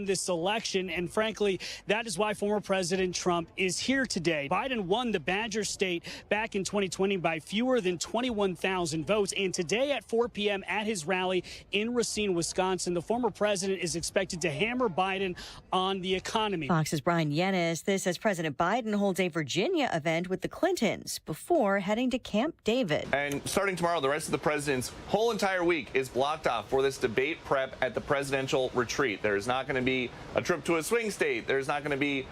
this election. And frankly, that is why former President Trump is here today. Biden won the Badger State back in 2020 by fewer than 21,000 votes. And today at 4 p.m. at his rally in Racine, Wisconsin, the former president is expected to hammer Biden on the economy. Fox's Brian Yennis. This as President Biden holds a Virginia event with the Clintons before heading to Camp David. And starting tomorrow, the rest of the president's whole entire week is blocked off for this debate prep at the presidential retreat. There's not going to be a trip to a swing state. There's not going to be,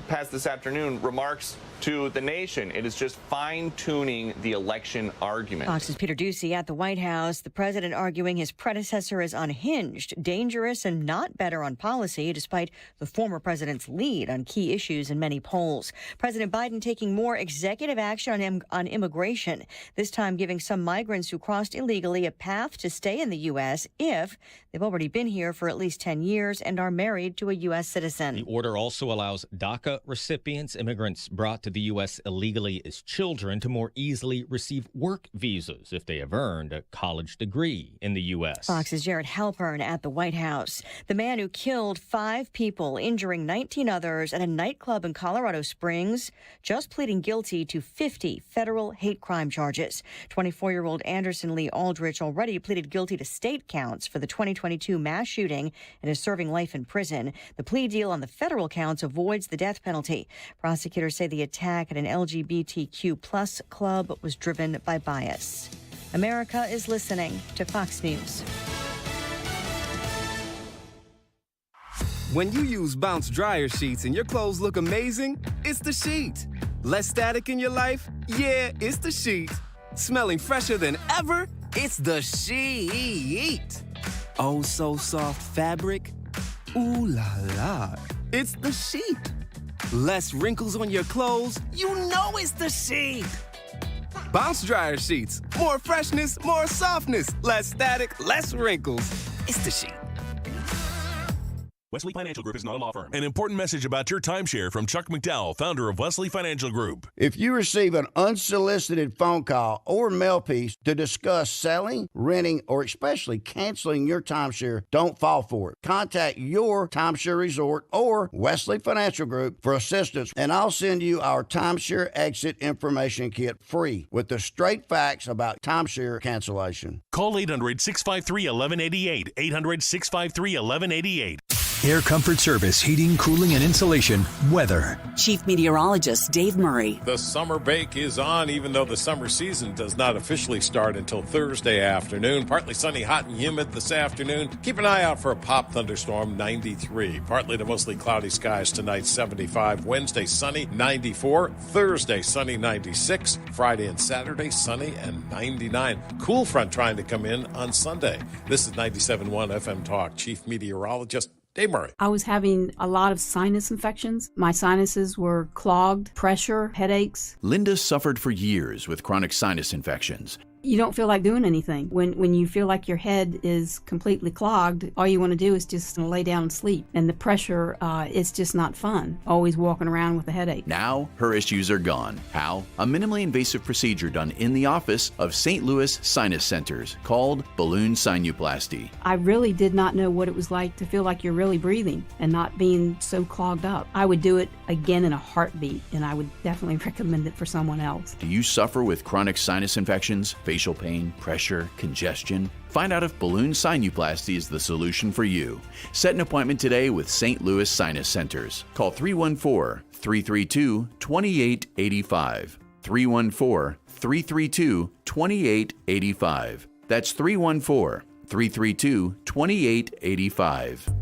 past this afternoon, remarks to the nation. It is just fine-tuning the election argument. Fox's Peter Doocy at the White House. The president arguing his predecessor is unhinged, dangerous, and not better on policy, despite the former president's lead on key issues in many polls. President Biden taking more executive action on immigration, this time giving some migrants who crossed illegally a path to stay in the U.S. if they've already been here for at least 10 years and are married to a U.S. citizen. The order also allows DACA recipients, immigrants brought to the U.S. illegally as children, to more easily receive work visas if they have earned a college degree in the U.S. Fox's Jared Halpern at the White House. The man who killed 5 people, injuring 19 others at a nightclub in Colorado Springs, just pleading guilty to 50 federal hate crime charges. 24-year-old Anderson Lee Aldrich already pleaded guilty to state counts for the 2022 mass shooting and is serving life in prison. The plea deal on the federal counts avoids the death penalty. Prosecutors say the attack at an LGBTQ plus club was driven by bias. America is listening to Fox News. When you use Bounce dryer sheets and your clothes look amazing, it's the sheet. Less static in your life? Yeah, it's the sheet. Smelling fresher than ever? It's the sheet. Oh, so soft fabric? Ooh la la. It's the sheet. Less wrinkles on your clothes? You know it's the sheet. Bounce dryer sheets. More freshness, more softness. Less static, less wrinkles. It's the sheet. Wesley Financial Group is not a law firm. An important message about your timeshare from Chuck McDowell, founder of Wesley Financial Group. If you receive an unsolicited phone call or mail piece to discuss selling, renting, or especially canceling your timeshare, don't fall for it. Contact your timeshare resort or Wesley Financial Group for assistance, and I'll send you our timeshare exit information kit free with the straight facts about timeshare cancellation. Call 800-653-1188. 800-653-1188. Air Comfort Service, heating, cooling, and insulation. Weather. Chief Meteorologist Dave Murray. The summer bake is on, even though the summer season does not officially start until Thursday afternoon. Partly sunny, hot and humid this afternoon. Keep an eye out for a pop thunderstorm, 93. Partly to mostly cloudy skies tonight, 75. Wednesday, sunny, 94. Thursday, sunny, 96. Friday and Saturday, sunny and 99. Cool front trying to come in on Sunday. This is 97.1 FM Talk. Chief Meteorologist Dave Murray. I was having a lot of sinus infections. My sinuses were clogged, pressure, headaches. Linda suffered for years with chronic sinus infections. You don't feel like doing anything. When you feel like your head is completely clogged, all you want to do is just lay down and sleep. And the pressure, it's just not fun, always walking around with a headache. Now, her issues are gone. How? A minimally invasive procedure done in the office of St. Louis Sinus Centers called balloon sinuplasty. I really did not know what it was like to feel like you're really breathing and not being so clogged up. I would do it again in a heartbeat, and I would definitely recommend it for someone else. Do you suffer with chronic sinus infections, facial pain, pressure, congestion? Find out if balloon sinuplasty is the solution for you. Set an appointment today with St. Louis Sinus Centers. Call 314-332-2885. 314-332-2885. That's 314-332-2885.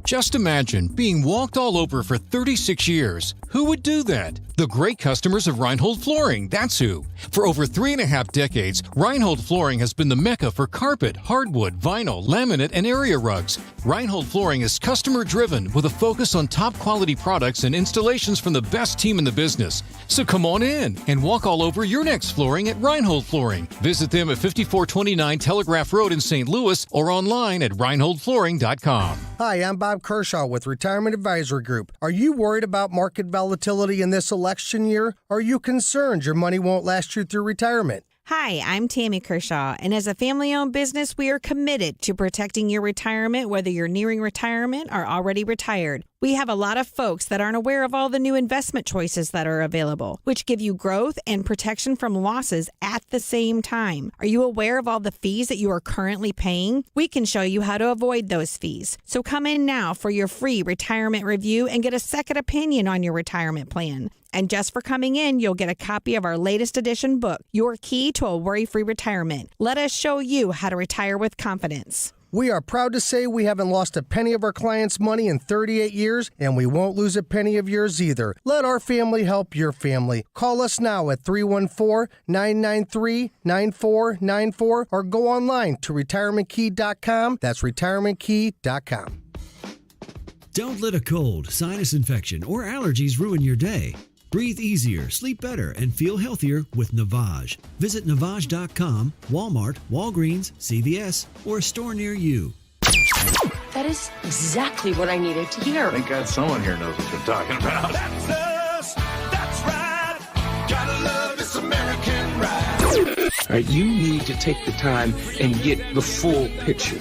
Just imagine being walked all over for 36 years. Who would do that? The great customers of Reinhold Flooring, that's who. For over 3.5 decades, Reinhold Flooring has been the mecca for carpet, hardwood, vinyl, laminate, and area rugs. Reinhold Flooring is customer-driven with a focus on top-quality products and installations from the best team in the business. So come on in and walk all over your next flooring at Reinhold Flooring. Visit them at 5429 Telegraph Road in St. Louis or online at reinholdflooring.com. Hi, I'm Bob Kershaw with Retirement Advisory Group. Are you worried about market volatility in this election year? Are you concerned your money won't last you through retirement? Hi, I'm Tammy Kershaw, and as a family-owned business, we are committed to protecting your retirement, whether you're nearing retirement or already retired. We have a lot of folks that aren't aware of all the new investment choices that are available, which give you growth and protection from losses at the same time. Are you aware of all the fees that you are currently paying? We can show you how to avoid those fees. So come in now for your free retirement review and get a second opinion on your retirement plan. And just for coming in, you'll get a copy of our latest edition book, Your Key to a Worry-Free Retirement. Let us show you how to retire with confidence. We are proud to say we haven't lost a penny of our clients' money in 38 years, and we won't lose a penny of yours either. Let our family help your family. Call us now at 314-993-9494 or go online to retirementkey.com. That's retirementkey.com. Don't let a cold, sinus infection, or allergies ruin your day. Breathe easier, sleep better, and feel healthier with Navage. Visit Navage.com, Walmart, Walgreens, CVS, or a store near you. That is exactly what I needed to hear. Thank God someone here knows what you're talking about. That's us. That's right. Gotta love this American ride. All right, you need to take the time and get the full picture.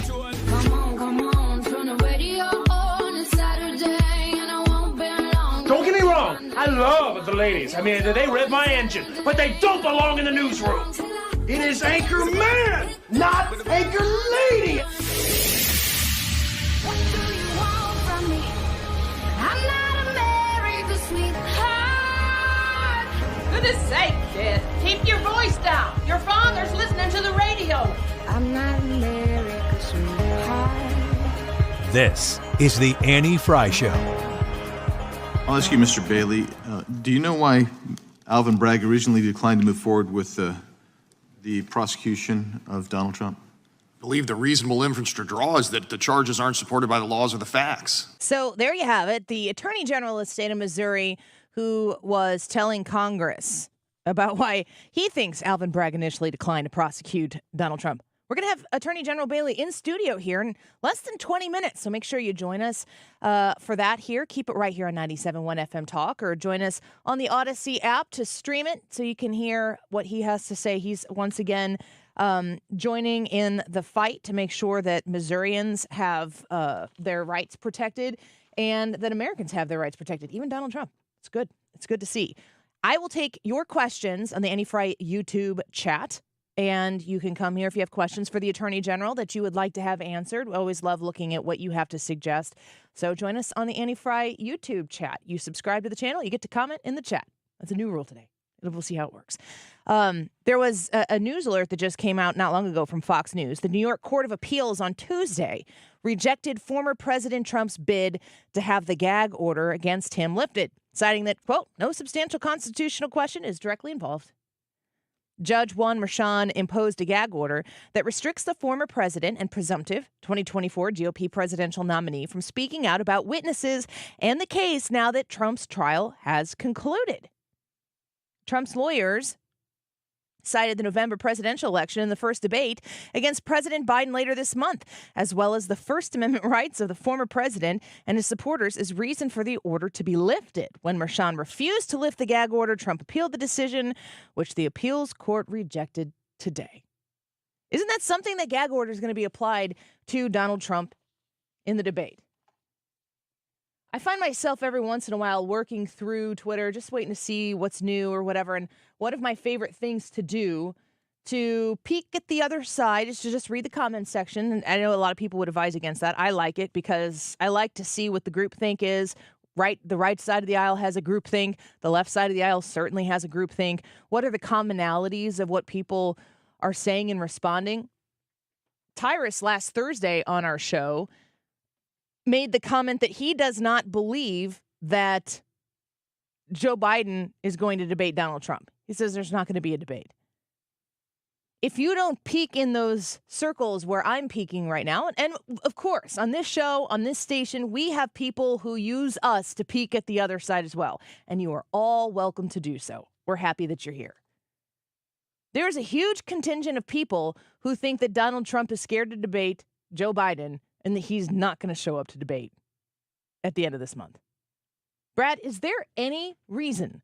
Don't get me wrong, I love the ladies. I mean, they rev my engine, but they don't belong in the newsroom. It is Anchor Man, not Anchor Lady. What do you want from me? I'm not America's sweetheart. Goodness sake, kid. Keep your voice down. Your father's listening to the radio. I'm not America's sweetheart. This is the Annie Fry Show. I'll ask you, Mr. Bailey, do you know why Alvin Bragg originally declined to move forward with the prosecution of Donald Trump? I believe the reasonable inference to draw is that the charges aren't supported by the laws or the facts. So there you have it. The Attorney General of the state of Missouri, who was telling Congress about why he thinks Alvin Bragg initially declined to prosecute Donald Trump. We're going to have Attorney General Bailey in studio here in less than 20 minutes, so make sure you join us for that here. Keep it right here on 97.1 FM Talk, or join us on the Odyssey app to stream it so you can hear what he has to say. He's once again joining in the fight to make sure that Missourians have their rights protected and that Americans have their rights protected, even Donald Trump. It's good. It's good to see. I will take your questions on the Annie Fry YouTube chat. And you can come here if you have questions for the Attorney General that you would like to have answered. We always love looking at what you have to suggest. So join us on the Annie Fry YouTube chat. You subscribe to the channel, you get to comment in the chat. That's a new rule today. We'll see how it works. There was a news alert that just came out not long ago from Fox News. The New York Court of Appeals on Tuesday rejected former President Trump's bid to have the gag order against him lifted, citing that, quote, no substantial constitutional question is directly involved. Judge Juan Merchan imposed a gag order that restricts the former president and presumptive 2024 GOP presidential nominee from speaking out about witnesses and the case now that Trump's trial has concluded. Trump's lawyers cited the November presidential election and the first debate against President Biden later this month, as well as the First Amendment rights of the former president and his supporters as reason for the order to be lifted. When Merchan refused to lift the gag order, Trump appealed the decision, which the appeals court rejected today. Isn't that something? That gag order is going to be applied to Donald Trump in the debate? I find myself every once in a while working through Twitter, just waiting to see what's new or whatever. And one of my favorite things to do to peek at the other side is to just read the comments section. And I know a lot of people would advise against that. I like it because I like to see what the groupthink is. Right, the right side of the aisle has a groupthink. The left side of the aisle certainly has a groupthink. What are the commonalities of what people are saying and responding? Tyrus last Thursday on our show made the comment that he does not believe that Joe Biden is going to debate Donald Trump. He says there's not going to be a debate. If you don't peek in those circles where I'm peeking right now, and of course, on this show, on this station, we have people who use us to peek at the other side as well. And you are all welcome to do so. We're happy that you're here. There's a huge contingent of people who think that Donald Trump is scared to debate Joe Biden and that he's not going to show up to debate at the end of this month. Brad, is there any reason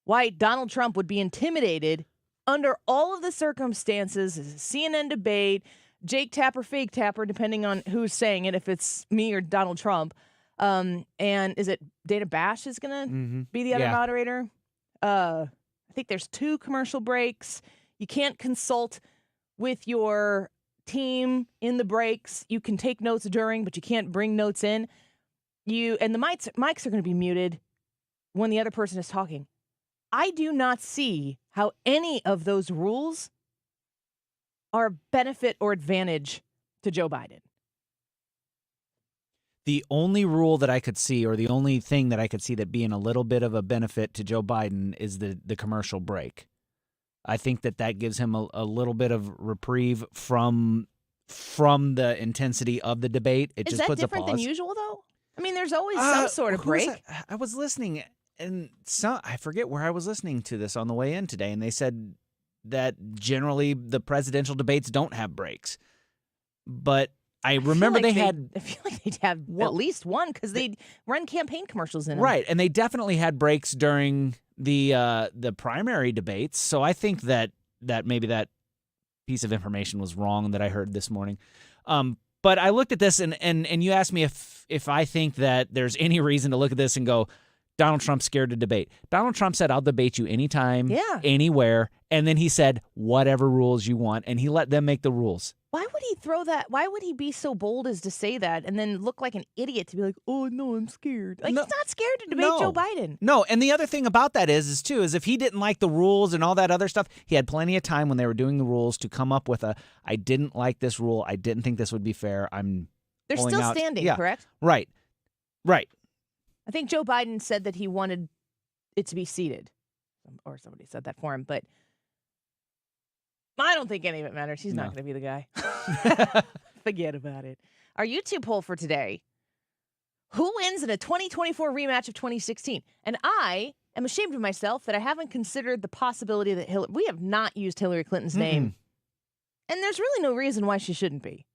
why Donald Trump would be intimidated under all of the circumstances, it's a CNN debate, Jake Tapper, fake Tapper, depending on who's saying it, if it's me or Donald Trump. And is it Dana Bash is going to be the other moderator? I think there's 2 commercial breaks. You can't consult with your team in the breaks. You can take notes during, but you can't bring notes in. And the mics are going to be muted when the other person is talking. I do not see how any of those rules are benefit or advantage to Joe Biden. The only rule that I could see, or the only thing that I could see that being a little bit of a benefit to Joe Biden, is the commercial break. I think that gives him a little bit of reprieve from the intensity of the debate. It just puts a pause. Is that different than usual, though? I mean, there's always some sort of break. I was listening, and I forget where I was listening to this on the way in today, and they said that generally the presidential debates don't have breaks. But I remember I feel like they'd have at least one because they run campaign commercials in them. Right, and they definitely had breaks during the primary debates. So I think that maybe that piece of information was wrong that I heard this morning. But I looked at this and you asked me if I think that there's any reason to look at this and go, Donald Trump's scared to debate. Donald Trump said, I'll debate you anytime, anywhere. And then he said, whatever rules you want. And he let them make the rules. Why would he throw that? Why would he be so bold as to say that and then look like an idiot to be like, oh, no, I'm scared? Like, he's not scared to debate Joe Biden. No, and the other thing about that is if he didn't like the rules and all that other stuff, he had plenty of time when they were doing the rules to come up with I didn't like this rule. I didn't think this would be fair. They're still standing, correct? Right. I think Joe Biden said that he wanted it to be seated, or somebody said that for him, but I don't think any of it matters. He's not going to be the guy. Forget about it. Our YouTube poll for today: who wins in a 2024 rematch of 2016? And I am ashamed of myself that I haven't considered the possibility that we have not used Hillary Clinton's name, and there's really no reason why she shouldn't be.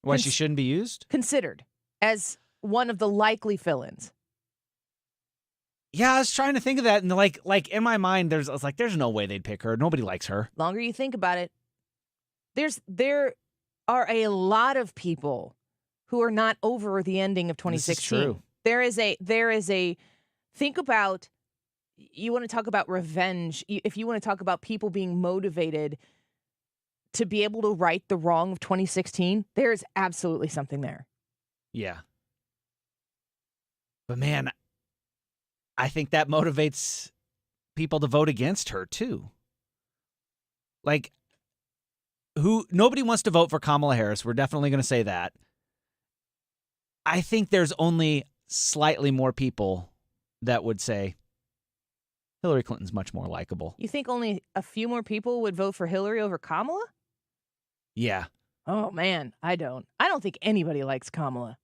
Why she shouldn't be used? Considered as one of the likely fill-ins. Yeah, I was trying to think of that, and like in my mind, there's no way they'd pick her. Nobody likes her. Longer you think about it, there are a lot of people who are not over the ending of 2016. This is true. There is a think about. You want to talk about revenge? If you want to talk about people being motivated to be able to right the wrong of 2016, there is absolutely something there. Yeah. But man, I think that motivates people to vote against her too. Like, nobody wants to vote for Kamala Harris. We're definitely going to say that. I think there's only slightly more people that would say Hillary Clinton's much more likable. You think only a few more people would vote for Hillary over Kamala? Yeah. Oh man, I don't think anybody likes Kamala.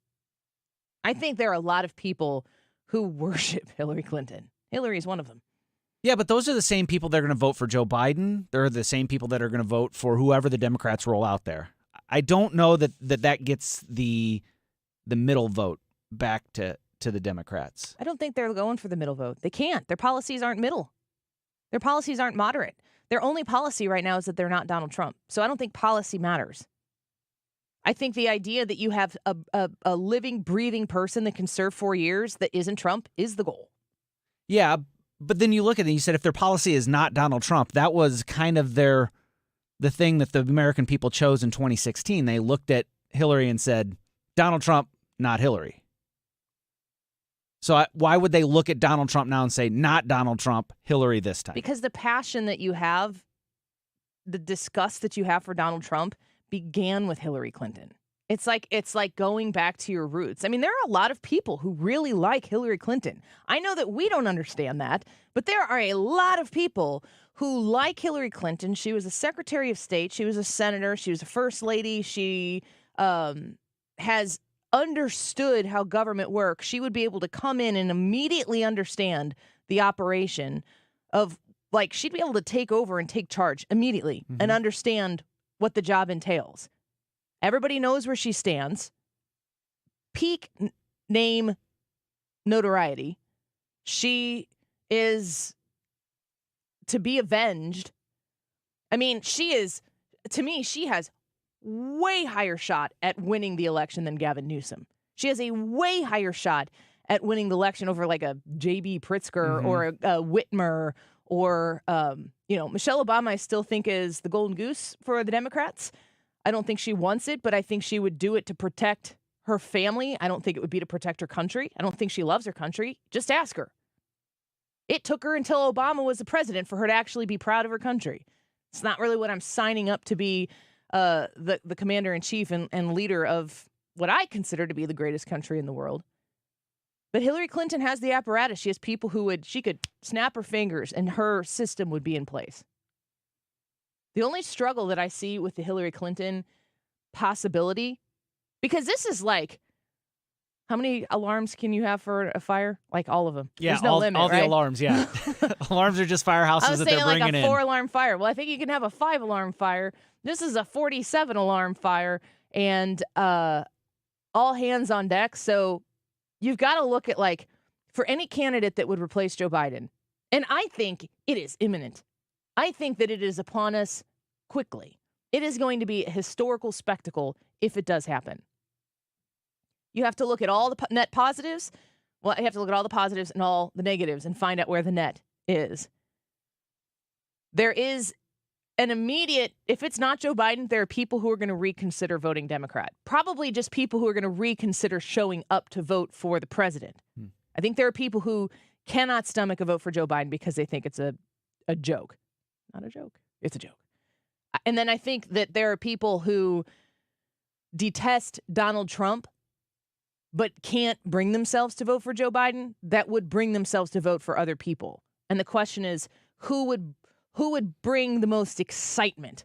I think there are a lot of people who worship Hillary Clinton. Hillary's one of them. Yeah, but those are the same people that are going to vote for Joe Biden. They're the same people that are going to vote for whoever the Democrats roll out there. I don't know that gets the middle vote back to the Democrats. I don't think they're going for the middle vote. They can't. Their policies aren't middle. Their policies aren't moderate. Their only policy right now is that they're not Donald Trump. So I don't think policy matters. I think the idea that you have a living, breathing person that can serve 4 years that isn't Trump is the goal. Yeah, but then you look at it and you said if their policy is not Donald Trump, that was kind of the thing that the American people chose in 2016. They looked at Hillary and said, Donald Trump, not Hillary. So why would they look at Donald Trump now and say, not Donald Trump, Hillary this time? Because the passion that you have, the disgust that you have for Donald Trump began with Hillary Clinton. It's like going back to your roots. I mean, there are a lot of people who really like Hillary Clinton. I know that we don't understand that, but there are a lot of people who like Hillary Clinton. She was a Secretary of State. She was a senator. She was a first lady. She has understood how government works. She would be able to come in and immediately understand the operation of, like, she'd be able to take over and take charge immediately and understand what the job entails. Everybody knows where she stands. Peak name notoriety. She is to be avenged I mean, to me, she has way higher shot at winning the election than Gavin Newsom. She has a way higher shot at winning the election over like a J.B. Pritzker or a Whitmer or, Michelle Obama I still think is the golden goose for the Democrats. I don't think she wants it, but I think she would do it to protect her family. I don't think it would be to protect her country. I don't think she loves her country. Just ask her. It took her until Obama was the president for her to actually be proud of her country. It's not really what I'm signing up to be the commander-in-chief and leader of what I consider to be the greatest country in the world. But Hillary Clinton has the apparatus. She has people she could snap her fingers and her system would be in place. The only struggle that I see with the Hillary Clinton possibility, because this is like, how many alarms can you have for a fire? Like all of them. Yeah, there's no limit, all right? the alarms, yeah. Alarms are just firehouses I was that saying they're like bringing a in. 4-alarm fire. Well, I think you can have a 5-alarm fire. This is a 47-alarm fire and all hands on deck. So you've got to look at like for any candidate that would replace Joe Biden. And I think it is imminent. I think that it is upon us quickly. It is going to be a historical spectacle if it does happen. You have to look at all the net positives. Well, you have to look at all the positives and all the negatives and find out where the net is. There is an immediate, if it's not Joe Biden, there are people who are going to reconsider voting Democrat. Probably just people who are going to reconsider showing up to vote for the president. I think there are people who cannot stomach a vote for Joe Biden because they think it's a joke. Not a joke. It's a joke. And then I think that there are people who detest Donald Trump but can't bring themselves to vote for Joe Biden that would bring themselves to vote for other people. And the question is, who would bring the most excitement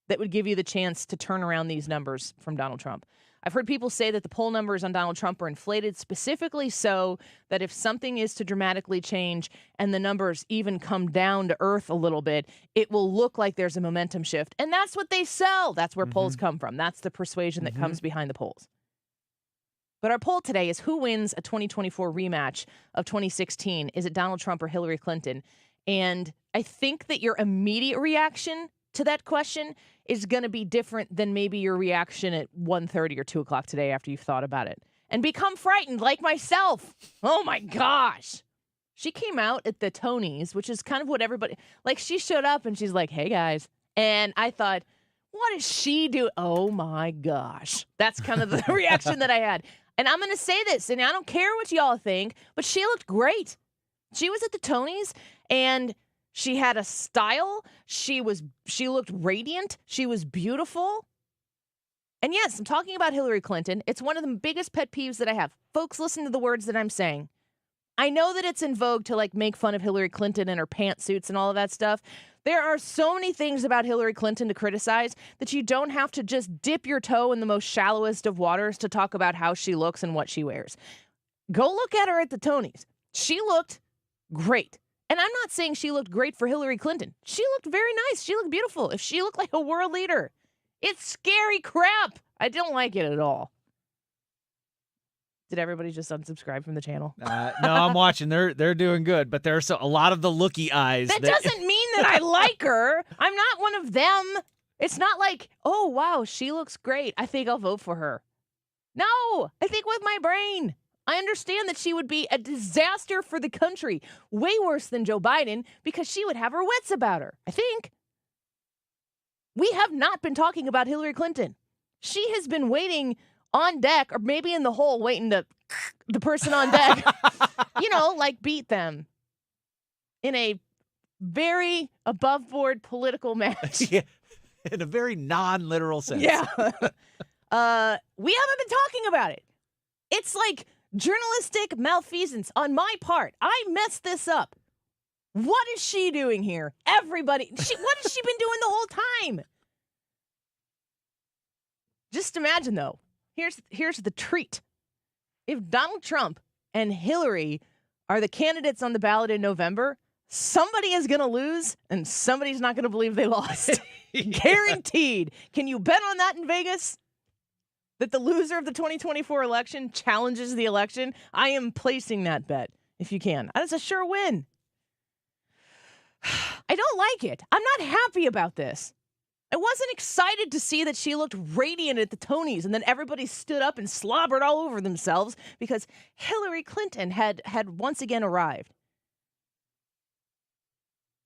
that would give you the chance to turn around these numbers from Donald Trump? I've heard people say that the poll numbers on Donald Trump are inflated specifically so that if something is to dramatically change and the numbers even come down to earth a little bit, it will look like there's a momentum shift. And that's what they sell. That's where polls come from. That's the persuasion that comes behind the polls. But our poll today is who wins a 2024 rematch of 2016? Is it Donald Trump or Hillary Clinton? And I think that your immediate reaction to that question is going to be different than maybe your reaction at 1:30 or 2 o'clock today after you've thought about it. And become frightened like myself. Oh my gosh. She came out at the Tonys, which is kind of what everybody, like she showed up and she's like, hey guys. And I thought, what is she doing? Oh my gosh. That's kind of the reaction that I had. And I'm going to say this, and I don't care what y'all think, but she looked great. She was at the Tonys, and she had a style. She looked radiant. She was beautiful. And yes, I'm talking about Hillary Clinton. It's one of the biggest pet peeves that I have. Folks, listen to the words that I'm saying. I know that it's in vogue to like make fun of Hillary Clinton and her pantsuits and all of that stuff. There are so many things about Hillary Clinton to criticize that you don't have to just dip your toe in the most shallowest of waters to talk about how she looks and what she wears. Go look at her at the Tonys. She looked great. And I'm not saying she looked great for Hillary Clinton. She looked very nice. She looked beautiful. If she looked like a world leader, it's scary crap. I don't like it at all. Did everybody just unsubscribe from the channel? No, I'm watching. They're doing good, but there's a lot of the looky eyes. That doesn't mean that I like her. I'm not one of them. It's not like, oh, wow, she looks great. I think I'll vote for her. No, I think with my brain. I understand that she would be a disaster for the country. Way worse than Joe Biden because she would have her wits about her, I think. We have not been talking about Hillary Clinton. She has been waiting on deck, or maybe in the hole, waiting to the person on deck, like beat them in a very above board political match. Yeah, in a very non-literal sense. Yeah. We haven't been talking about it. It's like journalistic malfeasance on my part. I messed this up. What is she doing here? Everybody, what has she been doing the whole time? Just imagine, though. Here's the treat. If Donald Trump and Hillary are the candidates on the ballot in November, somebody is going to lose and somebody's not going to believe they lost. Guaranteed. Can you bet on that in Vegas? That the loser of the 2024 election challenges the election? I am placing that bet, if you can. That's a sure win. I don't like it. I'm not happy about this. I wasn't excited to see that she looked radiant at the Tonys, and then everybody stood up and slobbered all over themselves because Hillary Clinton had once again arrived.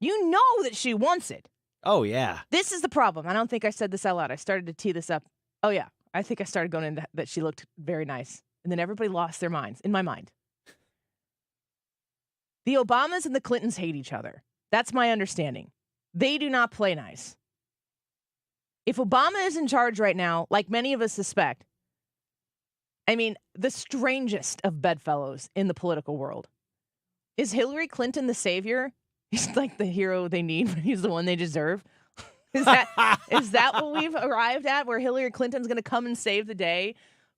You know that she wants it. Oh, yeah. This is the problem. I don't think I said this out loud. I started to tee this up. Oh, yeah. I think I started going into that she looked very nice. And then everybody lost their minds, in my mind. The Obamas and the Clintons hate each other. That's my understanding. They do not play nice. If Obama is in charge right now, like many of us suspect, I mean, the strangest of bedfellows in the political world. Is Hillary Clinton the savior? He's like the hero they need, but he's the one they deserve. Is that what we've arrived at, where Hillary Clinton's going to come and save the day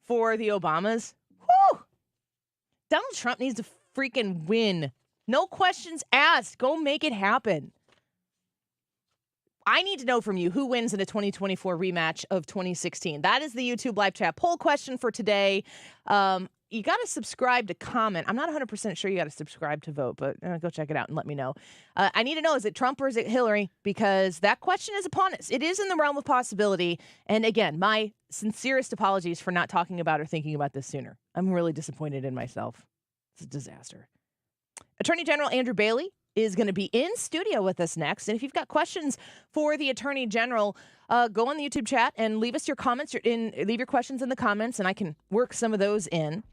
for the Obamas? Whew! Donald Trump needs to freaking win. No questions asked. Go make it happen. I need to know from you who wins in a 2024 rematch of 2016. That is the YouTube live chat poll question for today. You got to subscribe to comment. I'm not 100% sure you got to subscribe to vote, but go check it out and let me know. I need to know, is it Trump or is it Hillary? Because that question is upon us. It is in the realm of possibility. And again, my sincerest apologies for not talking about or thinking about this sooner. I'm really disappointed in myself. It's a disaster. Attorney General Andrew Bailey is going to be in studio with us next. And if you've got questions for the Attorney General, go on the YouTube chat and leave us your comments. Leave your questions in the comments, and I can work some of those in.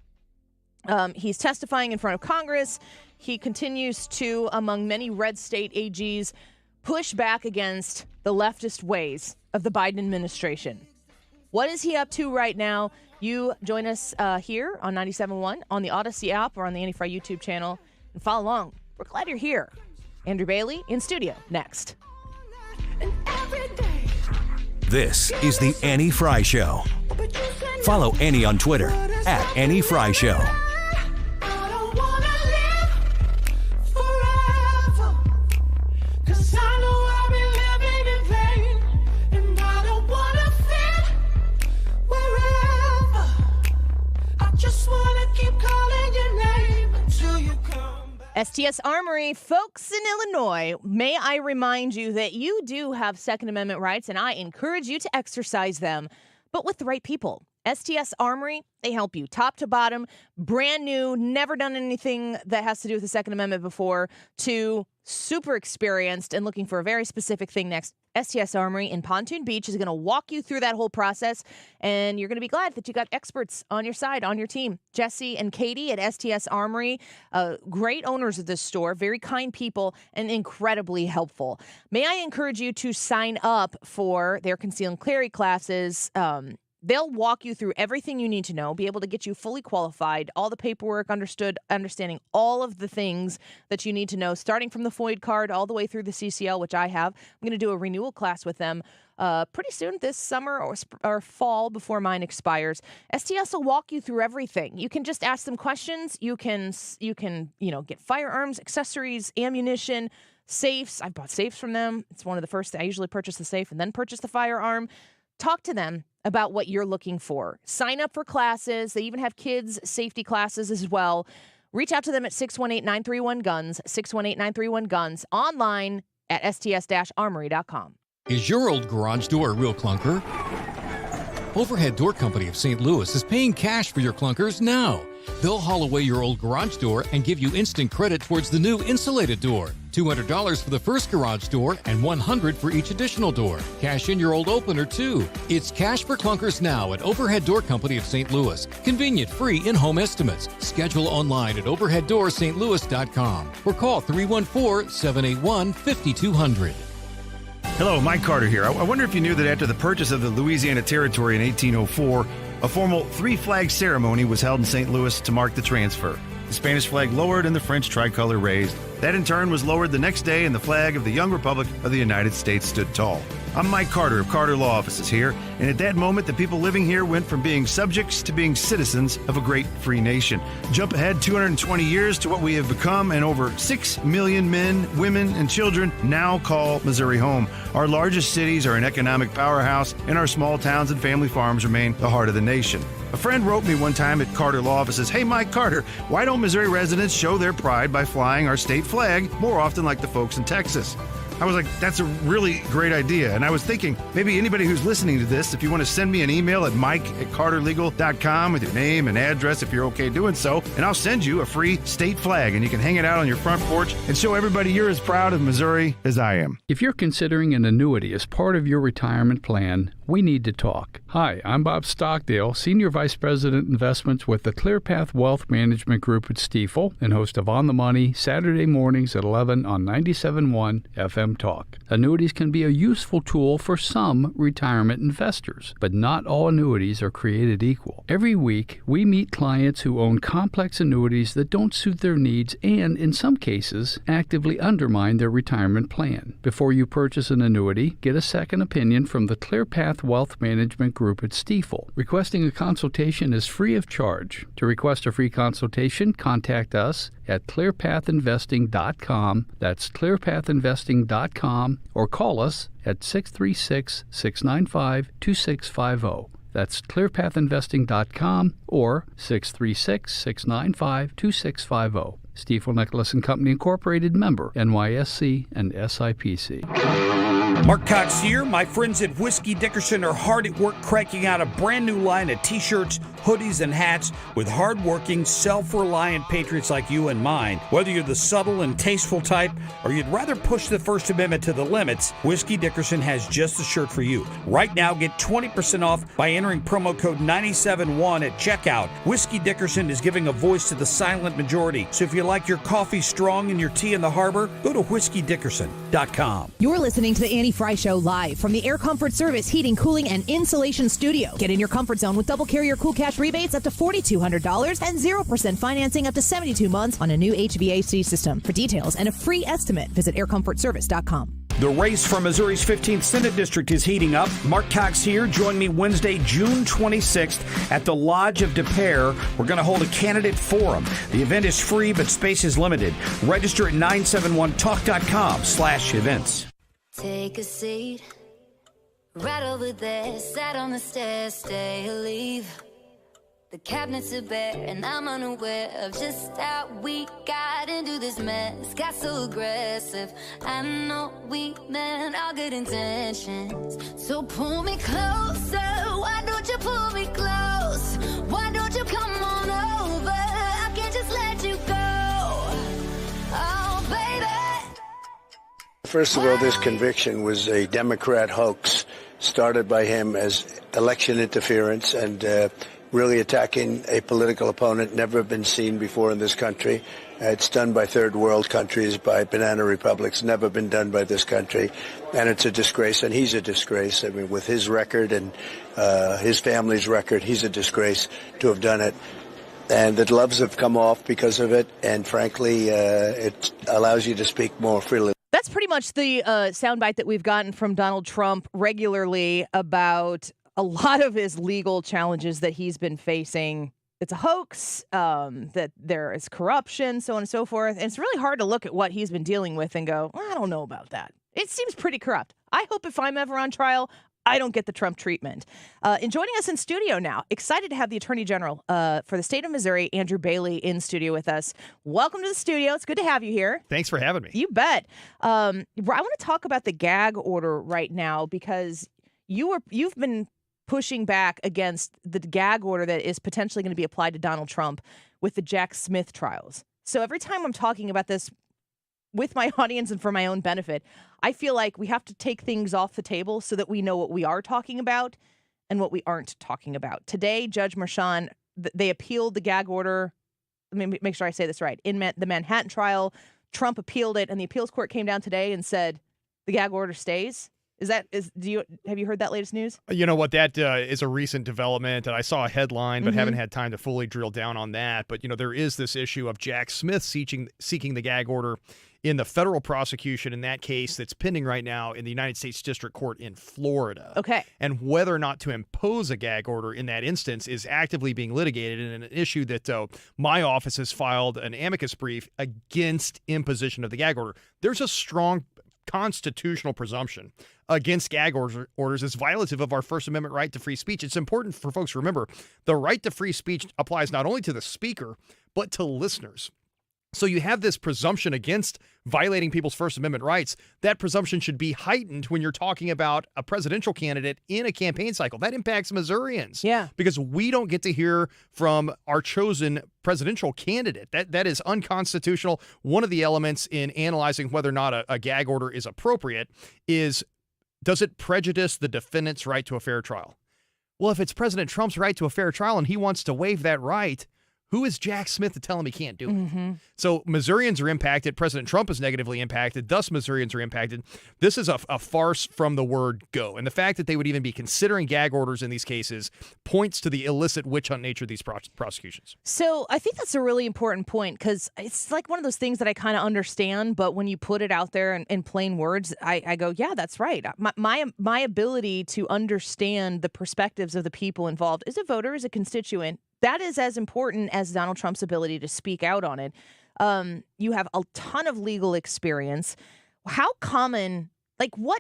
He's testifying in front of Congress. He continues to, among many red state AGs, push back against the leftist ways of the Biden administration. What is he up to right now? You join us here on 97.1, on the Odyssey app, or on the Annie Fry YouTube channel, and follow along. We're glad you're here. Andrew Bailey in studio next. This is the Annie Fry Show. Follow Annie on Twitter @AnnieFryShow. STS Armory, folks in Illinois, may I remind you that you do have Second Amendment rights, and I encourage you to exercise them, but with the right people. STS Armory, they help you top to bottom, brand new, never done anything that has to do with the Second Amendment before, to super experienced and looking for a very specific thing next. STS Armory in Pontoon Beach is going to walk you through that whole process, and you're going to be glad that you got experts on your side, on your team. Jesse and Katie at STS Armory, great owners of this store, very kind people, and incredibly helpful. May I encourage you to sign up for their conceal and carry classes. They'll walk you through everything you need to know, be able to get you fully qualified, all the paperwork understanding all of the things that you need to know, starting from the FOID card all the way through the CCL, which I have. I'm going to do a renewal class with them pretty soon this summer or fall before mine expires. STS will walk you through everything. You can just ask them questions. You can get firearms, accessories, ammunition, safes. I bought safes from them. It's one of the first. I usually purchase the safe and then purchase the firearm. Talk to them about what you're looking for. Sign up for classes. They even have kids' safety classes as well. Reach out to them at 618-931-GUNS, 618-931-GUNS, online at sts-armory.com. Is your old garage door a real clunker? Overhead Door Company of St. Louis is paying cash for your clunkers now. They'll haul away your old garage door and give you instant credit towards the new insulated door. $200 for the first garage door and $100 for each additional door. Cash in your old opener, too. It's cash for clunkers now at Overhead Door Company of St. Louis. Convenient, free in-home estimates. Schedule online at overheaddoorsstlouis.com or call 314-781-5200. Hello, Mike Carter here. I wonder if you knew that after the purchase of the Louisiana Territory in 1804, a formal three-flag ceremony was held in St. Louis to mark the transfer. The Spanish flag lowered and the French tricolor raised. That in turn was lowered the next day and the flag of the young Republic of the United States stood tall. I'm Mike Carter of Carter Law Offices here, and at that moment the people living here went from being subjects to being citizens of a great free nation. Jump ahead 220 years to what we have become, and over 6 million men, women, and children now call Missouri home. Our largest cities are an economic powerhouse, and our small towns and family farms remain the heart of the nation. A friend wrote me one time at Carter Law Offices, "Hey, Mike Carter, why don't Missouri residents show their pride by flying our state flag more often like the folks in Texas?" I was like, that's a really great idea. And I was thinking, maybe anybody who's listening to this, if you want to send me an email at mike@carterlegal.com with your name and address if you're okay doing so, and I'll send you a free state flag, and you can hang it out on your front porch and show everybody you're as proud of Missouri as I am. If you're considering an annuity as part of your retirement plan, we need to talk. Hi, I'm Bob Stockdale, Senior Vice President Investments with the ClearPath Wealth Management Group at Stifel and host of On the Money, Saturday mornings at 11 on 97.1 FM Talk. Annuities can be a useful tool for some retirement investors, but not all annuities are created equal. Every week, we meet clients who own complex annuities that don't suit their needs and, in some cases, actively undermine their retirement plan. Before you purchase an annuity, get a second opinion from the ClearPath Wealth Management Group at Stifel. Requesting a consultation is free of charge. To request a free consultation, contact us at clearpathinvesting.com. That's clearpathinvesting.com, or call us at 636-695-2650. That's clearpathinvesting.com or 636-695-2650. Stifel Nicholas and Company Incorporated, member NYSE and SIPC. Mark Cox here. My friends at Whiskey Dickerson are hard at work cranking out a brand new line of t-shirts, hoodies, and hats with hard-working, self-reliant patriots like you and mine. Whether you're the subtle and tasteful type or you'd rather push the First Amendment to the limits, Whiskey Dickerson has just the shirt for you. Right now, get 20% off by entering promo code 971 at checkout. Whiskey Dickerson is giving a voice to the silent majority. So if you like your coffee strong and your tea in the harbor, go to whiskeydickerson.com. You're listening to the Annie Fry Show live from the Air Comfort Service Heating, Cooling, and Insulation Studio. Get in your comfort zone with double carrier cool cash rebates up to $4,200 and 0% financing up to 72 months on a new HVAC system. For details and a free estimate, visit aircomfortservice.com. The race for Missouri's 15th Senate District is heating up. Mark Cox here. Join me Wednesday, June 26th at the Lodge of Des Peres. We're going to hold a candidate forum. The event is free, but space is limited. Register at 971talk.com/events. Take a seat right over there. Sat on the stairs, stay or leave. The cabinets are bare and I'm unaware of just how we got into this mess. Got so aggressive. I know we meant all good intentions. So pull me closer. Why don't you pull me close? Why don't you come on over? I can't just let you go. Oh, baby. First of all, this conviction was a Democrat hoax started by him as election interference and really attacking a political opponent never been seen before in this country. It's done by third world countries, by banana republics, never been done by this country. And it's a disgrace, and he's a disgrace. I mean, with his record and his family's record, he's a disgrace to have done it. And the gloves have come off because of it, and frankly, it allows you to speak more freely. That's pretty much the soundbite that we've gotten from Donald Trump regularly about a lot of his legal challenges that he's been facing. It's a hoax, that there is corruption, so on and so forth. And it's really hard to look at what he's been dealing with and go, I don't know about that. It seems pretty corrupt. I hope if I'm ever on trial, I don't get the Trump treatment. And joining us in studio now, excited to have the Attorney General for the state of Missouri, Andrew Bailey, in studio with us. Welcome to the studio. It's good to have you here. Thanks for having me. You bet. I want to talk about the gag order right now because you've been pushing back against the gag order that is potentially going to be applied to Donald Trump with the Jack Smith trials. So every time I'm talking about this with my audience and for my own benefit, I feel like we have to take things off the table so that we know what we are talking about and what we aren't talking about. Today, Judge Merchan, they appealed the gag order. Let me make sure I say this right. In the Manhattan trial, Trump appealed it, and the appeals court came down today and said the gag order stays. Have you heard that latest news? You know what, that is a recent development, and I saw a headline, but haven't had time to fully drill down on that. But, there is this issue of Jack Smith seeking the gag order in the federal prosecution in that case that's pending right now in the United States District Court in Florida. Okay. And whether or not to impose a gag order in that instance is actively being litigated, and an issue that my office has filed an amicus brief against imposition of the gag order. There's a strong constitutional presumption against gag orders is violative of our First Amendment right to free speech. It's important for folks to remember the right to free speech applies not only to the speaker, but to listeners. So you have this presumption against violating people's First Amendment rights. That presumption should be heightened when you're talking about a presidential candidate in a campaign cycle. That impacts Missourians. Yeah. Because we don't get to hear from our chosen presidential candidate. That is unconstitutional. One of the elements in analyzing whether or not a gag order is appropriate is, does it prejudice the defendant's right to a fair trial? Well, if it's President Trump's right to a fair trial and he wants to waive that right, who is Jack Smith to tell him he can't do it? Mm-hmm. So Missourians are impacted. President Trump is negatively impacted. Thus, Missourians are impacted. This is a farce from the word go. And the fact that they would even be considering gag orders in these cases points to the illicit witch hunt nature of these prosecutions. So I think that's a really important point, because it's like one of those things that I kind of understand, but when you put it out there in plain words, I go, yeah, that's right. My ability to understand the perspectives of the people involved as a voter, as a constituent, that is as important as Donald Trump's ability to speak out on it. You have a ton of legal experience. How common,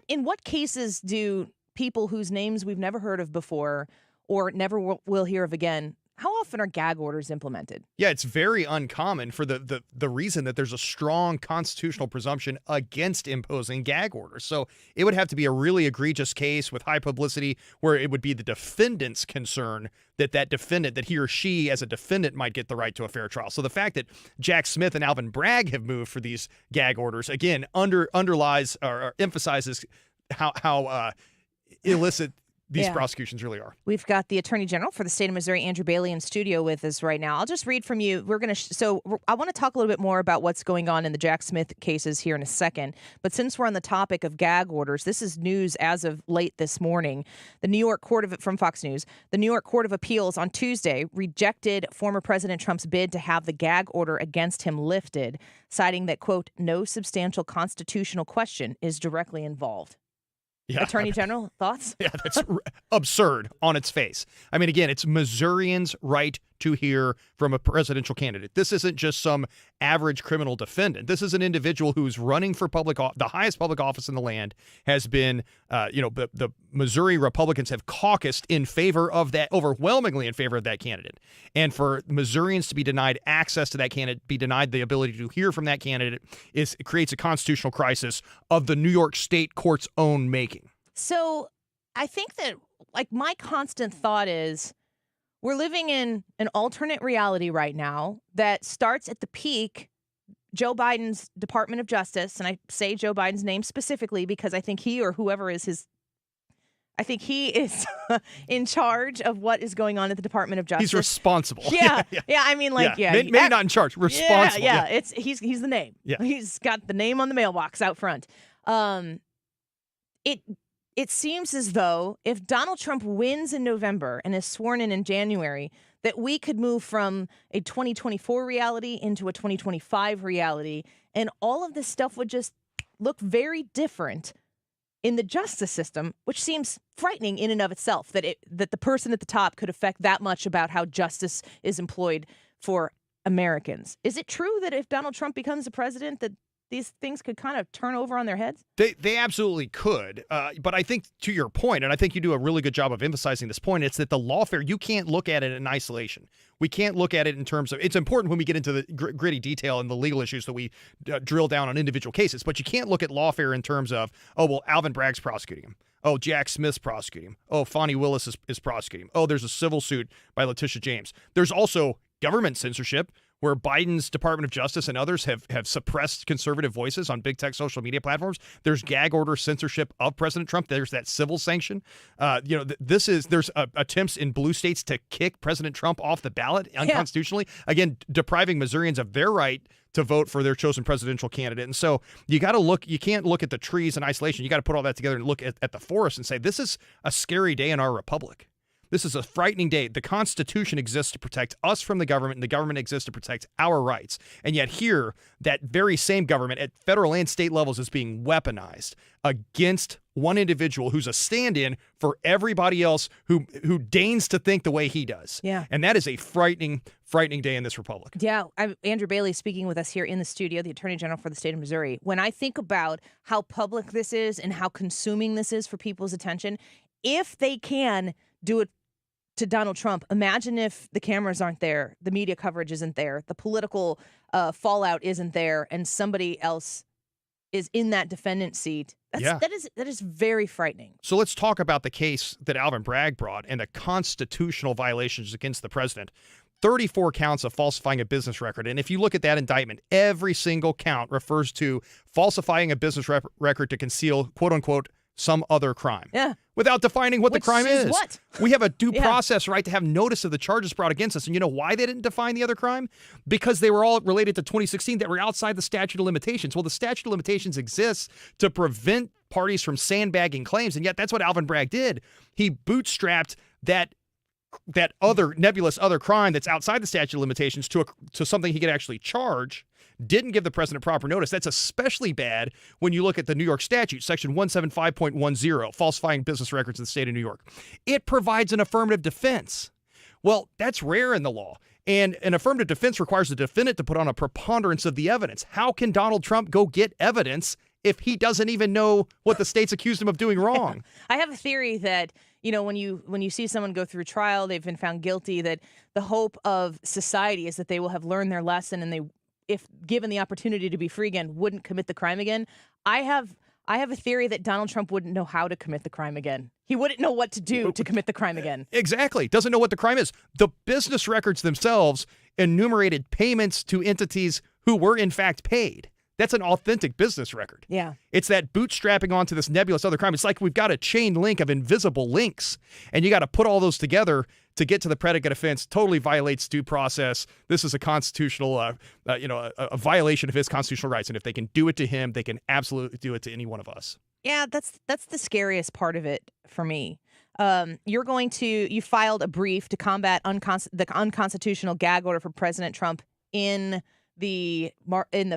in what cases do people whose names we've never heard of before or never will hear of again, how often are gag orders implemented? Yeah, it's very uncommon for the reason that there's a strong constitutional presumption against imposing gag orders. So it would have to be a really egregious case with high publicity where it would be the defendant's concern that defendant, that he or she as a defendant might get the right to a fair trial. So the fact that Jack Smith and Alvin Bragg have moved for these gag orders, again, underlies or emphasizes how illicit these prosecutions really are. We've got the Attorney General for the state of Missouri, Andrew Bailey, in studio with us right now. I'll just read from you. We're going to so I want to talk a little bit more about what's going on in the Jack Smith cases here in a second. But since we're on the topic of gag orders, this is news as of late this morning. The New York from Fox News, the New York Court of Appeals on Tuesday rejected former President Trump's bid to have the gag order against him lifted, citing that, quote, no substantial constitutional question is directly involved. Yeah, Attorney General, thoughts? Yeah, that's absurd on its face. I mean, again, it's Missourians' right to hear from a presidential candidate. This isn't just some average criminal defendant. This is an individual who's running for the highest public office in the land, has been, the Missouri Republicans have caucused in favor of that, overwhelmingly in favor of that candidate. And for Missourians to be denied access to that candidate, be denied the ability to hear from that candidate, it creates a constitutional crisis of the New York State court's own making. So I think that, my constant thought is, we're living in an alternate reality right now that starts at the peak, Joe Biden's Department of Justice, and I say Joe Biden's name specifically because I think he or whoever is he is in charge of what is going on at the Department of Justice. He's responsible. Yeah. I mean, maybe not in charge, responsible. Yeah. He's the name. Yeah. He's got the name on the mailbox out front. It seems as though if Donald Trump wins in November and is sworn in January, that we could move from a 2024 reality into a 2025 reality, and all of this stuff would just look very different in the justice system, which seems frightening in and of itself, that the person at the top could affect that much about how justice is employed for Americans. Is it true that if Donald Trump becomes the president, that these things could kind of turn over on their heads? They absolutely could. But I think, to your point, and I think you do a really good job of emphasizing this point, it's that the lawfare, you can't look at it in isolation. We can't look at it in terms of, it's important when we get into the gritty detail and the legal issues that we drill down on individual cases, but you can't look at lawfare in terms of, Alvin Bragg's prosecuting him. Oh, Jack Smith's prosecuting him. Oh, Fonnie Willis is prosecuting him. Oh, there's a civil suit by Letitia James. There's also government censorship, where Biden's Department of Justice and others have suppressed conservative voices on big tech social media platforms. There's gag order censorship of President Trump. There's that civil sanction. There's attempts in blue states to kick President Trump off the ballot unconstitutionally. Yeah. Again, depriving Missourians of their right to vote for their chosen presidential candidate. And so you can't look at the trees in isolation. You got to put all that together and look at the forest and say, this is a scary day in our republic. This is a frightening day. The Constitution exists to protect us from the government, and the government exists to protect our rights. And yet here, that very same government at federal and state levels is being weaponized against one individual who's a stand-in for everybody else who deigns to think the way he does. Yeah. And that is a frightening day in this republic. Yeah, Andrew Bailey speaking with us here in the studio, the Attorney General for the state of Missouri. When I think about how public this is and how consuming this is for people's attention, if they can do it to Donald Trump, imagine if the cameras aren't there, the media coverage isn't there, the political fallout isn't there, and somebody else is in that defendant seat. That is very frightening. So let's talk about the case that Alvin Bragg brought and the constitutional violations against the president. 34 counts of falsifying a business record. And if you look at that indictment, every single count refers to falsifying a business record to conceal, quote unquote, some other crime. Yeah. Without defining what the crime is. What? We have a due process right to have notice of the charges brought against us. And you know why they didn't define the other crime? Because they were all related to 2016 that were outside the statute of limitations. Well, the statute of limitations exists to prevent parties from sandbagging claims. And yet that's what Alvin Bragg did. He bootstrapped that other nebulous other crime that's outside the statute of limitations to something he could actually charge, didn't give the president proper notice. That's especially bad when you look at the New York statute, section 175.10, falsifying business records in the state of New York. It provides an affirmative defense. Well, that's rare in the law. And an affirmative defense requires the defendant to put on a preponderance of the evidence. How can Donald Trump go get evidence if he doesn't even know what the state's accused him of doing wrong? I have a theory that, when you see someone go through trial, they've been found guilty, that the hope of society is that they will have learned their lesson and they, if given the opportunity to be free again, wouldn't commit the crime again. I have a theory that Donald Trump wouldn't know how to commit the crime again. He wouldn't know what to do to commit the crime again. Exactly. Doesn't know what the crime is. The business records themselves enumerated payments to entities who were in fact paid. That's an authentic business record. Yeah. It's that bootstrapping onto this nebulous other crime. It's like we've got a chain link of invisible links, and you got to put all those together to get to the predicate offense. Totally violates due process. This is a constitutional, a violation of his constitutional rights. And if they can do it to him, they can absolutely do it to any one of us. Yeah, that's the scariest part of it for me. You filed a brief to combat the unconstitutional gag order for President Trump in the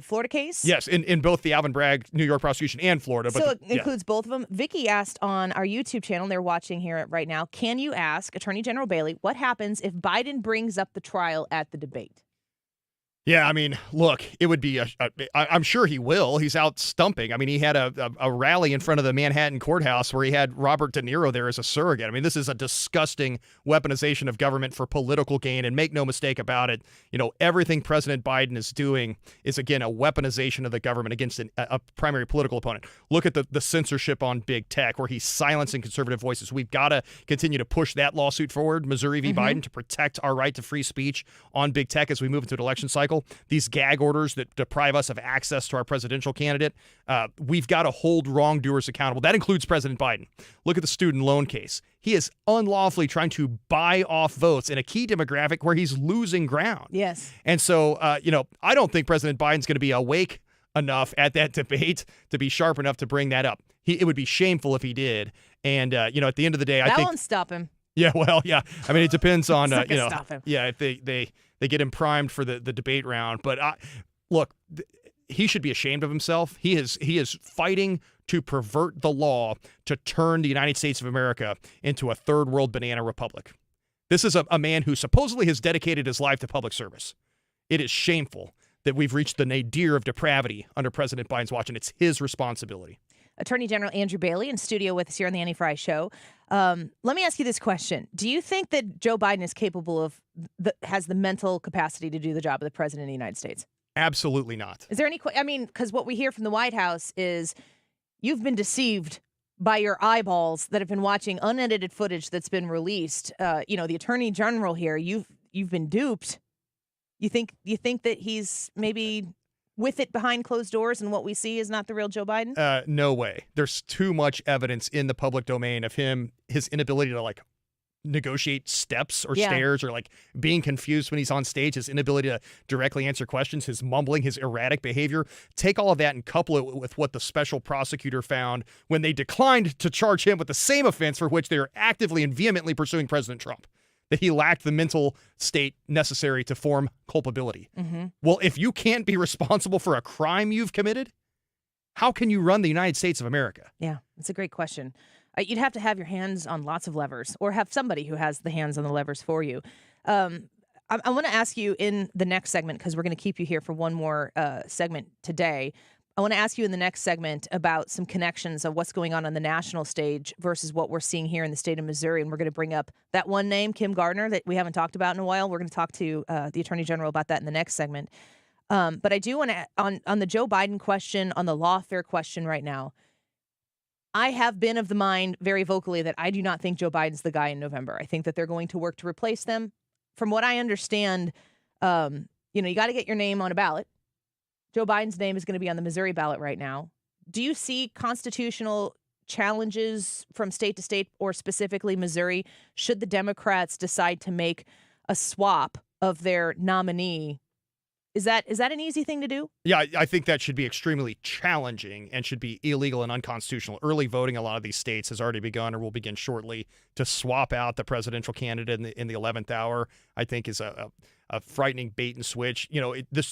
Florida case? Yes, in both the Alvin Bragg New York prosecution and Florida. So it includes both of them. Vicky asked on our YouTube channel, they're watching here right now, can you ask Attorney General Bailey what happens if Biden brings up the trial at the debate? Yeah, I mean, look, it would be I'm sure he will. He's out stumping. I mean, he had a rally in front of the Manhattan courthouse where he had Robert De Niro there as a surrogate. I mean, this is a disgusting weaponization of government for political gain. And make no mistake about it, everything President Biden is doing is, again, a weaponization of the government against a primary political opponent. Look at the censorship on big tech where he's silencing conservative voices. We've got to continue to push that lawsuit forward, Missouri v. Biden, to protect our right to free speech on big tech as we move into an election cycle. These gag orders that deprive us of access to our presidential candidate, we've got to hold wrongdoers accountable. That includes President Biden. Look at the student loan case. He is unlawfully trying to buy off votes in a key demographic where he's losing ground. Yes. And so, I don't think President Biden's going to be awake enough at that debate to be sharp enough to bring that up. It would be shameful if he did. And, at the end of the day, I think... That won't stop him. Yeah, well, yeah. I mean, it depends on, stop him. Yeah, if they get him primed for the debate round. But look, he should be ashamed of himself. He is fighting to pervert the law to turn the United States of America into a third world banana republic. This is a man who supposedly has dedicated his life to public service. It is shameful that we've reached the nadir of depravity under President Biden's watch, and it's his responsibility. Attorney General Andrew Bailey in studio with us here on the Annie Frey Show. Let me ask you this question. Do you think that Joe Biden is capable of, has the mental capacity to do the job of the president of the United States? Absolutely not. Is there any, because what we hear from the White House is you've been deceived by your eyeballs that have been watching unedited footage that's been released. The Attorney General here, you've been duped. You think that he's maybe with it behind closed doors and what we see is not the real Joe Biden? No way. There's too much evidence in the public domain of his inability to negotiate steps or Yeah. stairs, or like being confused when he's on stage, his inability to directly answer questions, his mumbling, his erratic behavior. Take all of that and couple it with what the special prosecutor found when they declined to charge him with the same offense for which they are actively and vehemently pursuing President Trump, that he lacked the mental state necessary to form culpability. Mm-hmm. Well, if you can't be responsible for a crime you've committed, how can you run the United States of America? Yeah, that's a great question. You'd have to have your hands on lots of levers, or have somebody who has the hands on the levers for you. I want to ask you in the next segment, because we're going to keep you here for one more segment today. I want to ask you in the next segment about some connections of what's going on the national stage versus what we're seeing here in the state of Missouri. And we're going to bring up that one name, Kim Gardner, that we haven't talked about in a while. We're going to talk to the Attorney General about that in the next segment. But I do want to, on the Joe Biden question, on the lawfare question right now, I have been of the mind very vocally that I do not think Joe Biden's the guy in November. I think that they're going to work to replace them. From what I understand, you got to get your name on a ballot. Joe Biden's name is going to be on the Missouri ballot right now. Do you see constitutional challenges from state to state, or specifically Missouri, should the Democrats decide to make a swap of their nominee? Is that an easy thing to do? Yeah, I think that should be extremely challenging and should be illegal and unconstitutional. Early voting in a lot of these states has already begun or will begin shortly. To swap out the presidential candidate in the 11th hour, I think is a frightening bait and switch.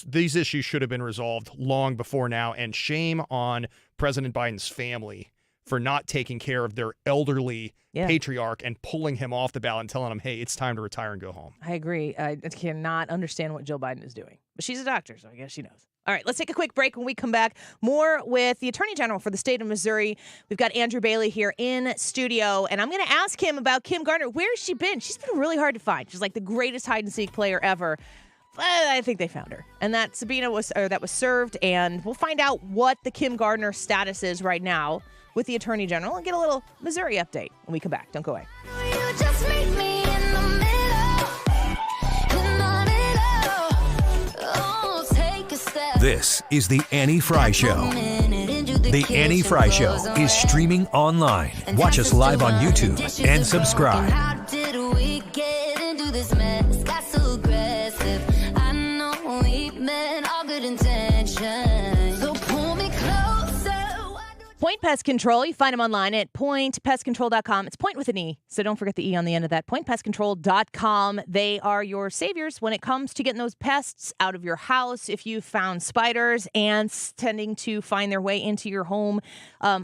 These issues should have been resolved long before now, and shame on President Biden's family for not taking care of their elderly patriarch and pulling him off the ballot and telling him, hey, it's time to retire and go home. I agree. I cannot understand what Joe Biden is doing. But she's a doctor, so I guess she knows. All right, let's take a quick break. When we come back, more with the Attorney General for the state of Missouri. We've got Andrew Bailey here in studio, and I'm going to ask him about Kim Gardner. Where's she been? She's been really hard to find. She's like the greatest hide-and-seek player ever. But I think they found her. And that subpoena was served, and we'll find out what the Kim Gardner status is right now with the Attorney General and get a little Missouri update when we come back. Don't go away. This is The Annie Fry Show. The Annie Fry Show is streaming online. Watch us live on YouTube and subscribe. How did we get into this mess? Got so aggressive. I know we meant all good intentions. So pull me closer. Point Pest Control. You find them online at pointpestcontrol.com. It's point with an E, so don't forget the E on the end of that. Pointpestcontrol.com. They are your saviors when it comes to getting those pests out of your house. If you found spiders, ants tending to find their way into your home,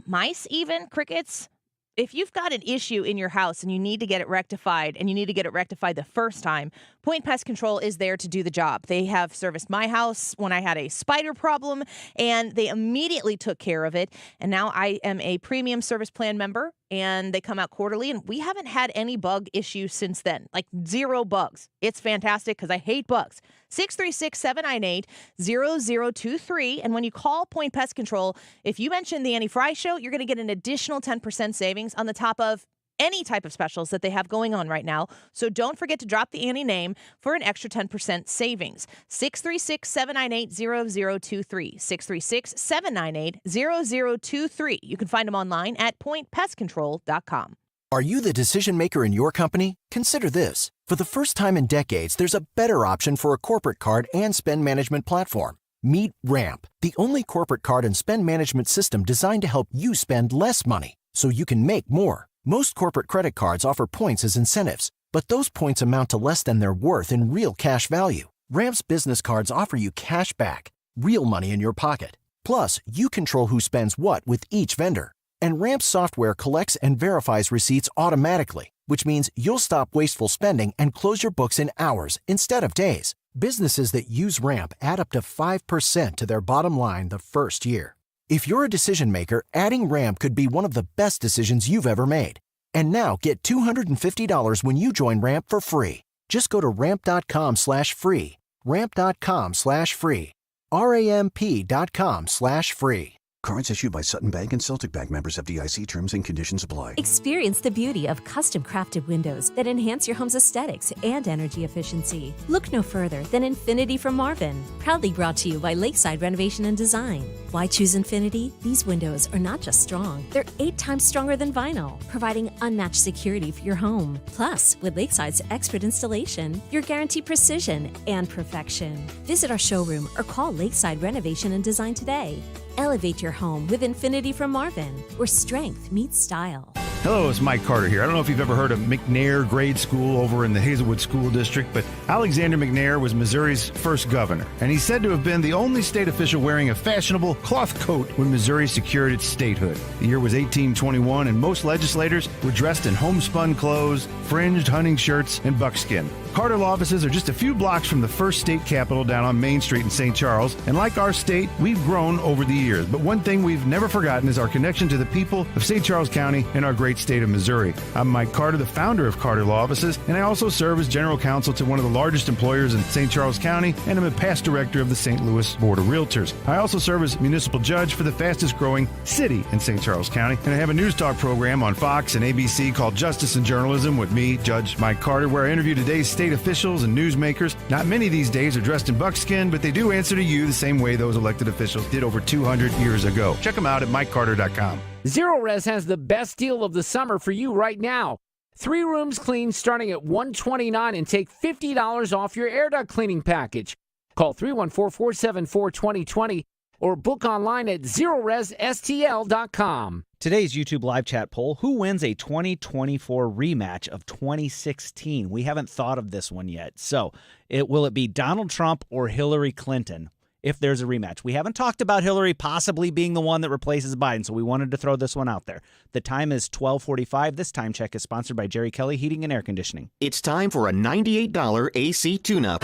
mice even, crickets. If you've got an issue in your house and you need to get it rectified, and you need to get it rectified the first time, Point Pest Control is there to do the job. They have serviced my house when I had a spider problem, and they immediately took care of it. And now I am a premium service plan member, and they come out quarterly, and we haven't had any bug issues since then, like 0 bugs. It's fantastic because I hate bugs. 636-798-0023. And when you call Point Pest Control, if you mention the Annie Fry Show, you're going to get an additional 10% savings on the top of any type of specials that they have going on right now. So don't forget to drop the Annie name for an extra 10% savings. 636-798-0023. 636-798-0023. You can find them online at pointpestcontrol.com. Are you the decision maker in your company? Consider this. For the first time in decades, there's a better option for a corporate card and spend management platform. Meet Ramp, the only corporate card and spend management system designed to help you spend less money so you can make more. Most corporate credit cards offer points as incentives, but those points amount to less than their worth in real cash value. Ramp's business cards offer you cash back, real money in your pocket. Plus, you control who spends what with each vendor. And Ramp's software collects and verifies receipts automatically, which means you'll stop wasteful spending and close your books in hours instead of days. Businesses that use Ramp add up to 5% to their bottom line the first year. If you're a decision maker, adding Ramp could be one of the best decisions you've ever made. And now get $250 when you join Ramp for free. Just go to ramp.com/free. Ramp.com/free. RAMP.com/free. Cards issued by Sutton Bank and Celtic Bank, members FDIC. Terms and conditions apply. Experience the beauty of custom-crafted windows that enhance your home's aesthetics and energy efficiency. Look no further than Infinity from Marvin, proudly brought to you by Lakeside Renovation and Design. Why choose Infinity? These windows are not just strong, they're 8 times stronger than vinyl, providing unmatched security for your home. Plus, with Lakeside's expert installation, you're guaranteed precision and perfection. Visit our showroom or call Lakeside Renovation and Design today. Elevate your home with Infinity from Marvin, where strength meets style. Hello, it's Mike Carter here. I don't know if you've ever heard of McNair Grade School over in the Hazelwood School District, but Alexander McNair was Missouri's first governor, and he's said to have been the only state official wearing a fashionable cloth coat when Missouri secured its statehood. The year was 1821, and most legislators were dressed in homespun clothes, fringed hunting shirts, and buckskin. Carter law offices are just a few blocks from the first state capitol down on Main Street in St. Charles, and like our state, we've grown over the years. But one thing we've never forgotten is our connection to the people of St. Charles County and our great state of Missouri. I'm Mike Carter, the founder of Carter Law Offices, and I also serve as general counsel to one of the largest employers in St. Charles County, and I'm a past director of the St. Louis Board of Realtors. I also serve as municipal judge for the fastest growing city in St. Charles County, and I have a news talk program on Fox and ABC called Justice and Journalism with me, Judge Mike Carter, where I interview today's state officials and newsmakers. Not many these days are dressed in buckskin, but they do answer to you the same way those elected officials did over 200 years ago. Check them out at MikeCarter.com. Zero Res has the best deal of the summer for you right now. 3 rooms clean starting at $129 and take $50 off your air duct cleaning package. Call 314-474-2020 or book online at ZeroResSTL.com. Today's YouTube live chat poll, who wins a 2024 rematch of 2016? We haven't thought of this one yet. So, will it be Donald Trump or Hillary Clinton if there's a rematch? We haven't talked about Hillary possibly being the one that replaces Biden, so we wanted to throw this one out there. The time is 12:45. This time check is sponsored by Jerry Kelly Heating and Air Conditioning. It's time for a $98 AC tune-up.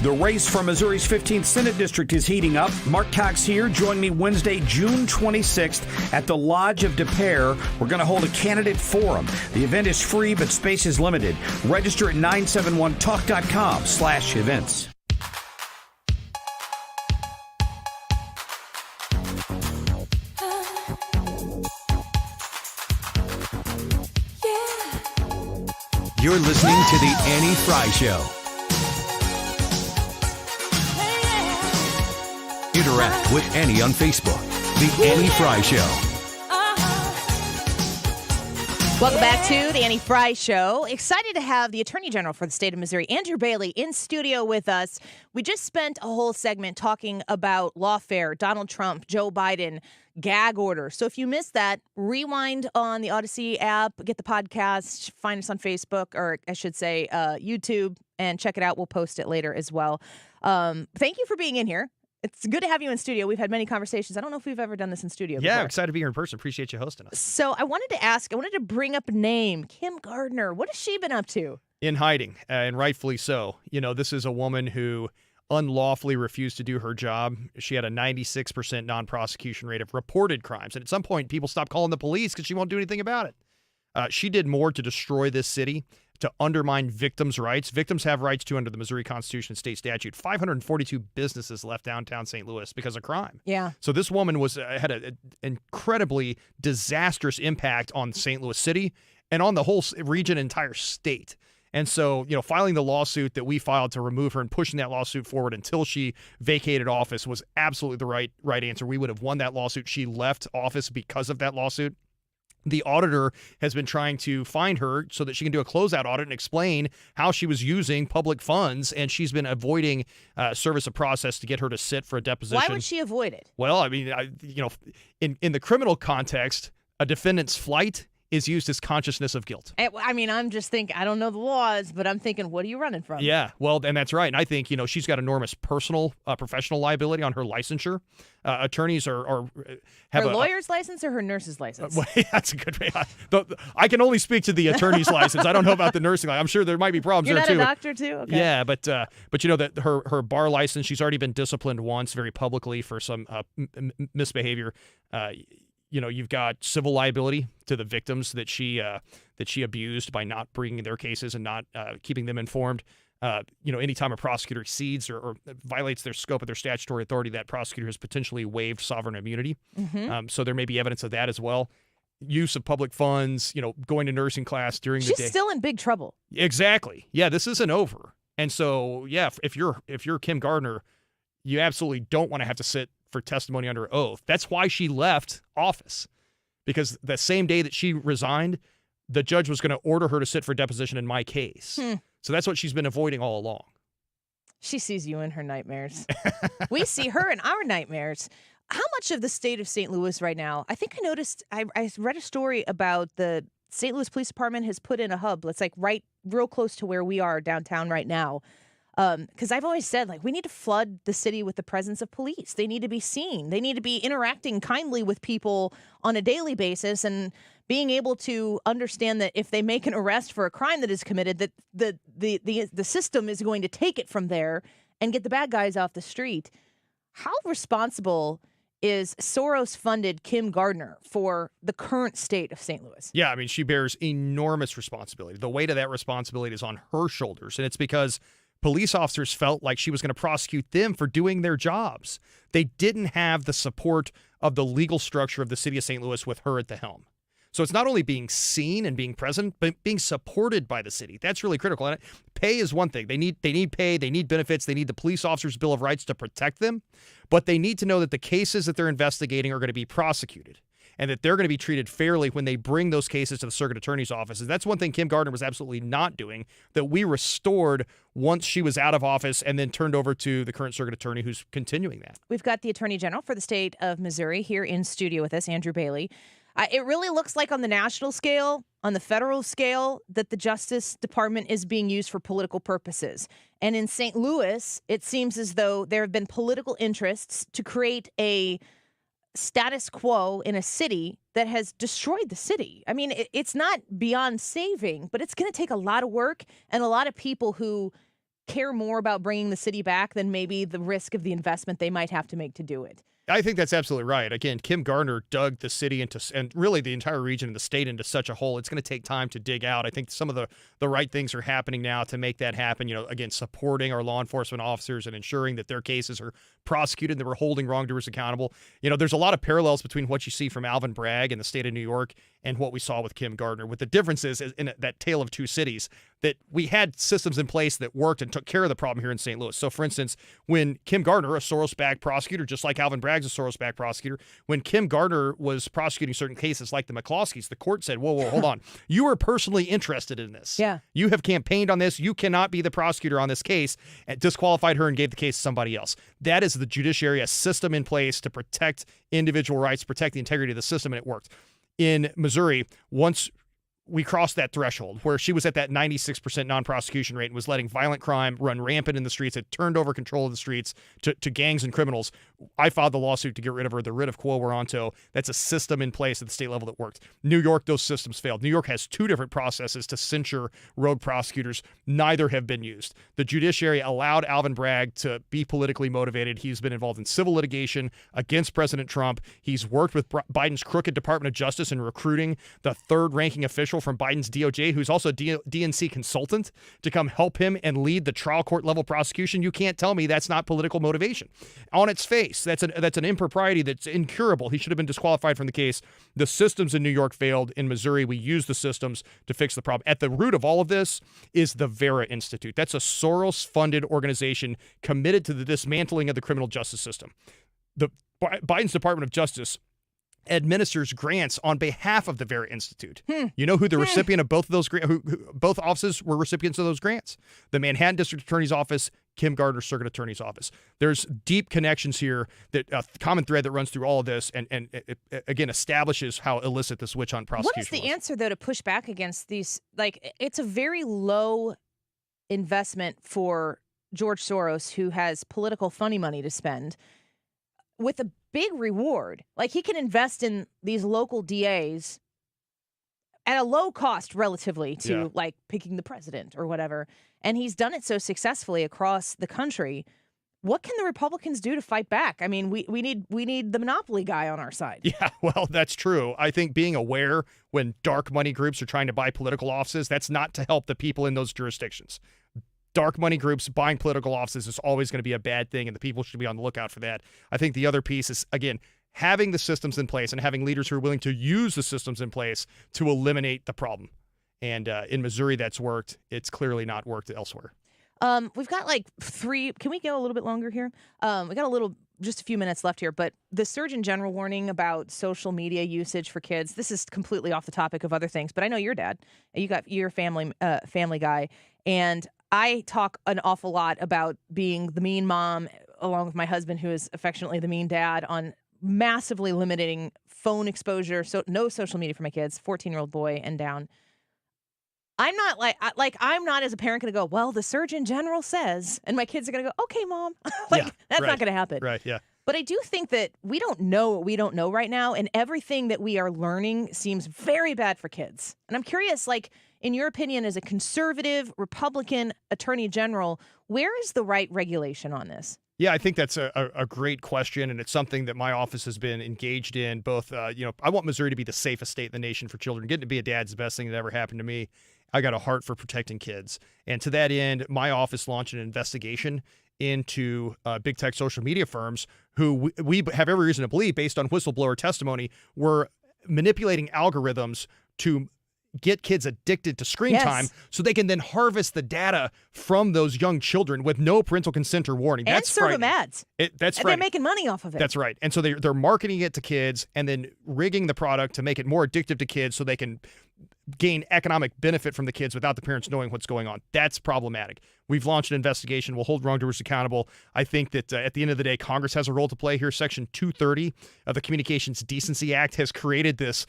The race for Missouri's 15th Senate District is heating up. Mark Cox here. Join me Wednesday, June 26th at the Lodge of Des Peres. We're going to hold a candidate forum. The event is free, but space is limited. Register at 971talk.com/events. You're listening to The Annie Fry Show. Interact with Annie on Facebook. The Annie Fry Show. Welcome back to the Annie Fry Show. Excited to have the Attorney General for the state of Missouri, Andrew Bailey, in studio with us. We just spent a whole segment talking about lawfare, Donald Trump, Joe Biden, gag order. So if you missed that, rewind on the Odyssey app, get the podcast, find us on Facebook, or I should say YouTube, and check it out. We'll post it later as well. Thank you for being in here. It's good to have you in studio. We've had many conversations. I don't know if we've ever done this in studio before. Yeah, excited to be here in person. Appreciate you hosting us. So I wanted to bring up a name, Kim Gardner. What has she been up to? In hiding, and rightfully so. You know, this is a woman who unlawfully refused to do her job. She had a 96% non-prosecution rate of reported crimes. And at some point, people stopped calling the police because she won't do anything about it. She did more to destroy this city, to undermine victims' rights. Victims have rights, too, under the Missouri Constitution and state statute. 542 businesses left downtown St. Louis because of crime. Yeah. So this woman had an incredibly disastrous impact on St. Louis City and on the whole region, entire state. And so, you know, filing the lawsuit that we filed to remove her and pushing that lawsuit forward until she vacated office was absolutely the right answer. We would have won that lawsuit. She left office because of that lawsuit. The auditor has been trying to find her so that she can do a closeout audit and explain how she was using public funds, and she's been avoiding service of process to get her to sit for a deposition. Why would she avoid it? Well, I mean, in the criminal context, a defendant's flight is used as consciousness of guilt. I mean, I'm just thinking, I don't know the laws, but I'm thinking, what are you running from? Yeah, well, and that's right. And I think, you know, she's got enormous personal, professional liability on her licensure. Attorneys have her lawyer's license or her nurse's license? Well, that's a good way. I can only speak to the attorney's license. I don't know about the nursing license. I'm sure there might be problems You're there too. You're not a doctor too? Okay. Yeah, but you know that her bar license, she's already been disciplined once very publicly for some misbehavior. You know, you've got civil liability to the victims that she abused by not bringing their cases and not keeping them informed. You know, anytime a prosecutor exceeds or violates their scope of their statutory authority, that prosecutor has potentially waived sovereign immunity. Mm-hmm. So there may be evidence of that as well. Use of public funds, you know, going to nursing class during the day. She's still in big trouble. Exactly. Yeah, this isn't over. And so, yeah, if you're Kim Gardner, you absolutely don't want to have to sit for testimony under oath. That's why she left office, because the same day that she resigned, the judge was going to order her to sit for deposition in my case. So that's what she's been avoiding all along. She sees you in her nightmares. We see her in our nightmares. How much of the state of St. Louis right now? I think I noticed, I read a story about the St. Louis Police Department has put in a hub. It's like right real close to where we are downtown right now. Because I've always said, like, we need to flood the city with the presence of police. They need to be seen. They need to be interacting kindly with people on a daily basis and being able to understand that if they make an arrest for a crime that is committed, that the system is going to take it from there and get the bad guys off the street. How responsible is Soros-funded Kim Gardner for the current state of St. Louis? Yeah, I mean, she bears enormous responsibility. The weight of that responsibility is on her shoulders, and it's because police officers felt like she was going to prosecute them for doing their jobs. They didn't have the support of the legal structure of the city of St. Louis with her at the helm. So it's not only being seen and being present, but being supported by the city. That's really critical. And pay is one thing. They need pay, they need benefits, they need the police officers' Bill of Rights to protect them, but they need to know that the cases that they're investigating are going to be prosecuted and that they're going to be treated fairly when they bring those cases to the circuit attorney's office. And that's one thing Kim Gardner was absolutely not doing, that we restored once she was out of office and then turned over to the current circuit attorney who's continuing that. We've got the Attorney General for the state of Missouri here in studio with us, Andrew Bailey. It really looks like on the national scale, on the federal scale, that the Justice Department is being used for political purposes. And in St. Louis, it seems as though there have been political interests to create a status quo in a city that has destroyed the city. I mean, it's not beyond saving, but it's going to take a lot of work and a lot of people who care more about bringing the city back than maybe the risk of the investment they might have to make to do it. I think that's absolutely right. Again, Kim Gardner dug the city into, and really the entire region and the state into such a hole. It's going to take time to dig out. I think some of the right things are happening now to make that happen. You know, again, supporting our law enforcement officers and ensuring that their cases are prosecuted and that we're holding wrongdoers accountable. You know, there's a lot of parallels between what you see from Alvin Bragg in the state of New York and what we saw with Kim Gardner, with the differences in that tale of two cities, that we had systems in place that worked and took care of the problem here in St. Louis. So, for instance, when Kim Gardner, a Soros-backed prosecutor, just like Alvin Bragg's a Soros-backed prosecutor, when Kim Gardner was prosecuting certain cases like the McCloskeys, the court said, whoa, hold on. You are personally interested in this. Yeah. You have campaigned on this. You cannot be the prosecutor on this case, and disqualified her and gave the case to somebody else. That is the judiciary, a system in place to protect individual rights, protect the integrity of the system, and it worked. In Missouri, once we crossed that threshold where she was at that 96% non-prosecution rate and was letting violent crime run rampant in the streets, had turned over control of the streets to gangs and criminals, I filed the lawsuit to get rid of her, the writ of quo warranto. That's a system in place at the state level that worked. New York, those systems failed. New York has two different processes to censure rogue prosecutors. Neither have been used. The judiciary allowed Alvin Bragg to be politically motivated. He's been involved in civil litigation against President Trump. He's worked with Biden's crooked Department of Justice in recruiting the third-ranking official from Biden's DOJ, who's also a DNC consultant, to come help him and lead the trial court level prosecution. You can't tell me that's not political motivation. On its face, that's an impropriety that's incurable. He should have been disqualified from the case. The systems in New York failed. In Missouri, we used the systems to fix the problem. At the root of all of this is the Vera Institute. That's a Soros-funded organization committed to the dismantling of the criminal justice system. Biden's Department of Justice administers grants on behalf of the Vera Institute. You know who the recipient of both of those both offices were recipients of those grants? The Manhattan District Attorney's Office, Kim Gardner Circuit Attorney's Office. There's deep connections here, that a common thread that runs through all of this, and it again establishes how illicit this witch hunt prosecution What is the was. answer, though, to push back against these? Like, it's a very low investment for George Soros, who has political funny money to spend, with a big reward. Like, he can invest in these local DAs at a low cost relatively to like picking the president or whatever. And he's done it so successfully across the country. What can the Republicans do to fight back? I mean, we need the monopoly guy on our side. Yeah, well, that's true. I think being aware when dark money groups are trying to buy political offices, that's not to help the people in those jurisdictions. Dark money groups buying political offices is always going to be a bad thing, and the people should be on the lookout for that. I think the other piece is, again, having the systems in place and having leaders who are willing to use the systems in place to eliminate the problem. And in Missouri, that's worked. It's clearly not worked elsewhere. We've got like 3. Can we go a little bit longer here? We got just a few minutes left here, but the Surgeon General warning about social media usage for kids. This is completely off the topic of other things, but I know your dad. You got your family guy, and I talk an awful lot about being the mean mom, along with my husband, who is affectionately the mean dad, on massively limiting phone exposure. So no social media for my kids, 14-year-old boy and down. I'm not I'm not as a parent going to go, well, the Surgeon General says, and my kids are going to go, okay, Mom. That's not going to happen. Right, yeah. But I do think that we don't know what we don't know right now, and everything that we are learning seems very bad for kids. And I'm curious, in your opinion, as a conservative Republican Attorney General, where is the right regulation on this? Yeah, I think that's a great question, and it's something that my office has been engaged in. Both, I want Missouri to be the safest state in the nation for children. Getting to be a dad's the best thing that ever happened to me. I got a heart for protecting kids. And to that end, my office launched an investigation into big tech social media firms who we have every reason to believe, based on whistleblower testimony, were manipulating algorithms to get kids addicted to screen time so they can then harvest the data from those young children with no parental consent or warning. And serve them ads. That's and right. They're making money off of it. That's right. And so they're marketing it to kids and then rigging the product to make it more addictive to kids so they can gain economic benefit from the kids without the parents knowing what's going on. That's problematic. We've launched an investigation. We'll hold wrongdoers accountable. I think that at the end of the day, Congress has a role to play here. Section 230 of the Communications Decency Act has created this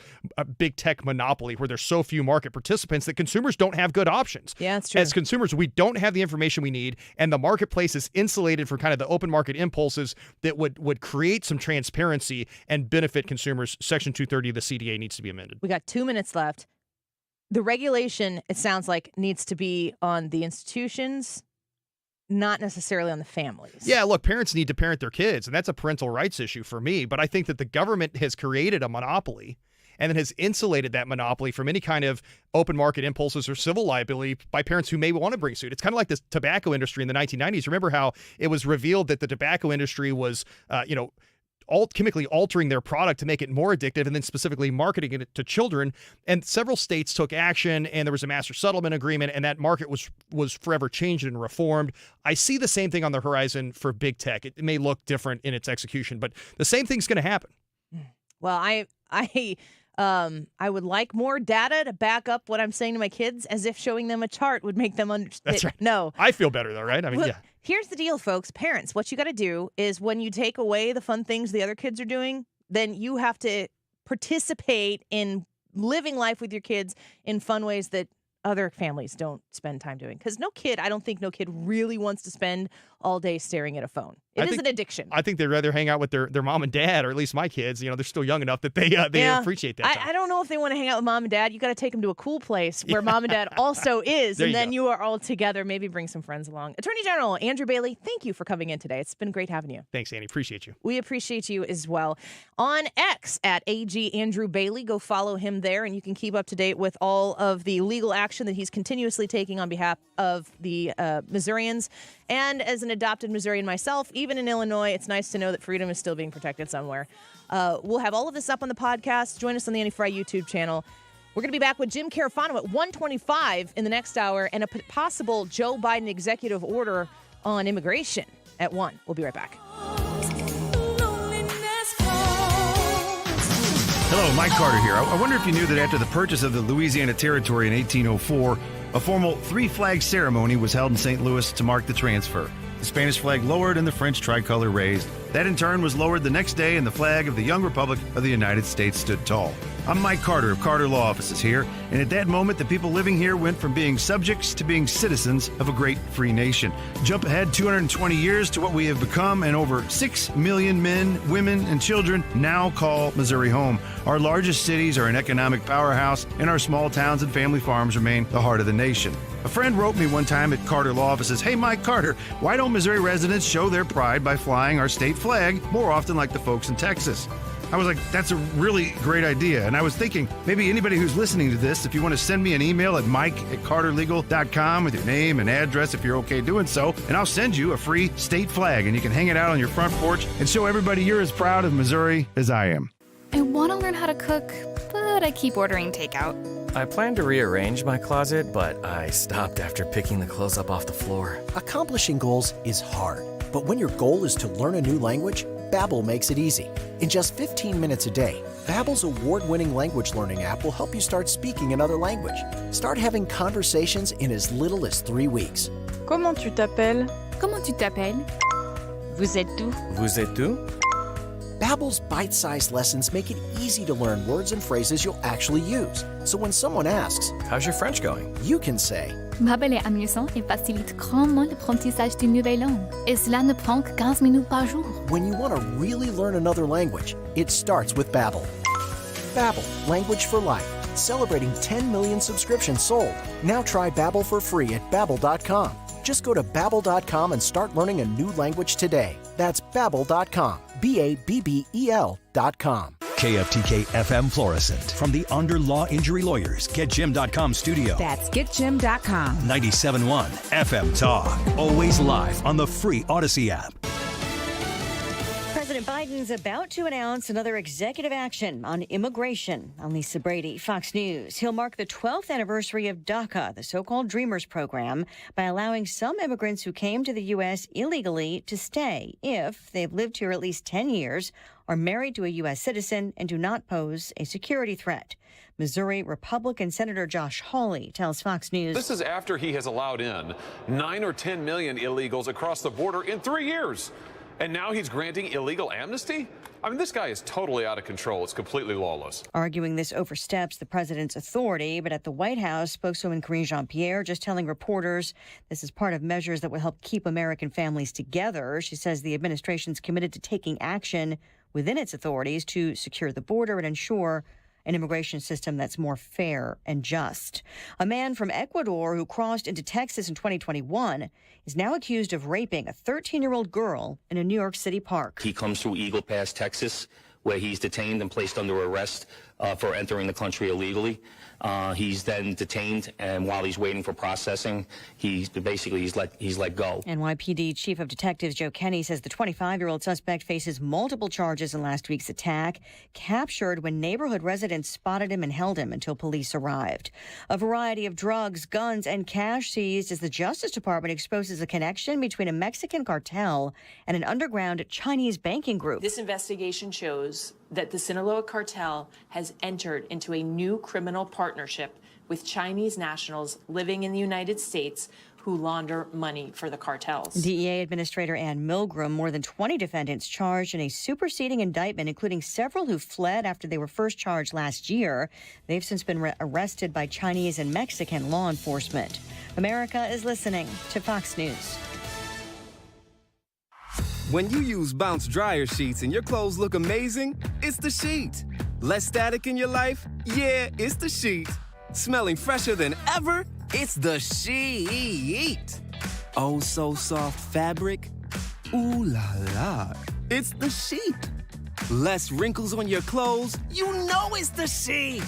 big tech monopoly where there's so few market participants that consumers don't have good options. Yeah, that's true. As consumers, we don't have the information we need, and the marketplace is insulated from kind of the open market impulses that would create some transparency and benefit consumers. Section 230 of the CDA needs to be amended. We got 2 minutes left. The regulation, it sounds like, needs to be on the institutions, not necessarily on the families. Yeah, look, parents need to parent their kids, and that's a parental rights issue for me. But I think that the government has created a monopoly and then has insulated that monopoly from any kind of open market impulses or civil liability by parents who may want to bring suit. It's kind of like this tobacco industry in the 1990s. Remember how it was revealed that the tobacco industry was, chemically altering their product to make it more addictive and then specifically marketing it to children. And several states took action, and there was a master settlement agreement, and that market was forever changed and reformed. I see the same thing on the horizon for big tech. It may look different in its execution, but the same thing's going to happen. Well, I would like more data to back up what I'm saying to my kids, as if showing them a chart would make them understand. That's right. No. I feel better though, right? I mean, Look, yeah. Here's the deal, folks. Parents, what you got to do is when you take away the fun things the other kids are doing, then you have to participate in living life with your kids in fun ways that other families don't spend time doing. Because I don't think no kid really wants to spend all day staring at a phone. It is an addiction. I think they'd rather hang out with their mom and dad, or at least my kids. They're still young enough that they appreciate that time. I don't know if they want to hang out with mom and dad. You got to take them to a cool place where mom and dad also is, and then you are all together. Maybe bring some friends along. Attorney General Andrew Bailey, thank you for coming in today. It's been great having you. Thanks, Annie. Appreciate you. We appreciate you as well. On X at AG Andrew Bailey, go follow him there, and you can keep up to date with all of the legal action that he's continuously taking on behalf of the Missourians. And as an adopted Missourian myself, even in Illinois, it's nice to know that freedom is still being protected somewhere. We'll have all of this up on the podcast. Join us on the Annie Fry YouTube channel. We're going to be back with Jim Carafano at 1:25 in the next hour, and a possible Joe Biden executive order on immigration at 1. We'll be right back. Hello, Mike Carter here. I wonder if you knew that after the purchase of the Louisiana Territory in 1804, a formal three-flag ceremony was held in St. Louis to mark the transfer. The Spanish flag lowered and the French tricolor raised. That in turn was lowered the next day, and the flag of the young Republic of the United States stood tall. I'm Mike Carter of Carter Law Offices here, and at that moment, the people living here went from being subjects to being citizens of a great free nation. Jump ahead 220 years to what we have become, and over 6 million men, women, and children now call Missouri home. Our largest cities are an economic powerhouse, and our small towns and family farms remain the heart of the nation. A friend wrote me one time at Carter Law Offices, "Hey, Mike Carter, why don't Missouri residents show their pride by flying our state flag more often like the folks in Texas?" I was like, that's a really great idea. And I was thinking, maybe anybody who's listening to this, if you want to send me an email at mike@carterlegal.com with your name and address if you're okay doing so, and I'll send you a free state flag, and you can hang it out on your front porch and show everybody you're as proud of Missouri as I am. I want to learn how to cook, but I keep ordering takeout. I plan to rearrange my closet, but I stopped after picking the clothes up off the floor. Accomplishing goals is hard, but when your goal is to learn a new language, Babbel makes it easy. In just 15 minutes a day, Babbel's award-winning language learning app will help you start speaking another language. Start having conversations in as little as 3 weeks. Comment tu t'appelles? Comment tu t'appelles? Vous êtes où? Vous êtes où? Babbel's bite-sized lessons make it easy to learn words and phrases you'll actually use. So when someone asks, "How's your French going?" you can say, Babbel est amusant et facilite grandement l'apprentissage d'une nouvelle langue. Et cela ne prend que 15 minutes par jour. when you want to really learn another language, it starts with Babbel. Babbel, language for life. Celebrating 10 million subscriptions sold. Now try Babbel for free at babbel.com. Just go to babbel.com and start learning a new language today. That's babbel.com. BABBEL.com. KFTK FM Florissant. From the Under Law Injury Lawyers, GetJim.com studio. That's GetJim.com. 97.1 FM Talk. Always live on the free Odyssey app. President Biden's about to announce another executive action on immigration. I'm Lisa Brady, Fox News. He'll mark the 12th anniversary of DACA, the so-called Dreamers program, by allowing some immigrants who came to the U.S. illegally to stay if they've lived here at least 10 years, are married to a U.S. citizen, and do not pose a security threat. Missouri Republican Senator Josh Hawley tells Fox News. This is after he has allowed in 9 or 10 million illegals across the border in 3 years. And now he's granting illegal amnesty? I mean, this guy is totally out of control. It's completely lawless. Arguing this oversteps the president's authority, but at the White House, spokeswoman Karine Jean-Pierre just telling reporters this is part of measures that will help keep American families together. She says the administration's committed to taking action within its authorities to secure the border and ensure an immigration system that's more fair and just. A man from Ecuador who crossed into Texas in 2021 is now accused of raping a 13-year-old girl in a New York City park. He comes through Eagle Pass, Texas, where he's detained and placed under arrest for entering the country illegally. He's then detained, and while he's waiting for processing, he's let go. NYPD Chief of Detectives Joe Kenny says the 25-year-old suspect faces multiple charges in last week's attack, captured when neighborhood residents spotted him and held him until police arrived. A variety of drugs, guns, and cash seized as the Justice Department exposes a connection between a Mexican cartel and an underground Chinese banking group. This investigation shows that the Sinaloa cartel has entered into a new criminal partnership with Chinese nationals living in the United States who launder money for the cartels. DEA Administrator Ann Milgram, more than 20 defendants charged in a superseding indictment, including several who fled after they were first charged last year. They've since been arrested by Chinese and Mexican law enforcement. America is listening to Fox News. When you use Bounce dryer sheets and your clothes look amazing, it's the sheet. Less static in your life? Yeah, it's the sheet. Smelling fresher than ever? It's the sheet. Oh, so soft fabric? Ooh la la. It's the sheet. Less wrinkles on your clothes? You know it's the sheet.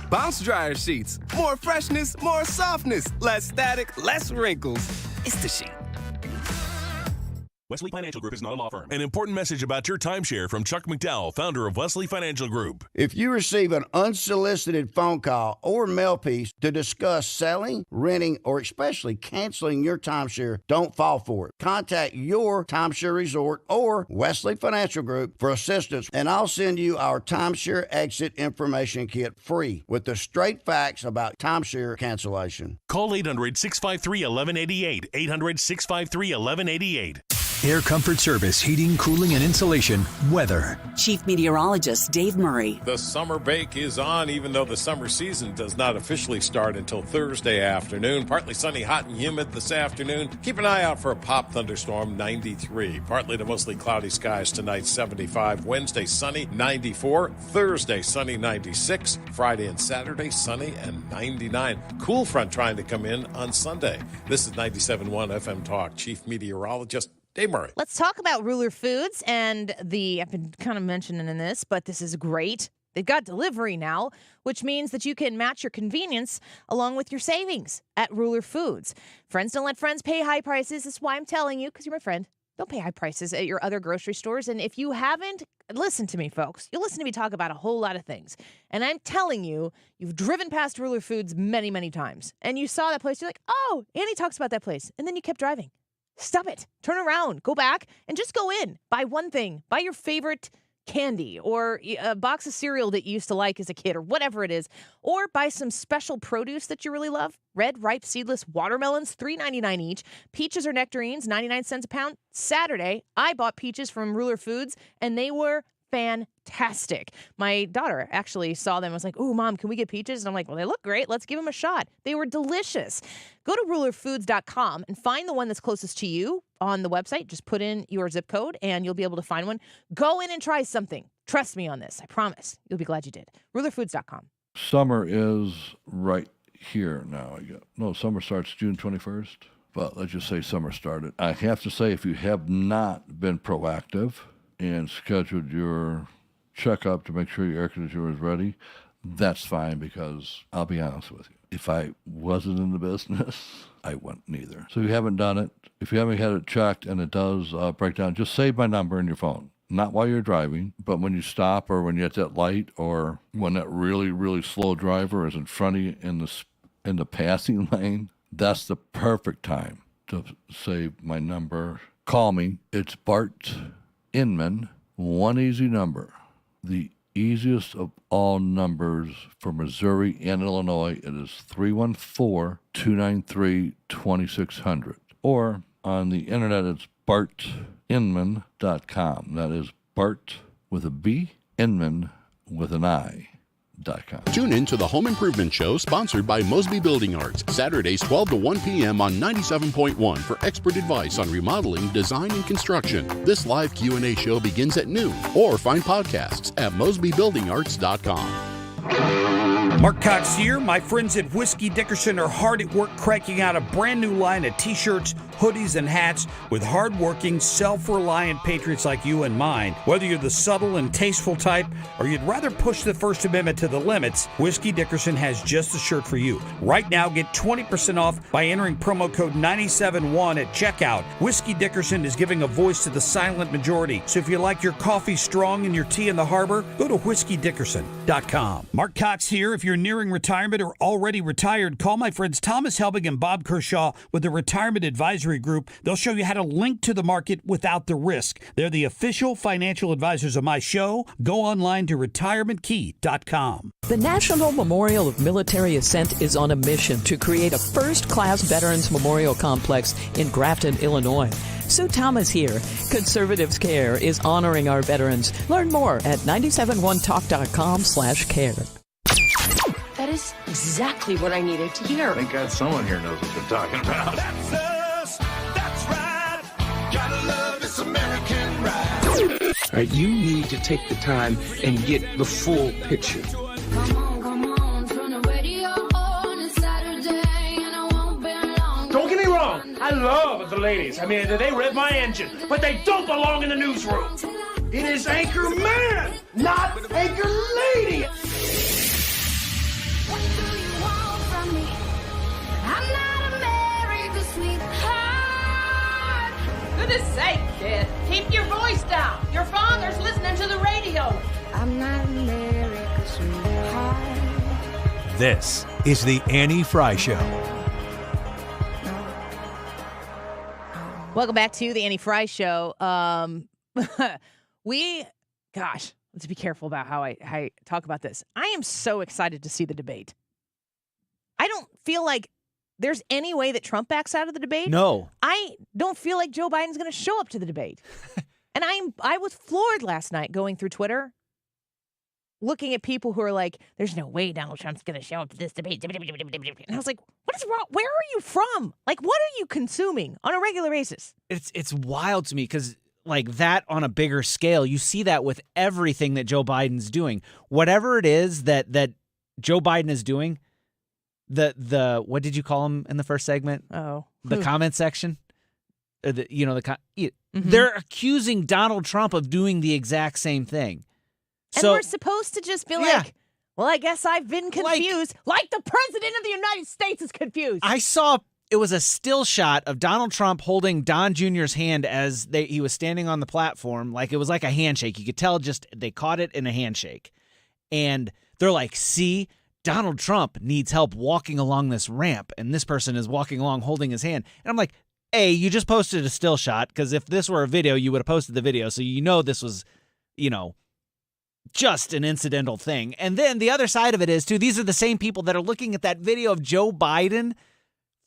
Bounce dryer sheets. More freshness, more softness. Less static, less wrinkles. It's the sheet. Wesley Financial Group is not a law firm. An important message about your timeshare from Chuck McDowell, founder of Wesley Financial Group. If you receive an unsolicited phone call or mail piece to discuss selling, renting, or especially canceling your timeshare, don't fall for it. Contact your timeshare resort or Wesley Financial Group for assistance, and I'll send you our timeshare exit information kit free with the straight facts about timeshare cancellation. Call 800-653-1188. 800-653-1188. Air Comfort Service, heating, cooling, and insulation. Weather. Chief Meteorologist Dave Murray. The summer bake is on, even though the summer season does not officially start until Thursday afternoon. Partly sunny, hot and humid this afternoon. Keep an eye out for a pop thunderstorm, 93. Partly to mostly cloudy skies tonight, 75. Wednesday, sunny, 94. Thursday, sunny, 96. Friday and Saturday, sunny and 99. Cool front trying to come in on Sunday. This is 97.1 FM Talk. Chief Meteorologist Dave Murray. Let's talk about Ruler Foods and I've been kind of mentioning in this, but this is great. They've got delivery now, which means that you can match your convenience along with your savings at Ruler Foods. Friends don't let friends pay high prices. That's why I'm telling you, because you're my friend. Don't pay high prices at your other grocery stores. And if you haven't, listen to me, folks. You'll listen to me talk about a whole lot of things. And I'm telling you, you've driven past Ruler Foods many, many times. And you saw that place. You're like, oh, Annie talks about that place. And then you kept driving. Stop it. Turn around. Go back and just go in. Buy one thing. Buy your favorite candy or a box of cereal that you used to like as a kid or whatever it is. Or buy some special produce that you really love. Red, ripe, seedless watermelons, $3.99 each. Peaches or nectarines, 99 cents a pound. Saturday, I bought peaches from Ruler Foods, and they were fantastic. My daughter actually saw them and was like, "Ooh, Mom, can we get peaches?" And I'm like, "Well, they look great. Let's give them a shot." They were delicious. Go to rulerfoods.com and find the one that's closest to you on the website. Just put in your zip code and you'll be able to find one. Go in and try something. Trust me on this. I promise. You'll be glad you did. Rulerfoods.com. Summer is right here now. No, summer starts June 21st, but let's just say summer started. I have to say, if you have not been proactive and scheduled your checkup to make sure your air conditioner is ready, that's fine, because I'll be honest with you. If I wasn't in the business, I wouldn't either. So if you haven't done it, if you haven't had it checked and it does break down, just save my number in your phone. Not while you're driving, but when you stop or when you're at that light or when that really, really slow driver is in front of you in the passing lane, that's the perfect time to save my number. Call me. It's Bart Inman. One easy number. The easiest of all numbers for Missouri and Illinois. It is 314-293-2600. Or on the internet, it's bartinman.com. That is Bart with a B, Inman with an I. Tune in to the Home Improvement Show, sponsored by Mosby Building Arts, Saturdays 12 to 1 p.m. on 97.1 for expert advice on remodeling, design, and construction. This live Q&A show begins at noon, or find podcasts at mosbybuildingarts.com. Mark Cox here. My friends at Whiskey Dickerson are hard at work cranking out a brand new line of t-shirts, hoodies, and hats with hardworking, self-reliant patriots like you and mine. Whether you're the subtle and tasteful type or you'd rather push the First Amendment to the limits, Whiskey Dickerson has just the shirt for you. Right now, get 20% off by entering promo code 971 at checkout. Whiskey Dickerson is giving a voice to the silent majority. So if you like your coffee strong and your tea in the harbor, go to whiskeydickerson.com. Mark Cox here. If you're nearing retirement or already retired, call my friends Thomas Helbig and Bob Kershaw with the Retirement Advisory Group. They'll show you how to link to the market without the risk. They're the official financial advisors of my show. Go online to retirementkey.com. The National Memorial of Military Ascent is on a mission to create a first-class Veterans Memorial Complex in Grafton, Illinois. Sue Thomas here. Conservatives Care is honoring our veterans. Learn more at 971talk.com/care. That is exactly what I needed to hear. Thank God someone here knows what they're talking about. That's us. That's right. Gotta love this American ride. All right, you need to take the time and get the full picture. Don't get me wrong. I love the ladies. I mean, they rev my engine, but they don't belong in the newsroom. It is Anchor Man, not Anchor Lady. Goodness sake, kid. Keep your voice down. Your father's listening to the radio. I'm not America's sweetheart. This is the Annie Fry Show. Welcome back to the Annie Fry Show. Let's be careful about how I talk about this. I am so excited to see the debate. I don't feel like there's any way that Trump backs out of the debate. No. I don't feel like Joe Biden's going to show up to the debate. And I was floored last night going through Twitter, looking at people who are like, there's no way Donald Trump's going to show up to this debate. And I was like, what is wrong? Where are you from? Like, what are you consuming on a regular basis? It's wild to me because like that on a bigger scale, you see that with everything that Joe Biden's doing. Whatever it is that Joe Biden is doing, the what did you call him in the first segment? Oh, the comment section. They're accusing Donald Trump of doing the exact same thing. And we're supposed to just be like, well, I guess I've been confused, like the president of the United States is confused. I saw It was a still shot of Donald Trump holding Don Jr.'s hand as he was standing on the platform. Like, it was like a handshake. You could tell just they caught it in a handshake. And they're like, see, Donald Trump needs help walking along this ramp, and this person is walking along holding his hand. And I'm like, A, you just posted a still shot, because if this were a video, you would have posted the video. So you know this was, just an incidental thing. And then the other side of it is, too, these are the same people that are looking at that video of Joe Biden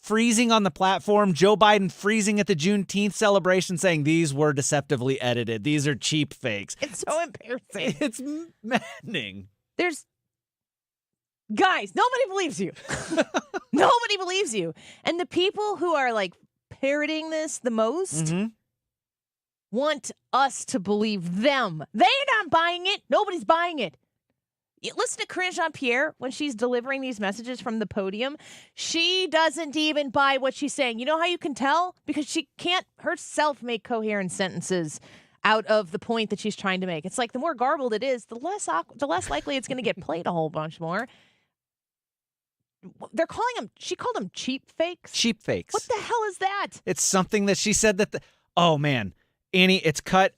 freezing on the platform, Joe Biden freezing at the Juneteenth celebration, saying these were deceptively edited. These are cheap fakes. It's so embarrassing. It's maddening. Guys, nobody believes you. Nobody believes you. And the people who are like parroting this the most want us to believe them. They're not buying it. Nobody's buying it. Listen to Karine Jean-Pierre when she's delivering these messages from the podium. She doesn't even buy what she's saying. You know how you can tell? Because she can't herself make coherent sentences out of the point that she's trying to make. It's like the more garbled it is, the less likely it's going to get played a whole bunch more. They're calling them, she called them cheap fakes. Cheap fakes. What the hell is that? It's something that she said that oh man, Annie, it's cut.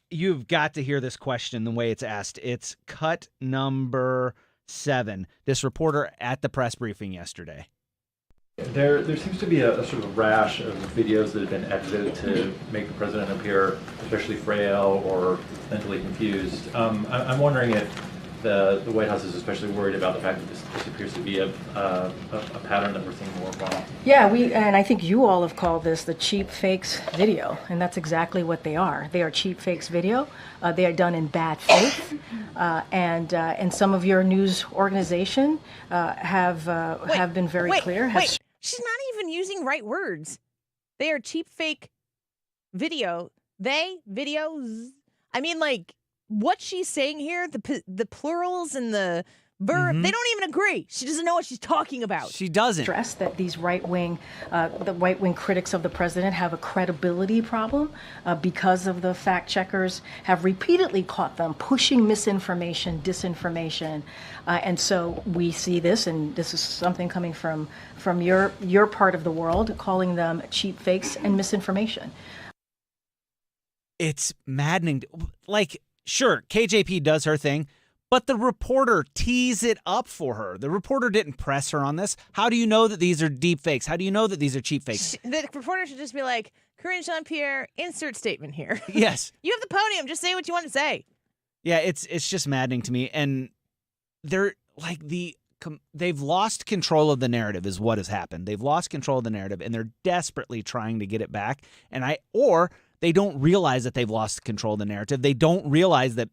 You've got to hear this question the way it's asked. It's cut number 7. This reporter at the press briefing yesterday. There seems to be a sort of rash of videos that have been edited to make the president appear especially frail or mentally confused. I'm wondering if the White House is especially worried about the fact that this appears to be a pattern that we're seeing more often. Yeah, and I think you all have called this the cheap fakes video, and that's exactly what they are. They are cheap fakes video. They are done in bad faith, and some of your news organization have been very clear. Wait, she's not even using right words. They are cheap fake video. Videos. I mean, like, what she's saying here, the plurals and the verb, they don't even agree. She doesn't know what she's talking about. She doesn't. Stress that these the right-wing critics of the president have a credibility problem because of the fact checkers have repeatedly caught them pushing misinformation, disinformation. And so we see this, and this is something coming from your part of the world, calling them cheap fakes and misinformation. It's maddening. Like, sure, KJP does her thing, but the reporter tees it up for her. The reporter didn't press her on this. How do you know that these are deep fakes? How do you know that these are cheap fakes? The reporter should just be like, Karine Jean-Pierre, insert statement here. Yes. You have the podium. Just say what you want to say. Yeah, it's just maddening to me. And they're like they've lost control of the narrative is what has happened. They've lost control of the narrative, and they're desperately trying to get it back. Or they don't realize that they've lost control of the narrative. They don't realize that,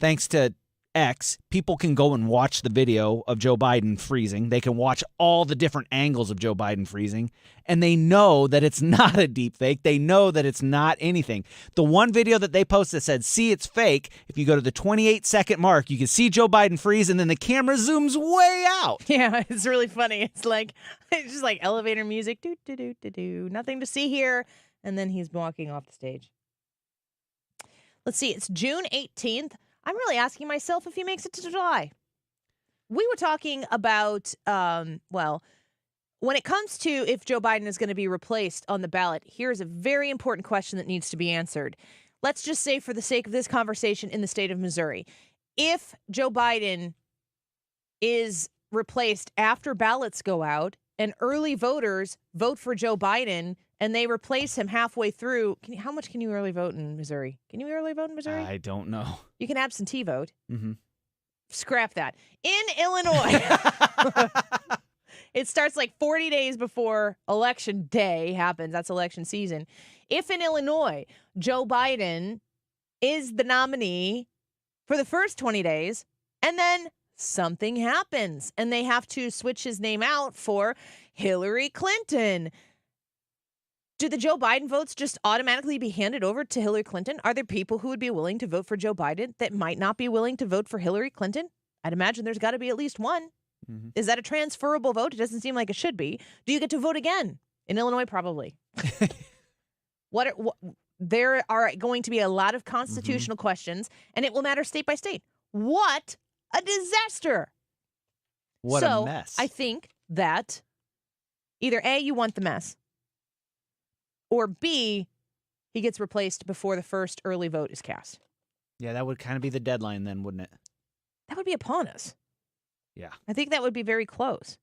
thanks to X, people can go and watch the video of Joe Biden freezing. They can watch all the different angles of Joe Biden freezing, and they know that it's not a deep fake. They know that it's not anything. The one video that they posted that said, see, it's fake. If you go to the 28-second mark, you can see Joe Biden freeze, and then the camera zooms way out. Yeah, it's really funny. It's just like elevator music. Do, do, do, do, do. Nothing to see here. And then he's walking off the stage. Let's see. It's June 18th. I'm really asking myself if he makes it to July. We were talking about, when it comes to if Joe Biden is going to be replaced on the ballot, here's a very important question that needs to be answered. Let's just say, for the sake of this conversation, in the state of Missouri, if Joe Biden is replaced after ballots go out and early voters vote for Joe Biden and they replace him halfway through. How much can you early vote in Missouri? Can you early vote in Missouri? I don't know. You can absentee vote. Mm-hmm. Scrap that. In Illinois, it starts like 40 days before election day happens. That's election season. If in Illinois, Joe Biden is the nominee for the first 20 days, and then something happens and they have to switch his name out for Hillary Clinton, do the Joe Biden votes just automatically be handed over to Hillary Clinton? Are there people who would be willing to vote for Joe Biden that might not be willing to vote for Hillary Clinton? I'd imagine there's got to be at least one. Mm-hmm. Is that a transferable vote? It doesn't seem like it should be. Do you get to vote again? In Illinois, probably. There are going to be a lot of constitutional questions, and it will matter state by state. What a disaster. What a mess. I think that Either A, you want the mess, or B, he gets replaced before the first early vote is cast. Yeah, that would kind of be the deadline then, wouldn't it? That would be upon us. Yeah. I think that would be very close.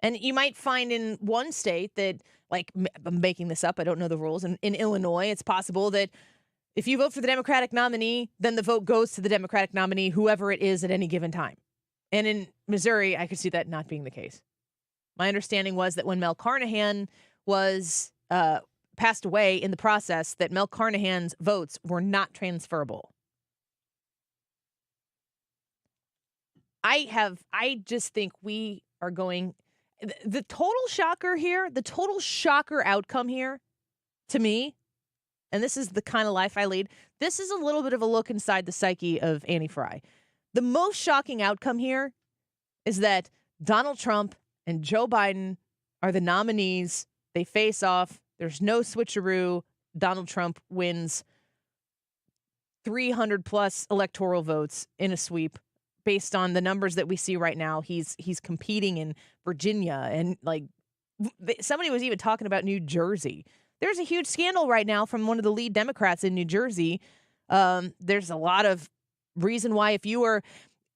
And you might find in one state that, like, I'm making this up, I don't know the rules. In Illinois, it's possible that if you vote for the Democratic nominee, then the vote goes to the Democratic nominee, whoever it is at any given time. And in Missouri, I could see that not being the case. My understanding was that when Mel Carnahan was passed away in the process, that Mel Carnahan's votes were not transferable. I just think we are going, the total shocker here, the total shocker outcome here, to me, and this is the kind of life I lead, this is a little bit of a look inside the psyche of Annie Fry. The most shocking outcome here is that Donald Trump and Joe Biden are the nominees. They face off. There's no switcheroo. Donald Trump wins 300 plus electoral votes in a sweep based on the numbers that we see right now. He's competing in Virginia, and like somebody was even talking about New Jersey. There's a huge scandal right now from one of the lead Democrats in New Jersey. There's a lot of reason why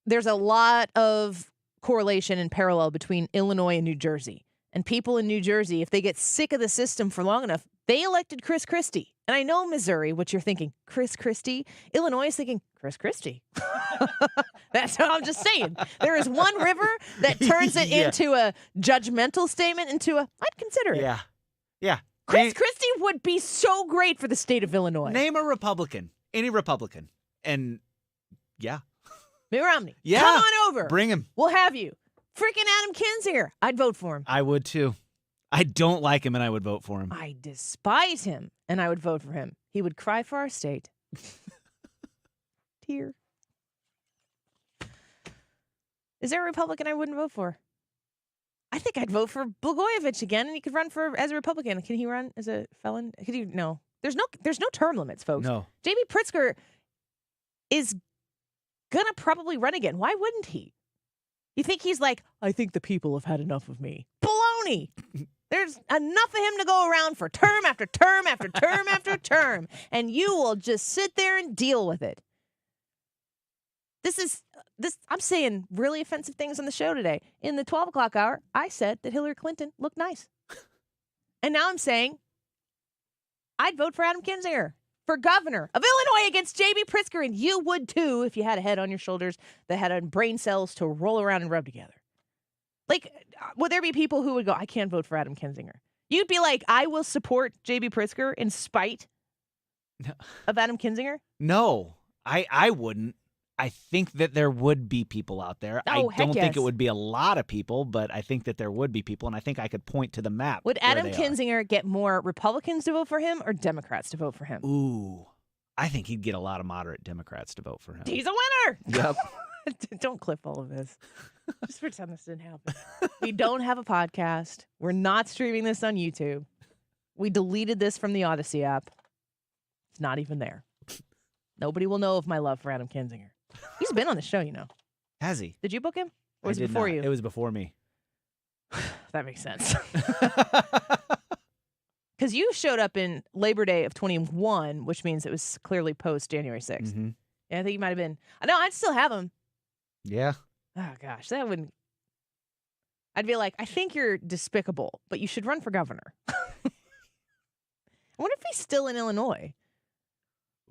there's a lot of correlation and parallel between Illinois and New Jersey. And people in New Jersey, if they get sick of the system for long enough, they elected Chris Christie. And I know Missouri, what you're thinking, Chris Christie. Illinois is thinking, Chris Christie. That's how I'm just saying. There is one river that turns it into a judgmental statement into I'd consider it. Yeah. Yeah. Chris Christie would be so great for the state of Illinois. Name a Republican. Any Republican. And yeah. Mitt Romney. Yeah. Come on over. Bring him. We'll have you. Freaking Adam Kinzinger. I'd vote for him. I would too. I don't like him and I would vote for him. I despise him and I would vote for him. He would cry for our state. Tear. Is there a Republican I wouldn't vote for? I think I'd vote for Blagojevich again, and he could run as a Republican. Can he run as a felon? Could he? No. There's no term limits, folks. No. J.B. Pritzker is gonna probably run again. Why wouldn't he? You think he's like, I think the people have had enough of me. Baloney. There's enough of him to go around for term after term after term after term, and you will just sit there and deal with it. I'm saying really offensive things on the show today. In the 12 o'clock hour, I said that Hillary Clinton looked nice. And now I'm saying I'd vote for Adam Kinzinger for governor of Illinois against J.B. Pritzker, and you would too if you had a head on your shoulders that had brain cells to roll around and rub together. Like, would there be people who would go, I can't vote for Adam Kinzinger? You'd be like, I will support J.B. Pritzker in spite of Adam Kinzinger? No, I wouldn't. I think that there would be people out there. Oh, I don't yes. think it would be a lot of people, but I think that there would be people, and I think I could point to the map. Would Adam Kinzinger get more Republicans to vote for him or Democrats to vote for him? Ooh, I think he'd get a lot of moderate Democrats to vote for him. He's a winner! Yep. Don't clip all of this. Just pretend this didn't happen. We don't have a podcast. We're not streaming this on YouTube. We deleted this from the Odyssey app. It's not even there. Nobody will know of my love for Adam Kinzinger. He's been on the show, you know. Has he? Did you book him? Or was I it did before not. you? It was before me. That makes sense. Because you showed up in Labor Day of 21, which means it was clearly post January 6th. Mm-hmm. Yeah, I think you might have been. No, I'd still have him. Yeah. Oh, gosh. That wouldn't. I'd be like, I think you're despicable, but you should run for governor. I wonder if he's still in Illinois.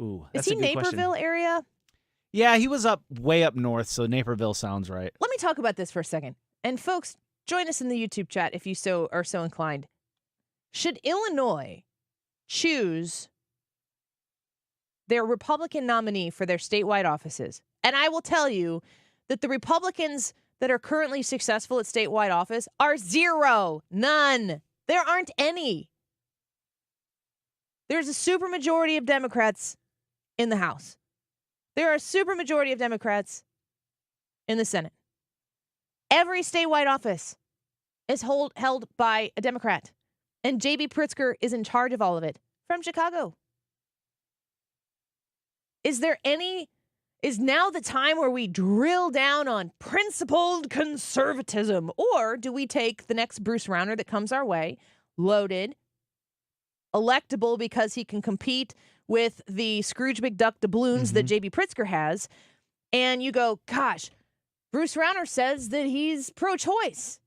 Ooh, Is that's he a good Naperville question. area? Yeah, he was way up north, so Naperville sounds right. Let me talk about this for a second. And folks, join us in the YouTube chat if you are so inclined. Should Illinois choose their Republican nominee for their statewide offices? And I will tell you that the Republicans that are currently successful at statewide office are zero. None. There aren't any. There's a supermajority of Democrats in the House. There are a supermajority of Democrats in the Senate. Every statewide office is held by a Democrat. And J.B. Pritzker is in charge of all of it from Chicago. Is there any Is now the time where we drill down on principled conservatism? Or do we take the next Bruce Rauner that comes our way, loaded, electable because he can compete with the Scrooge McDuck doubloons that J.B. Pritzker has, and you go, gosh, Bruce Rauner says that he's pro-choice.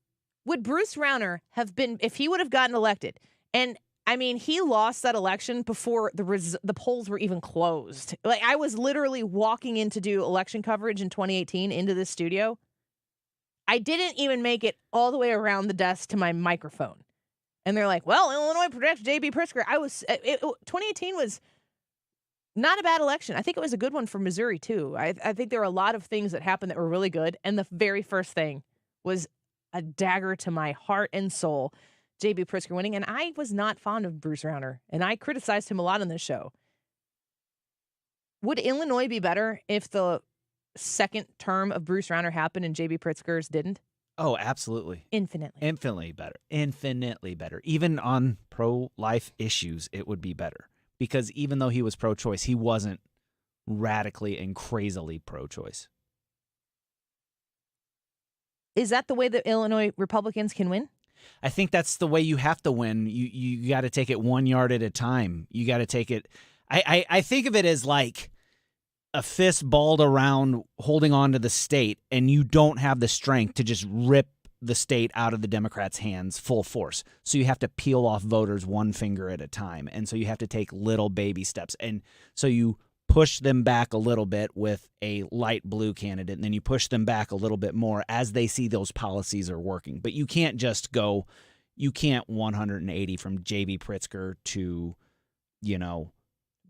Would Bruce Rauner have been, if he would have gotten elected, and I mean, he lost that election before the polls were even closed. Like, I was literally walking in to do election coverage in 2018 into this studio. I didn't even make it all the way around the desk to my microphone. And they're like, well, Illinois protects J.B. Pritzker. 2018 was not a bad election. I think it was a good one for Missouri, too. I think there were a lot of things that happened that were really good. And the very first thing was a dagger to my heart and soul. J.B. Pritzker winning, and I was not fond of Bruce Rauner, and I criticized him a lot on this show. Would Illinois be better if the second term of Bruce Rauner happened and J.B. Pritzker's didn't? Oh, absolutely. Infinitely. Infinitely better. Infinitely better. Even on pro-life issues, it would be better. Because even though he was pro-choice, he wasn't radically and crazily pro-choice. Is that the way that Illinois Republicans can win? I think that's the way you have to win. You got to take it 1 yard at a time. You got to take it. I think of it as like a fist balled around holding on to the state, and you don't have the strength to just rip the state out of the Democrats' hands full force. So you have to peel off voters one finger at a time. And so you have to take little baby steps. And so you push them back a little bit with a light blue candidate, and then you push them back a little bit more as they see those policies are working. But you can't just go, you can't 180 from J.B. Pritzker to,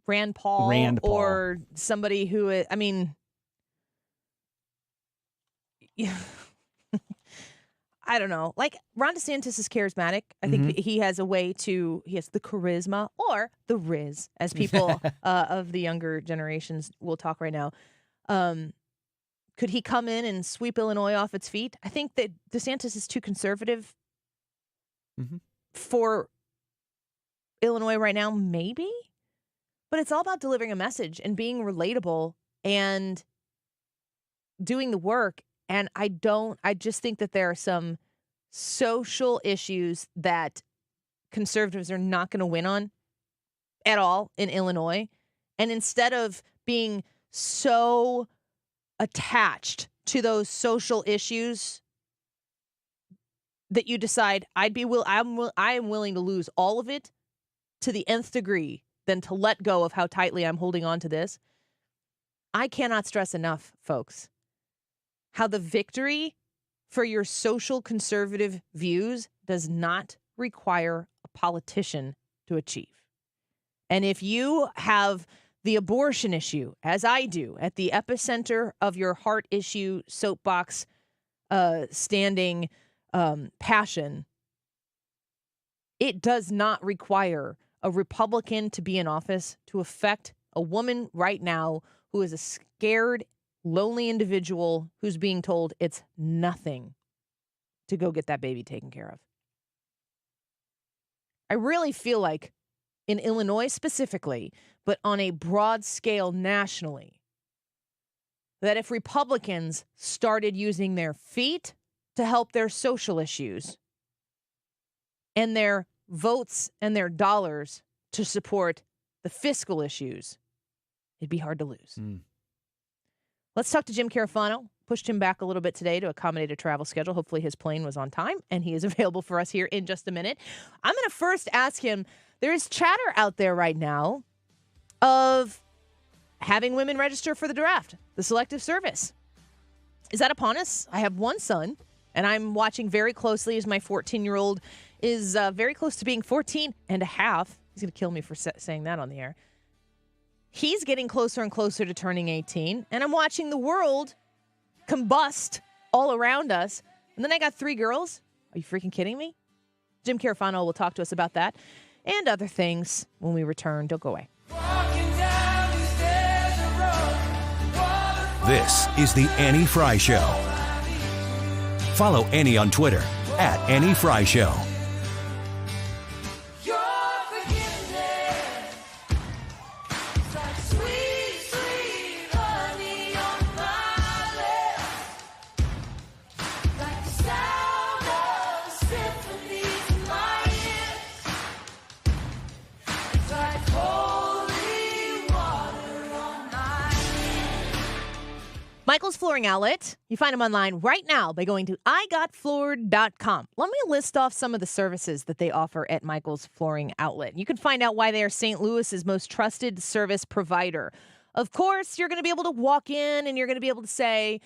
Rand Paul. Or somebody who, I mean, I don't know. Like, Ron DeSantis is charismatic. I think he has he has the charisma, or the Riz, as people of the younger generations will talk right now. Could he come in and sweep Illinois off its feet? I think that DeSantis is too conservative for Illinois right now, maybe. But it's all about delivering a message and being relatable and doing the work. And I just think that there are some social issues that conservatives are not going to win on at all in Illinois. And instead of being so attached to those social issues that you decide I am willing to lose all of it to the nth degree than to let go of how tightly I'm holding on to this. I cannot stress enough, folks, how the victory for your social conservative views does not require a politician to achieve. And if you have the abortion issue, as I do, at the epicenter of your heart issue soapbox standing passion, it does not require a Republican to be in office to affect a woman right now who is a scared, lonely individual who's being told it's nothing to go get that baby taken care of. I really feel like in Illinois specifically, but on a broad scale nationally, that if Republicans started using their feet to help their social issues and their votes and their dollars to support the fiscal issues, it'd be hard to lose. Let's talk to Jim Carafano. Pushed him back a little bit today to accommodate a travel schedule. Hopefully his plane was on time, and he is available for us here in just a minute. I'm going to first ask him, there is chatter out there right now of having women register for the draft, the Selective Service. Is that upon us? I have one son, and I'm watching very closely as my 14-year-old is very close to being 14 and a half. He's going to kill me for saying that on the air. He's getting closer and closer to turning 18, and I'm watching the world combust all around us. And then I got 3 girls. Are you freaking kidding me? Jim Carafano will talk to us about that and other things when we return. Don't go away. This is the Annie Fry Show. Follow Annie on Twitter @AnnieFryShow. Michael's Flooring Outlet. You find them online right now by going to igotfloored.com. Let me list off some of the services that they offer at Michael's Flooring Outlet. You can find out why they are St. Louis's most trusted service provider. Of course, you're going to be able to walk in and you're going to be able to say,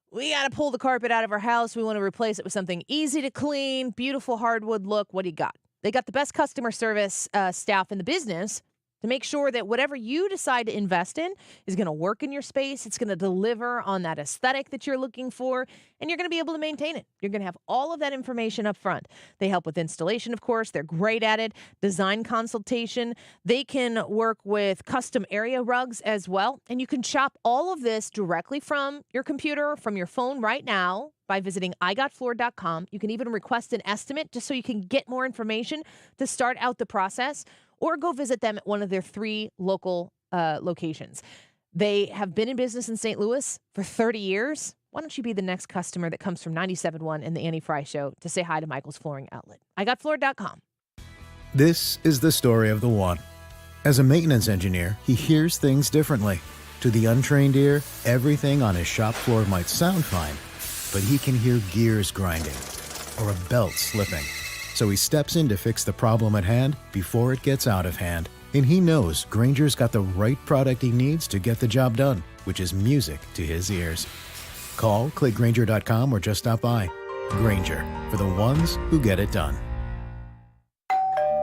we got to pull the carpet out of our house. We want to replace it with something easy to clean, beautiful hardwood look. What do you got? They got the best customer service staff in the business to make sure that whatever you decide to invest in is going to work in your space. It's going to deliver on that aesthetic that you're looking for, and you're going to be able to maintain it. You're going to have all of that information up front. They help with installation, of course. They're great at it. Design consultation. They can work with custom area rugs as well. And you can shop all of this directly from your computer, from your phone right now by visiting igotfloored.com. You can even request an estimate just so you can get more information to start out the process, or go visit them at one of their 3 local locations. They have been in business in St. Louis for 30 years. Why don't you be the next customer that comes from 97.1 and the Annie Fry Show to say hi to Michael's Flooring Outlet? igotfloored.com. This is the story of the one. As a maintenance engineer, he hears things differently. To the untrained ear, everything on his shop floor might sound fine, but he can hear gears grinding or a belt slipping. So he steps in to fix the problem at hand before it gets out of hand. And he knows Grainger's got the right product he needs to get the job done, which is music to his ears. Call, click Grainger.com, or just stop by. Grainger, for the ones who get it done.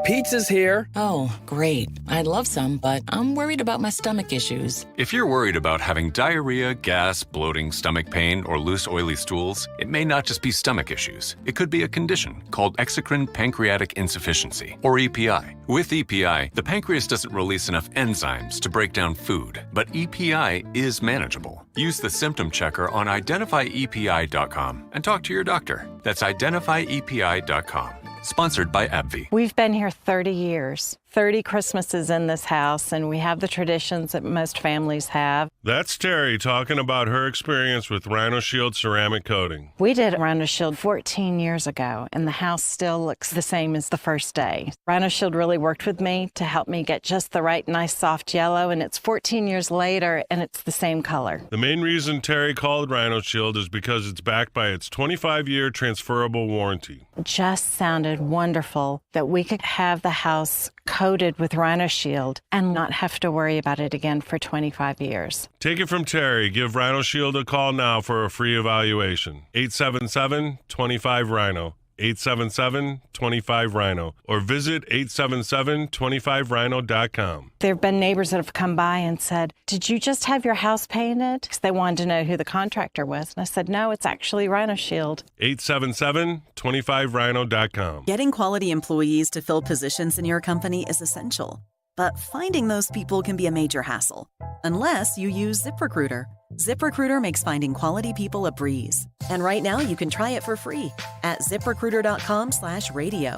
Pizza's here. Oh, great. I'd love some, but I'm worried about my stomach issues. If you're worried about having diarrhea, gas, bloating, stomach pain, or loose, oily stools, it may not just be stomach issues. It could be a condition called exocrine pancreatic insufficiency, or EPI. With EPI, the pancreas doesn't release enough enzymes to break down food, but EPI is manageable. Use the symptom checker on identifyepi.com and talk to your doctor. That's identifyepi.com. Sponsored by AbbVie. We've been here 30 years, 30 Christmases in this house, and we have the traditions that most families have. That's Terry talking about her experience with Rhino Shield ceramic coating. We did Rhino Shield 14 years ago, and the house still looks the same as the first day. Rhino Shield really worked with me to help me get just the right nice soft yellow, and it's 14 years later, and it's the same color. The main reason Terry called Rhino Shield is because it's backed by its 25-year transferable warranty. It just sounded wonderful that we could have the house coated with Rhino Shield and not have to worry about it again for 25 years. Take it from Terry. Give Rhino Shield a call now for a free evaluation. 877-25-RHINO. 877-25-RHINO. Or visit 877-25rhino.com. There have been neighbors that have come by and said, did you just have your house painted? Because they wanted to know who the contractor was. And I said, no, it's actually Rhino Shield. 877-25rhino.com. Getting quality employees to fill positions in your company is essential. But finding those people can be a major hassle, unless you use ZipRecruiter. ZipRecruiter makes finding quality people a breeze. And right now you can try it for free at ZipRecruiter.com/radio.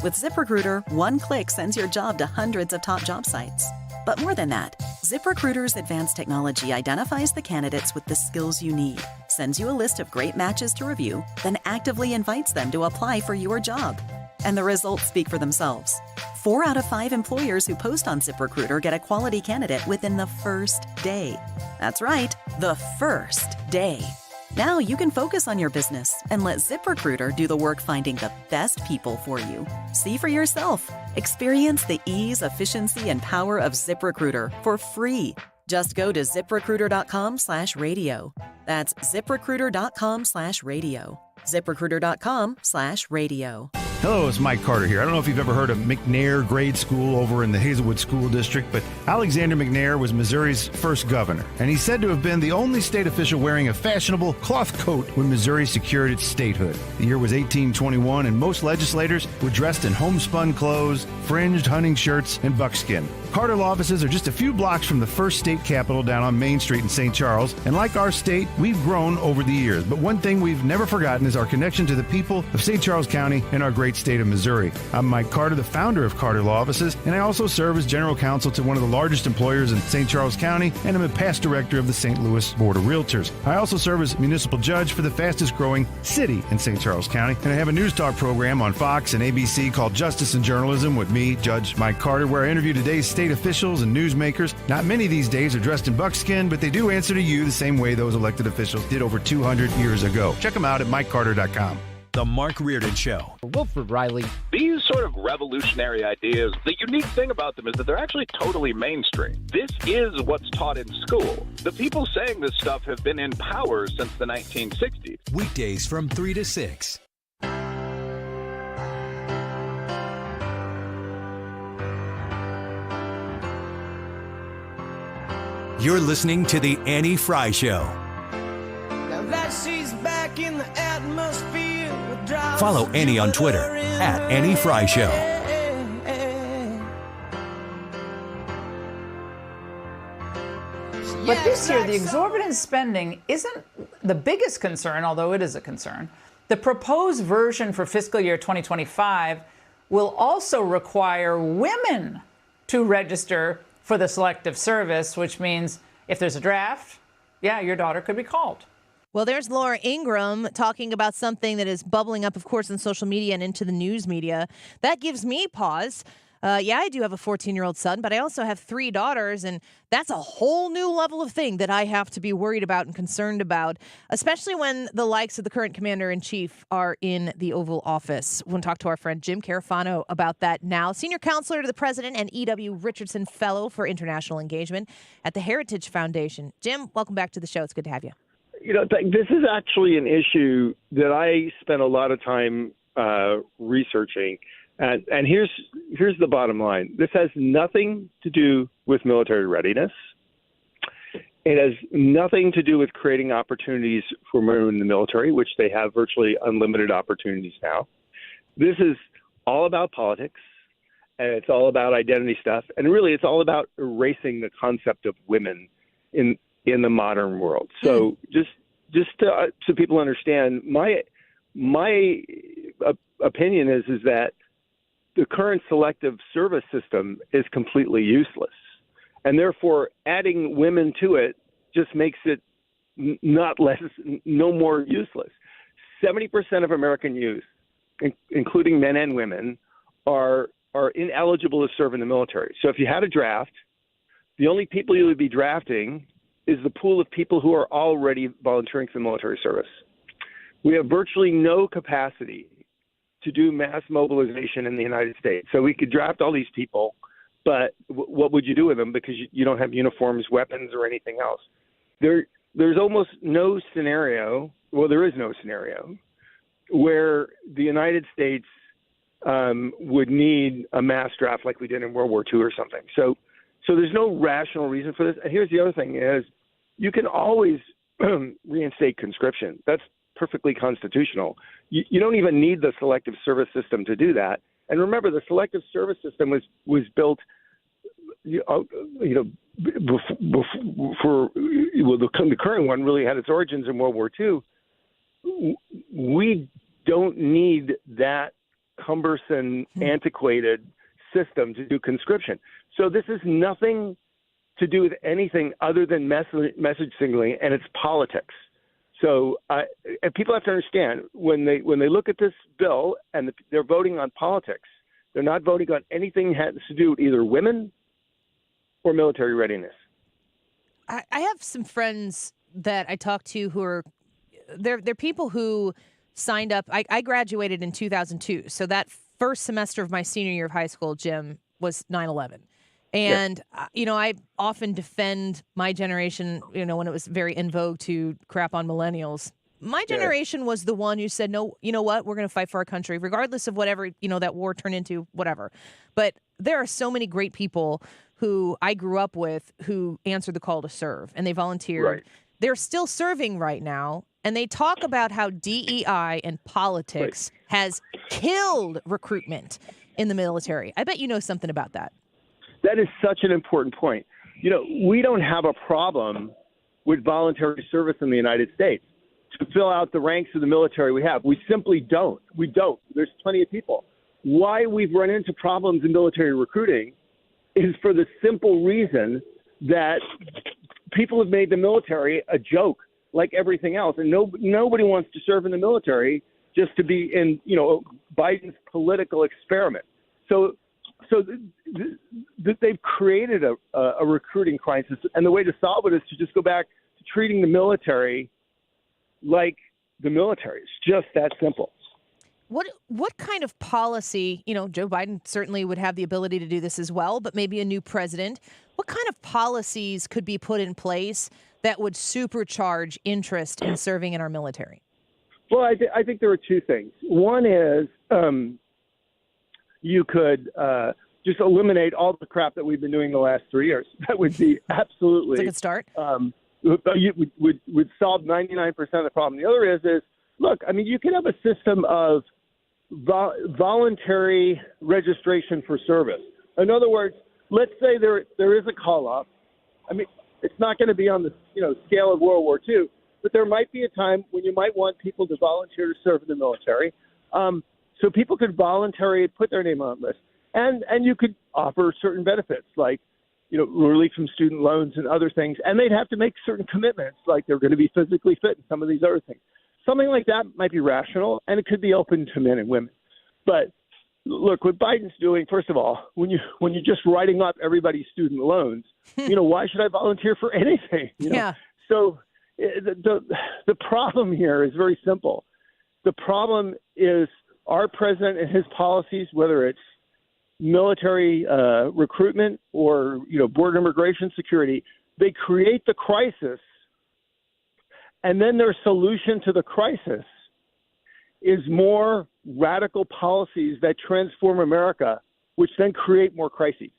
With ZipRecruiter, one click sends your job to hundreds of top job sites. But more than that, ZipRecruiter's advanced technology identifies the candidates with the skills you need, sends you a list of great matches to review, then actively invites them to apply for your job. And the results speak for themselves. 4 out of 5 employers who post on ZipRecruiter get a quality candidate within the first day. That's right, the first day. Now you can focus on your business and let ZipRecruiter do the work finding the best people for you. See for yourself. Experience the ease, efficiency, and power of ZipRecruiter for free. Just go to ZipRecruiter.com/radio. That's ZipRecruiter.com/radio. ZipRecruiter.com/radio. Hello, it's Mike Carter here. I don't know if you've ever heard of McNair Grade School over in the Hazelwood School District, but Alexander McNair was Missouri's first governor, and he's said to have been the only state official wearing a fashionable cloth coat when Missouri secured its statehood. The year was 1821, and most legislators were dressed in homespun clothes, fringed hunting shirts, and buckskin. Carter law offices are just a few blocks from the first state capitol down on Main Street in St. Charles, and like our state, we've grown over the years. But one thing we've never forgotten is our connection to the people of St. Charles County and our great state of Missouri. I'm Mike Carter, the founder of Carter Law Offices, and I also serve as general counsel to one of the largest employers in St. Charles County, and I'm a past director of the St. Louis Board of Realtors. I also serve as municipal judge for the fastest growing city in St. Charles County, and I have a news talk program on Fox and ABC called Justice and Journalism with me, Judge Mike Carter, where I interview today's state state officials and newsmakers. Not many these days are dressed in buckskin, but they do answer to you the same way those elected officials did over 200 years ago. Check them out at MikeCarter.com. The Mark Reardon Show. Wilford Riley. These sort of revolutionary ideas, the unique thing about them is that they're actually totally mainstream. This is what's taught in school. The people saying this stuff have been in power since the 1960s. Weekdays from 3 to 6. You're listening to The Annie Fry Show. Now that she's back in the atmosphere. Follow Annie on Twitter at Annie Fry Show. But this year, the exorbitant spending isn't the biggest concern, although it is a concern. The proposed version for fiscal year 2025 will also require women to register for the Selective Service, which means if there's a draft, yeah, your daughter could be called. Well, there's Laura Ingraham talking about something that is bubbling up, of course, in social media and into the news media. That gives me pause. Yeah, I do have a 14-year-old son, but I also have 3 daughters, and that's a whole new level of thing that I have to be worried about and concerned about, especially when the likes of the current commander-in-chief are in the Oval Office. We'll talk to our friend Jim Carafano about that now. Senior counselor to the president and E.W. Richardson Fellow for International Engagement at the Heritage Foundation. Jim, welcome back to the show. It's good to have you. You know, this is actually an issue that I spent a lot of time researching. And here's the bottom line. This has nothing to do with military readiness. It has nothing to do with creating opportunities for women in the military, which they have virtually unlimited opportunities now. This is all about politics, and it's all about identity stuff. And really, it's all about erasing the concept of women in the modern world. So just so people understand, my opinion is that the current selective service system is completely useless, and therefore adding women to it just makes it no more useless. 70% of American youth, including men and women, are ineligible to serve in the military. So if you had a draft, the only people you would be drafting is the pool of people who are already volunteering for the military service. We have virtually no capacity to do mass mobilization in the United States. So we could draft all these people, but what would you do with them? Because you don't have uniforms, weapons, or anything else. There's almost no scenario, well, there is no scenario, where the United States would need a mass draft like we did in World War II or something. So there's no rational reason for this. And here's the other thing is you can always reinstate conscription. That's perfectly constitutional. You don't even need the selective service system to do that. And remember, the selective service system was built, the current one really had its origins in World War II. We don't need that cumbersome, antiquated system to do conscription. So this is nothing to do with anything other than message signaling, and it's politics. So and people have to understand when they look at this bill and they're voting on politics, they're not voting on anything that has to do with either women or military readiness. I have some friends that I talk to who are they're people who signed up. I graduated in 2002, so that first semester of my senior year of high school, Jim, was 9/11. And, I often defend my generation, when it was very in vogue to crap on millennials. My generation was the one who said, no, you know what? We're going to fight for our country, regardless of whatever, that war turned into, whatever. But there are so many great people who I grew up with who answered the call to serve, and they volunteered. Right. They're still serving right now. And they talk about how DEI and politics has killed recruitment in the military. I bet you know something about that. That is such an important point. We don't have a problem with voluntary service in the United States to fill out the ranks of the military we have. We simply don't. We don't. There's plenty of people. Why we've run into problems in military recruiting is for the simple reason that people have made the military a joke like everything else. And nobody wants to serve in the military just to be in, Biden's political experiment. So they've created a recruiting crisis, and the way to solve it is to just go back to treating the military like the military. It's just that simple. What kind of policy, Joe Biden certainly would have the ability to do this as well, but maybe a new president, what kind of policies could be put in place that would supercharge interest in serving in our military? Well, I think there are two things. One is you could just eliminate all the crap that we've been doing the last 3 years. That would be absolutely It's a good start. Would solve 99% of the problem. The other is look, I mean, you can have a system of voluntary registration for service. In other words, let's say there is a call-off. I mean, it's not going to be on the scale of World War II, but there might be a time when you might want people to volunteer to serve in the military. So people could voluntarily put their name on the list. And you could offer certain benefits like, relief from student loans and other things. And they'd have to make certain commitments, like they're going to be physically fit and some of these other things. Something like that might be rational, and it could be open to men and women. But look, what Biden's doing, first of all, when you're just writing up everybody's student loans, why should I volunteer for anything? Yeah. So the problem here is very simple. The problem is our president and his policies, whether it's military recruitment or border immigration security, they create the crisis, and then their solution to the crisis is more radical policies that transform America, which then create more crises.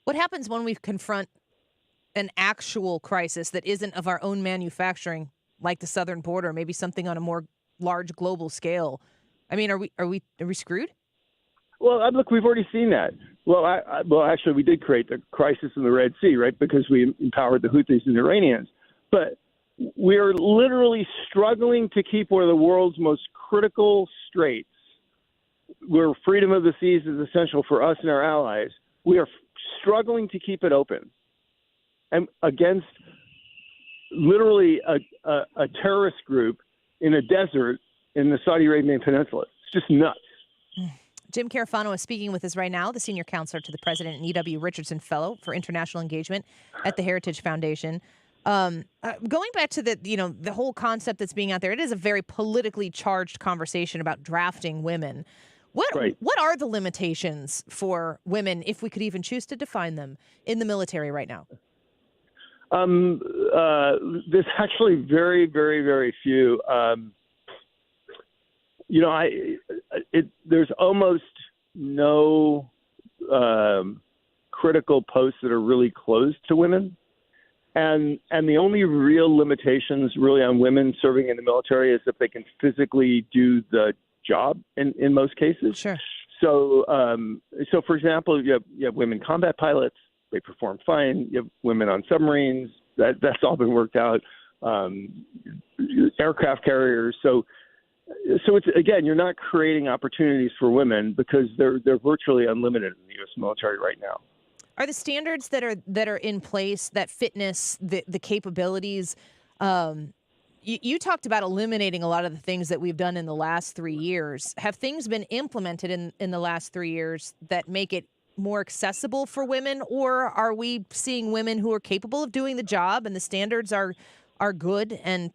What happens when we confront an actual crisis that isn't of our own manufacturing, like the southern border, maybe something on a more large global scale? I mean, are we screwed? Well, look, we've already seen that. Well, actually, we did create the crisis in the Red Sea, right? Because we empowered the Houthis and the Iranians. But we're literally struggling to keep one of the world's most critical straits, where freedom of the seas is essential for us and our allies. We are struggling to keep it open, and against literally a terrorist group in a desert in the Saudi Arabian Peninsula. It's just nuts. Jim Carafano is speaking with us right now, the senior counselor to the president and E.W. Richardson Fellow for International Engagement at the Heritage Foundation. Going back to the whole concept that's being out there, it is a very politically charged conversation about drafting women. What are the limitations for women, if we could even choose to define them, in the military right now? There's actually very, very, very few. There's almost no critical posts that are really closed to women. And the only real limitations really on women serving in the military is if they can physically do the job in most cases. Sure. So for example, you have women combat pilots. They perform fine. You have women on submarines. That's all been worked out. Aircraft carriers. So it's, again, you're not creating opportunities for women because they're virtually unlimited in the U.S. military right now. Are the standards that are in place, that fitness, the capabilities? You talked about eliminating a lot of the things that we've done in the last 3 years. Have things been implemented in the last 3 years that make it more accessible for women, or are we seeing women who are capable of doing the job and the standards are good and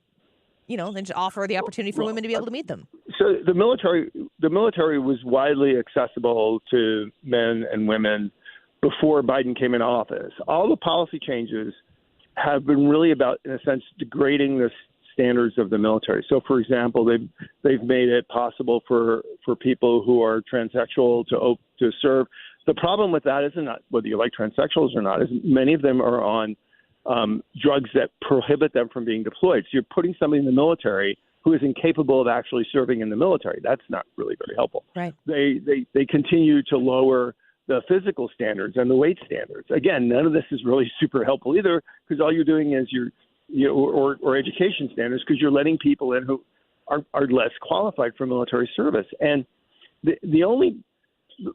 they just offer the opportunity for women to be able to meet them? So the military was widely accessible to men and women before Biden came into office. All the policy changes have been really about, in a sense, degrading the standards of the military. So, for example, they've made it possible for people who are transsexual to serve. The problem with that is not whether you like transsexuals or not, is many of them are on drugs that prohibit them from being deployed. So you're putting somebody in the military who is incapable of actually serving in the military. That's not really very helpful. Right. They continue to lower the physical standards and the weight standards. Again, none of this is really super helpful either, because all you're doing is or education standards, because you're letting people in who are less qualified for military service. And the only,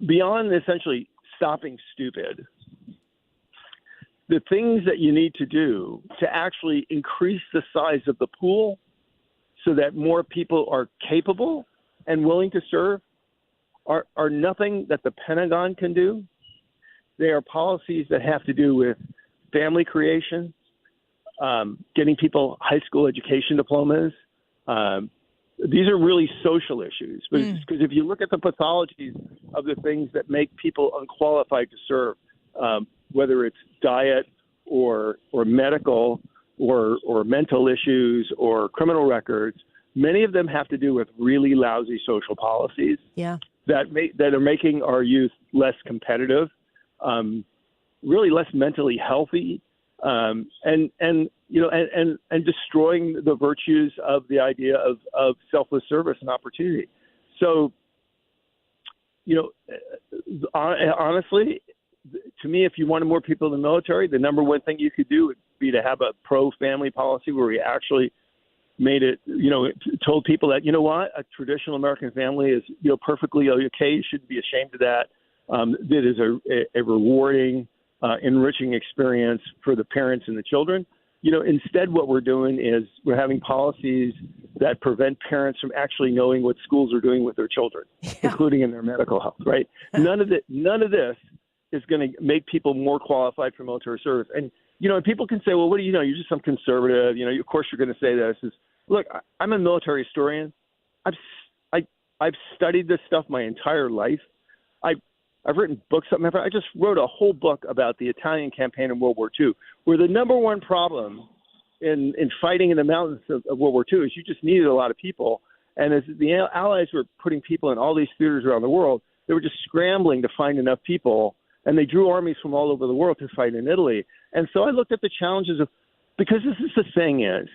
beyond essentially stopping stupid, the things that you need to do to actually increase the size of the pool so that more people are capable and willing to serve are nothing that the Pentagon can do. They are policies that have to do with family creation, getting people high school education diplomas. These are really social issues, because if you look at the pathologies of the things that make people unqualified to serve, whether it's diet or medical or mental issues or criminal records, many of them have to do with really lousy social policies. Yeah. That are making our youth less competitive, really less mentally healthy, and destroying the virtues of the idea of selfless service and opportunity. So, honestly, to me, if you wanted more people in the military, the number one thing you could do would be to have a pro-family policy where we actually made it, told people that, a traditional American family is, perfectly okay. You shouldn't be ashamed of that. That is a rewarding, enriching experience for the parents and the children. Instead, what we're doing is we're having policies that prevent parents from actually knowing what schools are doing with their children, including in their medical health, right? None of this is going to make people more qualified for military service. And, and people can say, well, what do you know? You're just some conservative. Of course you're going to say this. Look, I'm a military historian. I've studied this stuff my entire life. I've written books. I just wrote a whole book about the Italian campaign in World War II, where the number one problem in fighting in the mountains of World War II is you just needed a lot of people. And as the Allies were putting people in all these theaters around the world, they were just scrambling to find enough people. And they drew armies from all over the world to fight in Italy. And so I looked at the challenges because this is the thing is,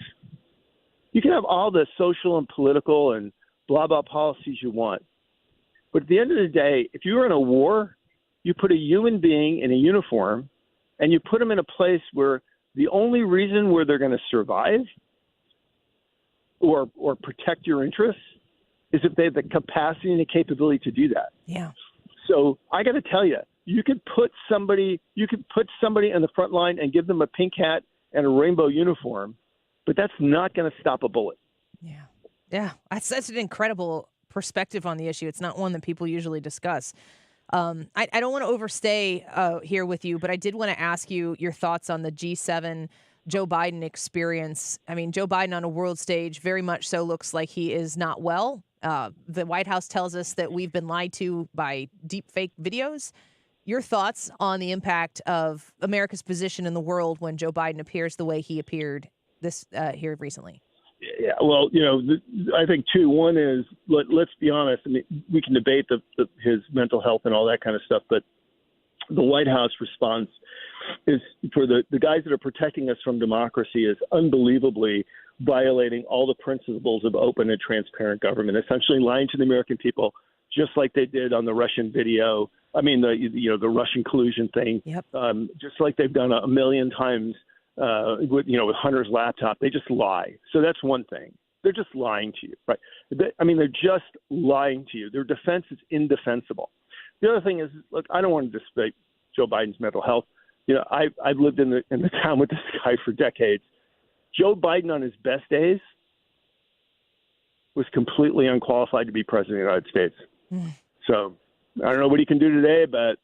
you can have all the social and political and blah, blah policies you want. But at the end of the day, if you're in a war, you put a human being in a uniform and you put them in a place where the only reason where they're going to survive or protect your interests is if they have the capacity and the capability to do that. Yeah. So I got to tell you, you could put somebody in the front line and give them a pink hat and a rainbow uniform, but that's not going to stop a bullet. Yeah. That's an incredible perspective on the issue. It's not one that people usually discuss. I don't want to overstay here with you, but I did want to ask you your thoughts on the G7 Joe Biden experience. I mean, Joe Biden on a world stage very much so looks like he is not well. The White House tells us that we've been lied to by deep fake videos. Your thoughts on the impact of America's position in the world when Joe Biden appears the way he appeared here recently? Yeah, well, I think two. One is let's be honest. I mean, we can debate his mental health and all that kind of stuff, but the White House response is for the guys that are protecting us from democracy is unbelievably violating all the principles of open and transparent government, essentially lying to the American people, just like they did on the Russian video. I mean, the Russian collusion thing, just like they've done a million times with Hunter's laptop. They just lie. So that's one thing. They're just lying to you, right? They're just lying to you. Their defense is indefensible. The other thing is, look, I don't want to dispute Joe Biden's mental health. I've lived in the town with this guy for decades. Joe Biden on his best days was completely unqualified to be president of the United States. So I don't know what he can do today, but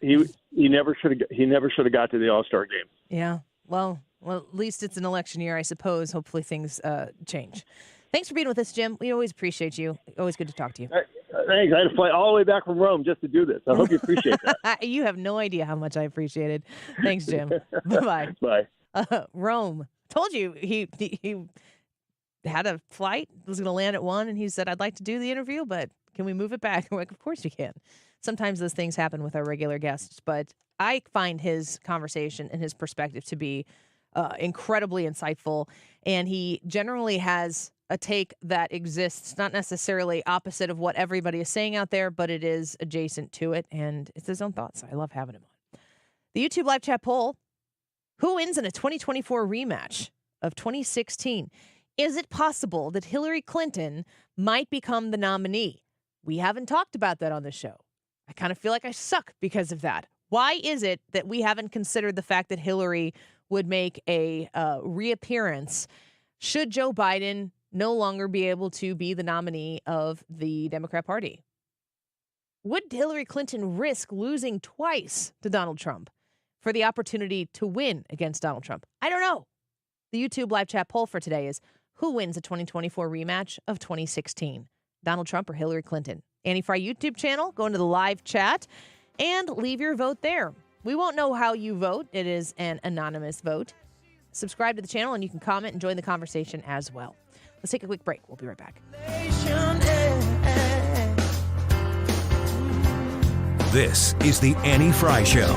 he never should have got to the All-Star game. Yeah. Well, at least it's an election year, I suppose. Hopefully things change. Thanks for being with us, Jim. We always appreciate you. Always good to talk to you. Thanks. I had to fly all the way back from Rome just to do this. I hope you appreciate that. You have no idea how much I appreciate it. Thanks, Jim. Bye-bye. Bye. Rome. Told you he had a flight, was going to land at 1, and he said, I'd like to do the interview, but can we move it back? I'm like, of course you can. Sometimes those things happen with our regular guests, but I find his conversation and his perspective to be incredibly insightful, and he generally has a take that exists, not necessarily opposite of what everybody is saying out there, but it is adjacent to it, and it's his own thoughts. I love having him on. The YouTube live chat poll, who wins in a 2024 rematch of 2016? Is it possible that Hillary Clinton might become the nominee? We haven't talked about that on the show. I kind of feel like I suck because of that. Why is it that we haven't considered the fact that Hillary would make a reappearance should Joe Biden no longer be able to be the nominee of the Democrat Party? Would Hillary Clinton risk losing twice to Donald Trump for the opportunity to win against Donald Trump? I don't know. The YouTube live chat poll for today is, who wins the 2024 rematch of 2016? Donald Trump or Hillary Clinton? Annie Fry YouTube channel, go into the live chat and leave your vote there. We won't know how you vote. It is an anonymous vote. Subscribe to the channel and you can comment and join the conversation as well. Let's take a quick break. We'll be right back. This is the Annie Fry Show.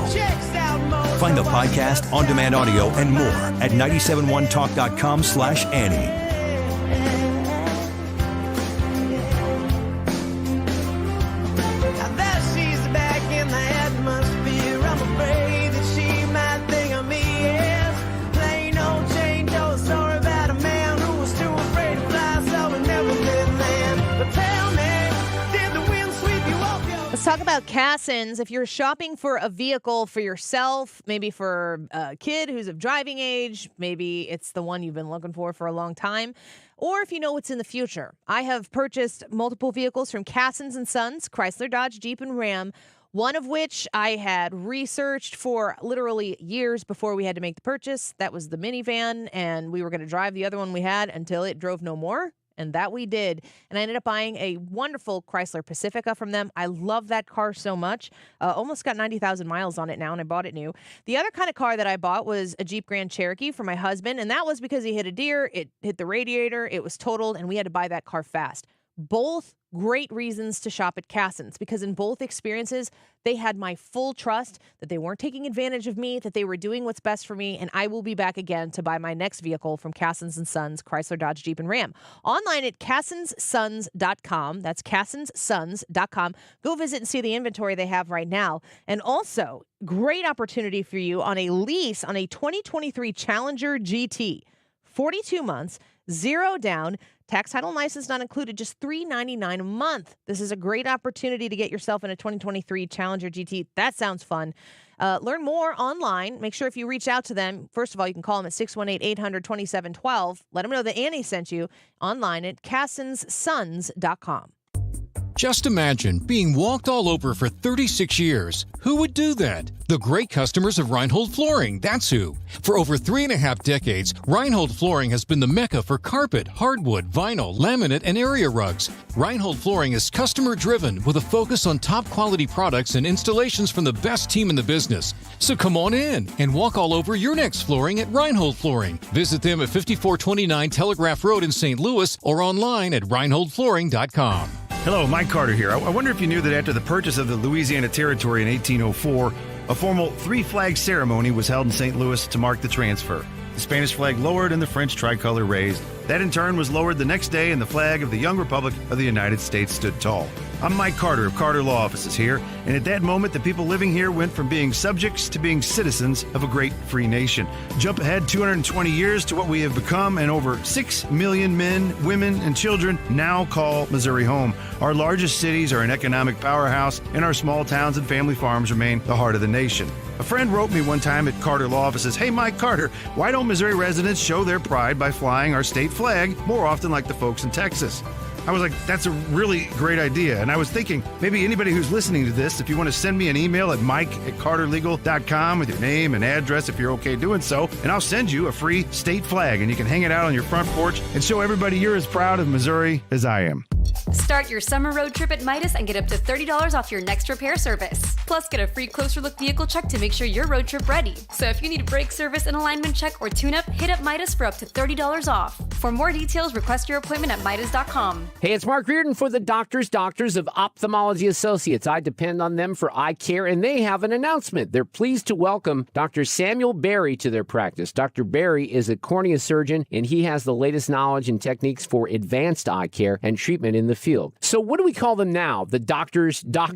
Find the podcast, on-demand audio, and more at 971talk.com/Annie. Talk about Cassins. If you're shopping for a vehicle for yourself, maybe for a kid who's of driving age, maybe it's the one you've been looking for a long time, or if you know what's in the future. I have purchased multiple vehicles from Cassins & Sons, Chrysler, Dodge, Jeep, and Ram, one of which I had researched for literally years before we had to make the purchase. That was the minivan, and we were going to drive the other one we had until it drove no more. And that we did. And I ended up buying a wonderful Chrysler Pacifica from them. I love that car so much. Almost got 90,000 miles on it now, and I bought it new. The other kind of car that I bought was a Jeep Grand Cherokee for my husband, and that was because he hit a deer, it hit the radiator, it was totaled, and we had to buy that car fast. Both great reasons to shop at Cassins, because in both experiences, they had my full trust that they weren't taking advantage of me, that they were doing what's best for me, and I will be back again to buy my next vehicle from Cassins & Sons, Chrysler, Dodge, Jeep, and Ram. Online at CassinsSons.com. That's CassinsSons.com. Go visit and see the inventory they have right now. And also, great opportunity for you on a lease on a 2023 Challenger GT. 42 months, 0 down, tax, title, and license not included, just $399 a month. This is a great opportunity to get yourself in a 2023 Challenger GT. That sounds fun. Learn more online. Make sure if you reach out to them, first of all, you can call them at 618-800-2712. Let them know that Annie sent you online at CassinsSons.com. Just imagine being walked all over for 36 years. Who would do that? The great customers of Reinhold Flooring, that's who. For over 3.5 decades, Reinhold Flooring has been the mecca for carpet, hardwood, vinyl, laminate, and area rugs. Reinhold Flooring is customer-driven with a focus on top-quality products and installations from the best team in the business. So come on in and walk all over your next flooring at Reinhold Flooring. Visit them at 5429 Telegraph Road in St. Louis or online at reinholdflooring.com. Hello, Mike Carter here. I wonder if you knew that after the purchase of the Louisiana Territory in 1804, a formal three-flag ceremony was held in St. Louis to mark the transfer. The Spanish flag lowered and the French tricolor raised. That in turn was lowered the next day and the flag of the young Republic of the United States stood tall. I'm Mike Carter of Carter Law Offices here, and at that moment the people living here went from being subjects to being citizens of a great free nation. Jump ahead 220 years to what we have become, and over 6 million men, women, and children now call Missouri home. Our largest cities are an economic powerhouse, and our small towns and family farms remain the heart of the nation. A friend wrote me one time at Carter Law Offices, "Hey, Mike Carter, why don't Missouri residents show their pride by flying our state flag more often like the folks in Texas?" I was like, that's a really great idea. And I was thinking, maybe anybody who's listening to this, if you want to send me an email at mike@carterlegal.com with your name and address if you're okay doing so, and I'll send you a free state flag, and you can hang it out on your front porch and show everybody you're as proud of Missouri as I am. Start your summer road trip at Midas and get up to $30 off your next repair service. Plus, get a free closer look vehicle check to make sure your road trip ready. So if you need a brake service and alignment check or tune-up, hit up Midas for up to $30 off. For more details, request your appointment at Midas.com. Hey, it's Mark Reardon for the Doctors of Ophthalmology Associates. I depend on them for eye care, and they have an announcement. They're pleased to welcome Dr. Samuel Berry to their practice. Dr. Berry is a cornea surgeon, and he has the latest knowledge and techniques for advanced eye care and treatment in the field. So what do we call them now? The doctors? No,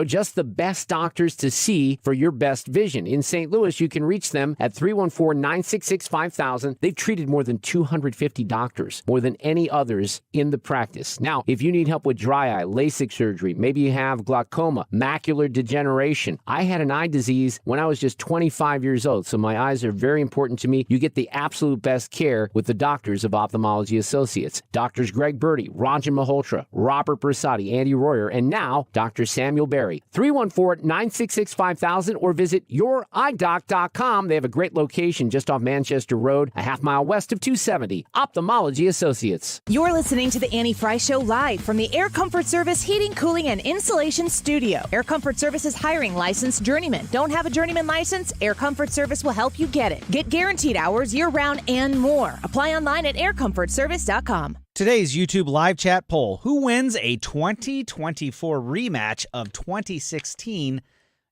just the best doctors to see for your best vision. In St. Louis, you can reach them at 314-966-5000. They've treated more than 250 doctors, more than any others in the practice. Now, if you need help with dry eye, LASIK surgery, maybe you have glaucoma, macular degeneration. I had an eye disease when I was just 25 years old, so my eyes are very important to me. You get the absolute best care with the Doctors of Ophthalmology Associates. Doctors Greg Birdie, Rob Ranjan Malhotra, Robert Bersati, Andy Royer, and now Dr. Samuel Berry. 314-966-5000 or visit youridoc.com. They have a great location just off Manchester Road, a half-mile west of 270. Ophthalmology Associates. You're listening to the Annie Fry Show live from the Air Comfort Service Heating, Cooling, and Insulation Studio. Air Comfort Service is hiring licensed journeymen. Don't have a journeyman license? Air Comfort Service will help you get it. Get guaranteed hours year-round and more. Apply online at aircomfortservice.com. Today's YouTube live chat poll: who wins a 2024 rematch of 2016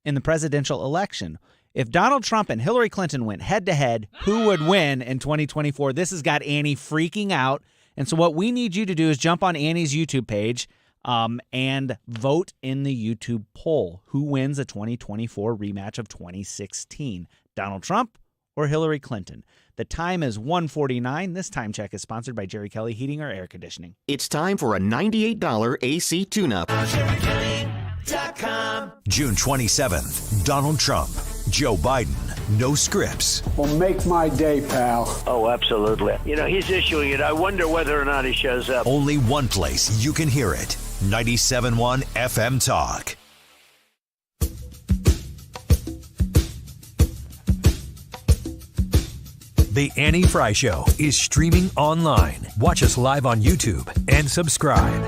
in the presidential election? If Donald Trump and Hillary Clinton went head-to-head, who would win in 2024? This has got Annie freaking out. And so what we need you to do is jump on Annie's YouTube page and vote in the YouTube poll. Who wins a 2024 rematch of 2016? Donald Trump or Hillary Clinton? The time is 1:49. This time check is sponsored by Jerry Kelly Heating or Air Conditioning. It's time for a $98 AC tune-up. June 27th, Donald Trump, Joe Biden, no scripts. Well, make my day, pal. Oh, absolutely. You know, he's issuing it. I wonder whether or not he shows up. Only one place you can hear it. 97.1 FM Talk. The Annie Fry Show is streaming online. Watch us live on YouTube and subscribe.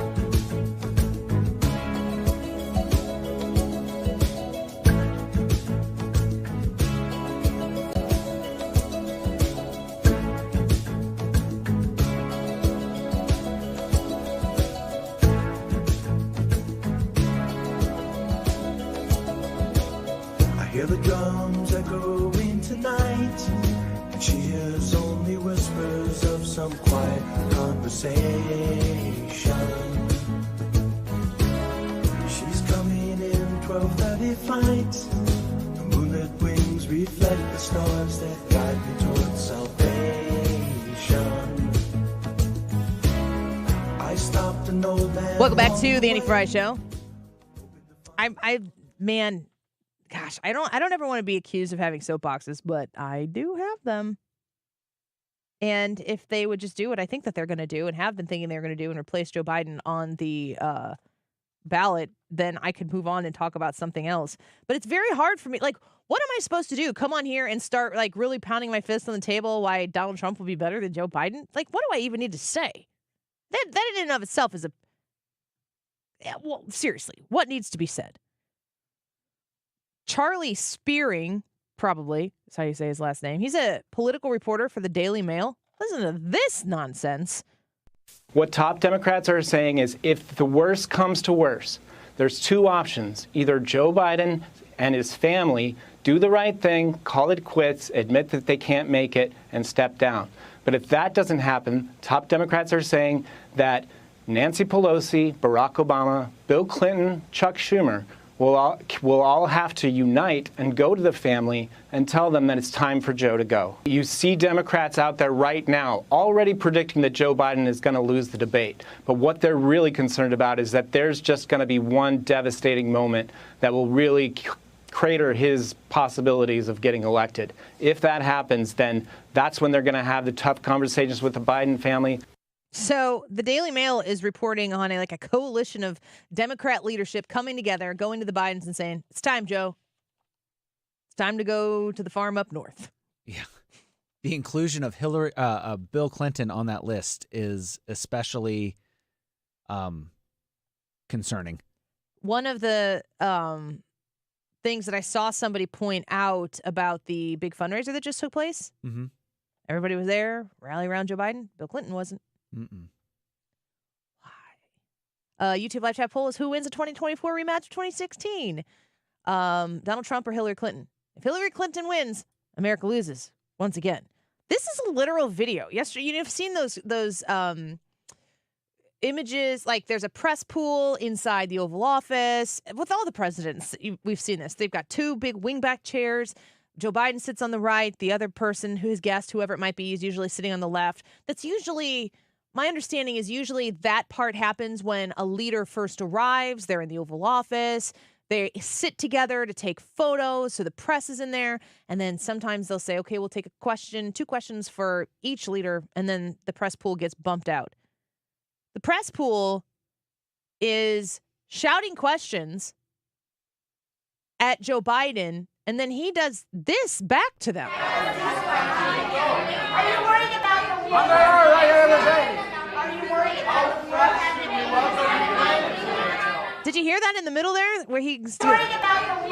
I hear the drums echoing tonight. She hears only whispers of some quiet conversation. She's coming in 12:30 flight. The moonlit wings reflect the stars that guide me towards salvation. I stopped an old man. Welcome back to the Annie Fry Show. Man, gosh, I don't ever want to be accused of having soapboxes, but I do have them. And if they would just do what I think that they're going to do and have been thinking they're going to do and replace Joe Biden on the ballot, then I could move on and talk about something else. But it's very hard for me. Like, what am I supposed to do? Come on here and start like really pounding my fist on the table why Donald Trump will be better than Joe Biden? Like, what do I even need to say? That in and of itself is well, seriously, what needs to be said? Charlie Spearing, probably is how you say his last name. He's a political reporter for the Daily Mail. Listen to this nonsense. What top Democrats are saying is if the worst comes to worst, there's two options. Either Joe Biden and his family do the right thing, call it quits, admit that they can't make it, and step down. But if that doesn't happen, top Democrats are saying that Nancy Pelosi, Barack Obama, Bill Clinton, Chuck Schumer will all have to unite and go to the family and tell them that it's time for Joe to go. You see Democrats out there right now already predicting that Joe Biden is going to lose the debate. But what they're really concerned about is that there's just going to be one devastating moment that will really crater his possibilities of getting elected. If that happens, then that's when they're going to have the tough conversations with the Biden family. So the Daily Mail is reporting on a coalition of Democrat leadership coming together, going to the Bidens and saying, it's time, Joe. It's time to go to the farm up north. Yeah. The inclusion of Bill Clinton on that list is especially concerning. One of the things that I saw somebody point out about the big fundraiser that just took place, everybody was there, rally around Joe Biden. Bill Clinton wasn't. Why? YouTube live chat poll is who wins the 2024 rematch of 2016? Donald Trump or Hillary Clinton? If Hillary Clinton wins, America loses once again. This is a literal video. Yesterday, you've seen those images. Like there's a press pool inside the Oval Office with all the presidents. We've seen this. They've got two big wingback chairs. Joe Biden sits on the right. The other person, his guest, whoever it might be, is usually sitting on the left. That's usually, my understanding is usually that part happens when a leader first arrives. They're in the Oval Office. They sit together to take photos, so the press is in there. And then sometimes they'll say, okay, we'll take two questions for each leader, and then the press pool gets bumped out. The press pool is shouting questions at Joe Biden, and then he does this back to them. Are you worried about the war? Are you worried about the war? Did you hear that in the middle there where he's worried about the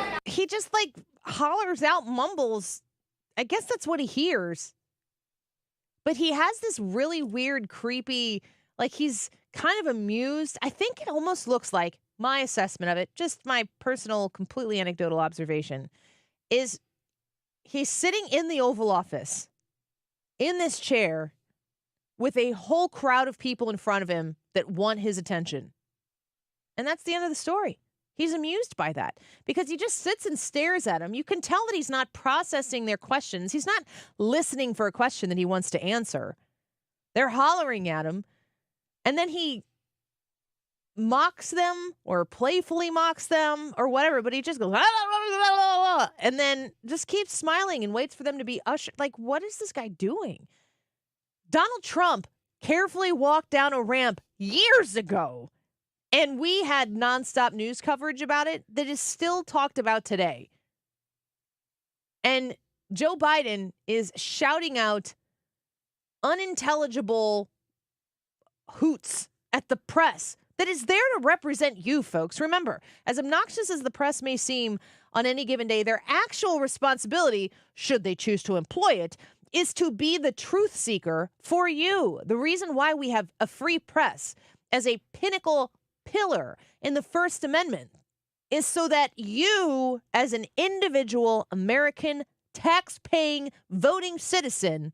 war? He just like hollers out, mumbles. I guess that's what he hears. But he has this really weird, creepy, like he's kind of amused. I think it almost looks like, my assessment of it, just my personal, completely anecdotal observation, is he's sitting in the Oval Office in this chair with a whole crowd of people in front of him that want his attention. And that's the end of the story. He's amused by that because he just sits and stares at them. You can tell that he's not processing their questions. He's not listening for a question that he wants to answer. They're hollering at him. And then he mocks them or playfully mocks them or whatever, but he just goes, and then just keeps smiling and waits for them to be ushered. Like, what is this guy doing? Donald Trump carefully walked down a ramp years ago, and we had nonstop news coverage about it that is still talked about today. And Joe Biden is shouting out unintelligible hoots at the press that is there to represent you, folks. Remember, as obnoxious as the press may seem on any given day, their actual responsibility, should they choose to employ it, is to be the truth seeker for you. The reason why we have a free press as a pinnacle pillar in the First Amendment is so that you, as an individual American tax-paying voting citizen,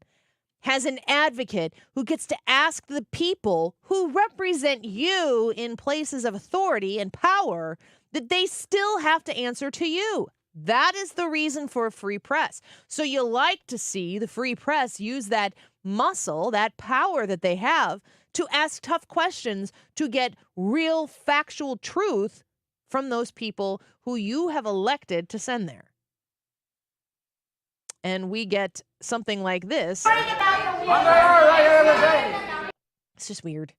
has an advocate who gets to ask the people who represent you in places of authority and power that they still have to answer to you. That is the reason for a free press. So you like to see the free press use that muscle, that power that they have to ask tough questions, to get real factual truth from those people who you have elected to send there. And we get something like this. It's just weird.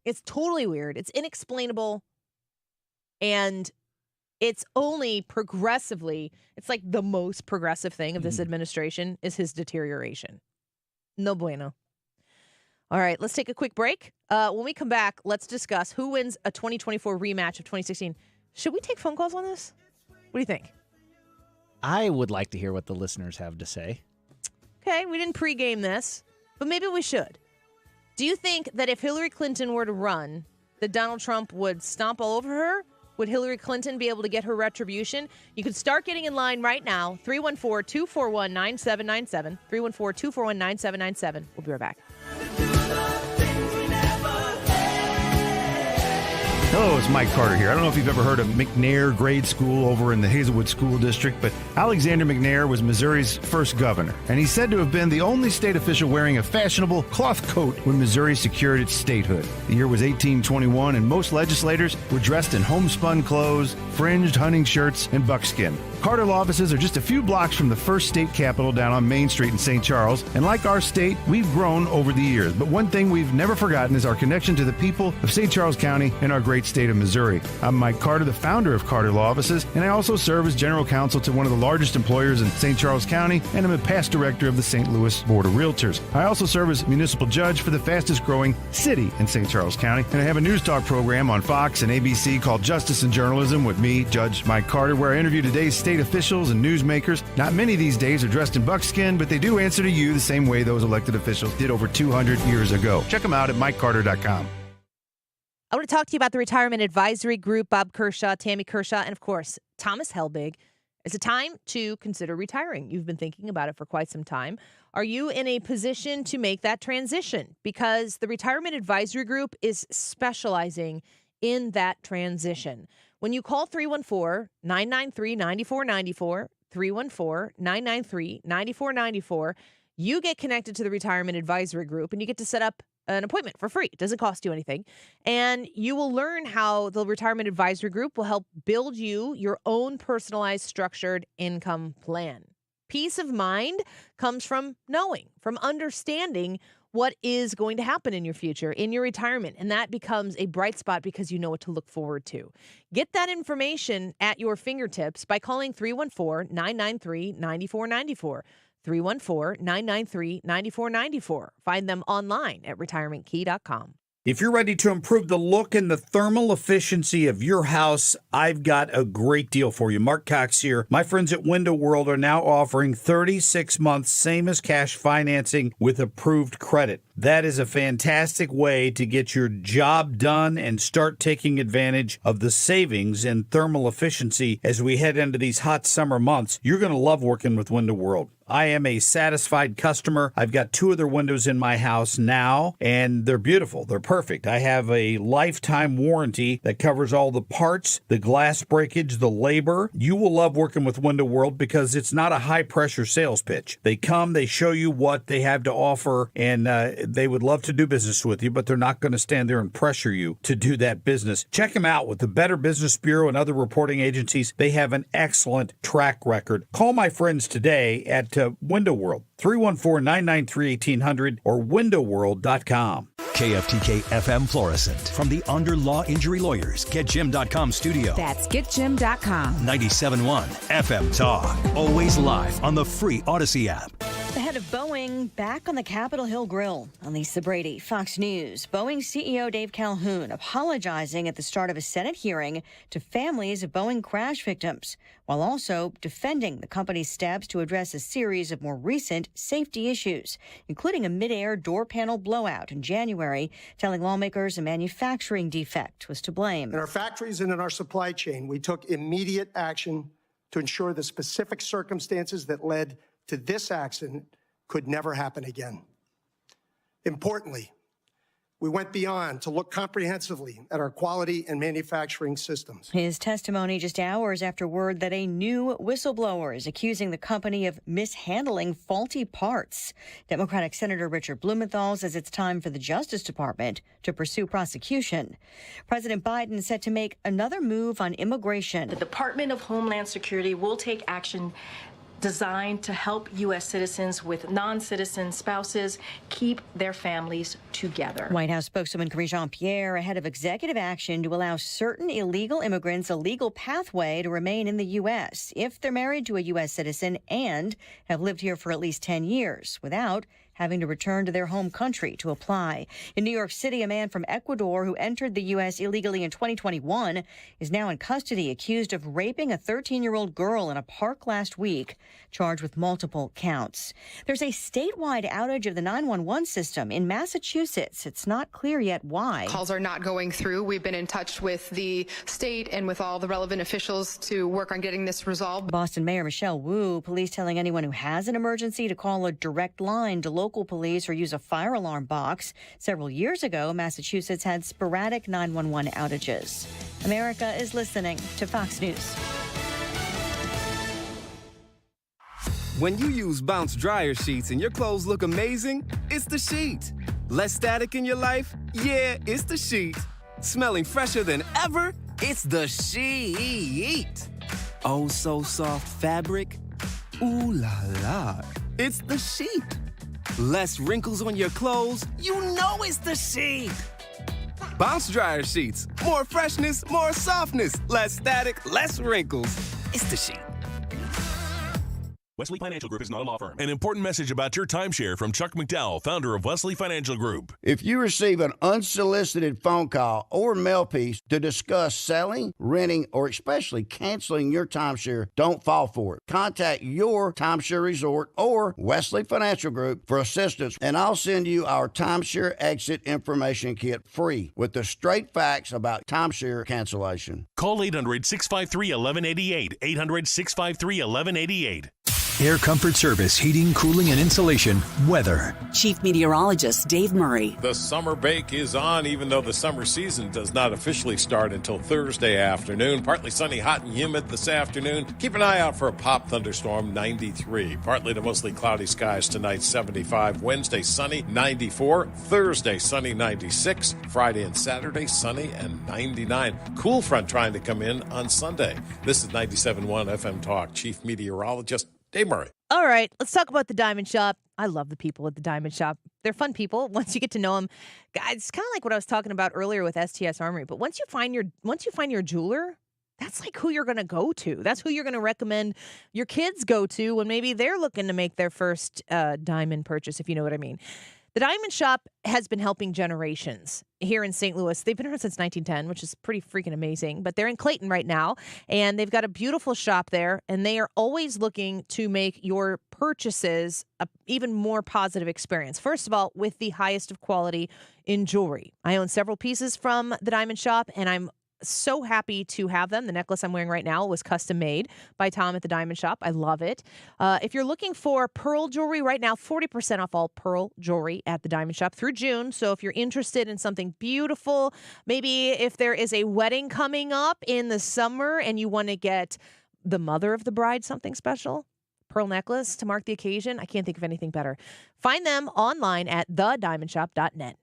It's totally weird. It's inexplainable. And it's only progressively, it's like the most progressive thing of this administration is his deterioration. No bueno. All right, let's take a quick break. When we come back, let's discuss who wins a 2024 rematch of 2016. Should we take phone calls on this? What do you think? I would like to hear what the listeners have to say. Okay, we didn't pregame this, but maybe we should. Do you think that if Hillary Clinton were to run, that Donald Trump would stomp all over her? Would Hillary Clinton be able to get her retribution? You can start getting in line right now. 314-241-9797. 314-241-9797. We'll be right back. Hello, it's Mike Carter here. I don't know if you've ever heard of McNair Grade School over in the Hazelwood School District, but Alexander McNair was Missouri's first governor, and he's said to have been the only state official wearing a fashionable cloth coat when Missouri secured its statehood. The year was 1821, and most legislators were dressed in homespun clothes, fringed hunting shirts, and buckskin. Carter law offices are just a few blocks from the first state capitol down on Main Street in St. Charles, and like our state, we've grown over the years. But one thing we've never forgotten is our connection to the people of St. Charles County and our great state of Missouri. I'm Mike Carter, the founder of Carter Law Offices, and I also serve as general counsel to one of the largest employers in St. Charles County, and I'm a past director of the St. Louis Board of Realtors. I also serve as municipal judge for the fastest growing city in St. Charles County, and I have a news talk program on Fox and ABC called Justice and Journalism with me, Judge Mike Carter, where I interview today's state officials and newsmakers. Not many these days are dressed in buckskin, but they do answer to you the same way those elected officials did over 200 years ago. Check them out at MikeCarter.com. I want to talk to you about the Retirement Advisory Group, Bob Kershaw, Tammy Kershaw, and of course, Thomas Helbig. It's a time to consider retiring. You've been thinking about it for quite some time. Are you in a position to make that transition? Because the Retirement Advisory Group is specializing in that transition. When you call 314-993-9494, 314-993-9494, you get connected to the Retirement Advisory Group and you get to set up an appointment for free. It doesn't cost you anything. And you will learn how the Retirement Advisory Group will help build you your own personalized structured income plan. Peace of mind comes from knowing, from understanding what is going to happen in your future, in your retirement. And that becomes a bright spot because you know what to look forward to. Get that information at your fingertips by calling 314-993-9494. 314-993-9494. Find them online at retirementkey.com. If you're ready to improve the look and the thermal efficiency of your house, I've got a great deal for you. Mark Cox here. My friends at Window World are now offering 36 months, same as cash financing with approved credit. That is a fantastic way to get your job done and start taking advantage of the savings in thermal efficiency as we head into these hot summer months. You're going to love working with Window World. I am a satisfied customer. I've got 2 of their windows in my house now, and they're beautiful. They're perfect. I have a lifetime warranty that covers all the parts, the glass breakage, the labor. You will love working with Window World because it's not a high-pressure sales pitch. They come, they show you what they have to offer, and they would love to do business with you, but they're not going to stand there and pressure you to do that business. Check them out with the Better Business Bureau and other reporting agencies. They have an excellent track record. Call my friends today at Window World, 314-993-1800 or windowworld.com. KFTK FM Florissant. From the Under Law Injury Lawyers, GetJim.com studio. That's GetJim.com. 97.1 FM Talk. Always live on the free Odyssey app. The head of Boeing back on the Capitol Hill Grill. On Lisa Brady, Fox News. Boeing CEO Dave Calhoun apologizing at the start of a Senate hearing to families of Boeing crash victims, while also defending the company's steps to address a series of more recent safety issues, including a mid-air door panel blowout in January, telling lawmakers a manufacturing defect was to blame. In our factories and in our supply chain, we took immediate action to ensure the specific circumstances that led to this accident could never happen again. Importantly, we went beyond to look comprehensively at our quality and manufacturing systems. His testimony just hours after word that a new whistleblower is accusing the company of mishandling faulty parts. Democratic Senator Richard Blumenthal says it's time for the Justice Department to pursue prosecution. President Biden set to make another move on immigration. The Department of Homeland Security will take action designed to help U.S. citizens with non-citizen spouses keep their families together. White House spokeswoman Karine Jean-Pierre ahead of executive action to allow certain illegal immigrants a legal pathway to remain in the U.S. if they're married to a U.S. citizen and have lived here for at least 10 years without having to return to their home country to apply. In New York City, a man from Ecuador who entered the U.S. illegally in 2021 is now in custody, accused of raping a 13-year-old girl in a park last week, charged with multiple counts. There's a statewide outage of the 911 system in Massachusetts. It's not clear yet why. Calls are not going through. We've been in touch with the state and with all the relevant officials to work on getting this resolved. Boston Mayor Michelle Wu, police telling anyone who has an emergency to call a direct line to local police or use a fire alarm box. Several years ago, Massachusetts had sporadic 911 outages. America is listening to Fox News. When you use Bounce dryer sheets and your clothes look amazing, it's the sheet. Less static in your life? Yeah, it's the sheet. Smelling fresher than ever? It's the sheet. Oh, so soft fabric? Ooh la la. It's the sheet. Less wrinkles on your clothes? You know it's the sheet. Bounce dryer sheets. More freshness, more softness. Less static, less wrinkles. It's the sheet. Wesley Financial Group is not a law firm. An important message about your timeshare from Chuck McDowell, founder of Wesley Financial Group. If you receive an unsolicited phone call or mail piece to discuss selling, renting, or especially canceling your timeshare, don't fall for it. Contact your timeshare resort or Wesley Financial Group for assistance, and I'll send you our timeshare exit information kit free with the straight facts about timeshare cancellation. Call 800-653-1188. 800-653-1188. Air Comfort Service, heating, cooling, and insulation, weather. Chief Meteorologist Dave Murray. The summer bake is on, even though the summer season does not officially start until Thursday afternoon. Partly sunny, hot and humid this afternoon. Keep an eye out for a pop thunderstorm, 93. Partly to mostly cloudy skies tonight, 75. Wednesday, sunny, 94. Thursday, sunny, 96. Friday and Saturday, sunny and 99. Cool front trying to come in on Sunday. This is 97.1 FM Talk. Chief Meteorologist Dave Murray. All right, let's talk about the Diamond Shop. I love the people at the Diamond Shop. They're fun people once you get to know them. Guys, it's kind of like what I was talking about earlier with STS Armory. But once you find your jeweler, that's like who you're going to go to. That's who you're going to recommend your kids go to when maybe they're looking to make their first diamond purchase, if you know what I mean. The Diamond Shop has been helping generations here in St. Louis. They've been around since 1910, which is pretty freaking amazing. But they're in Clayton right now, and they've got a beautiful shop there, and they are always looking to make your purchases an even more positive experience. First of all, with the highest of quality in jewelry. I own several pieces from the Diamond Shop, and I'm so happy to have them. The necklace I'm wearing right now was custom made by Tom at the Diamond Shop. I love it. If you're looking for pearl jewelry right now, 40% off all pearl jewelry at the Diamond Shop through June. So if you're interested in something beautiful, maybe if there is a wedding coming up in the summer and you want to get the mother of the bride something special, pearl necklace to mark the occasion, I can't think of anything better. Find them online at thediamondshop.net.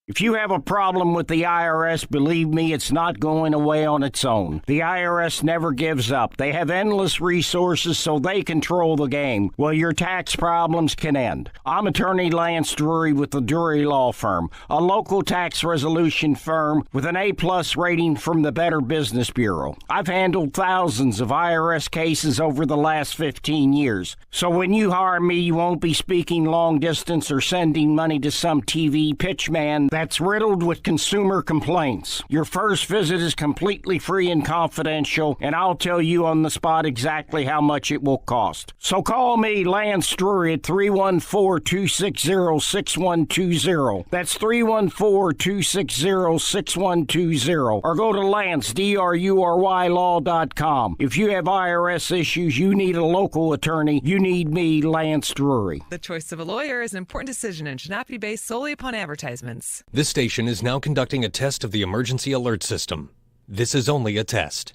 If you have a problem with the IRS, believe me, it's not going away on its own. The IRS never gives up. They have endless resources, so they control the game. Well, your tax problems can end. I'm attorney Lance Drury with the Drury Law Firm, a local tax resolution firm with an A-plus rating from the Better Business Bureau. I've handled thousands of IRS cases over the last 15 years. So when you hire me, you won't be speaking long distance or sending money to some TV pitchman that's riddled with consumer complaints. Your first visit is completely free and confidential, and I'll tell you on the spot exactly how much it will cost. So call me, Lance Drury, at 314-260-6120. That's 314-260-6120. Or go to Lance, DRURYlaw.com. If you have IRS issues, you need a local attorney, you need me, Lance Drury. The choice of a lawyer is an important decision and should not be based solely upon advertisements. This station is now conducting a test of the emergency alert system. This is only a test.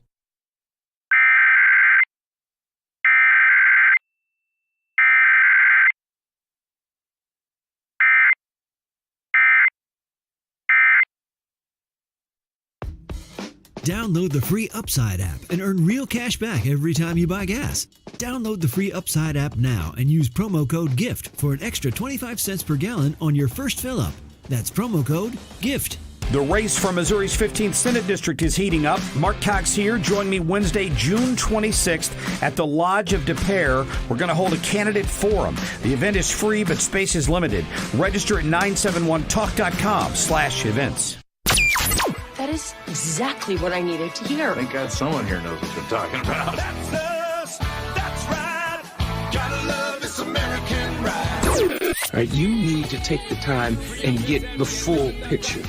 Download the free Upside app and earn real cash back every time you buy gas. Download the free Upside app now and use promo code GIFT for an extra 25 cents per gallon on your first fill-up. That's promo code GIFT. The race for Missouri's 15th Senate District is heating up. Mark Cox here. Join me Wednesday, June 26th at the Lodge of Des Peres. We're going to hold a candidate forum. The event is free, but space is limited. Register at 971talk.com/events. That is exactly what I needed to hear. Thank God someone here knows what you're talking about. That's us. That's right. Gotta love this American ride. All right, you need to take the time and get the full picture.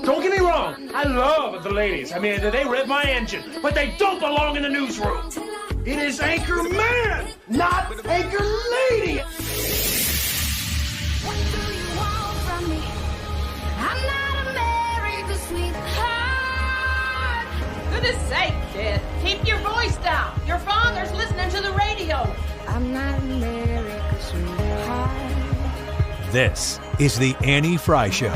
Don't get me wrong. I love the ladies. I mean, they rev my engine, but they don't belong in the newsroom. It is Anchor Man, not Anchor Lady. Goodness sake, kid. Keep your voice down. Your father's listening to the radio. I'm not America's sweetheart. This is the Annie Fry Show.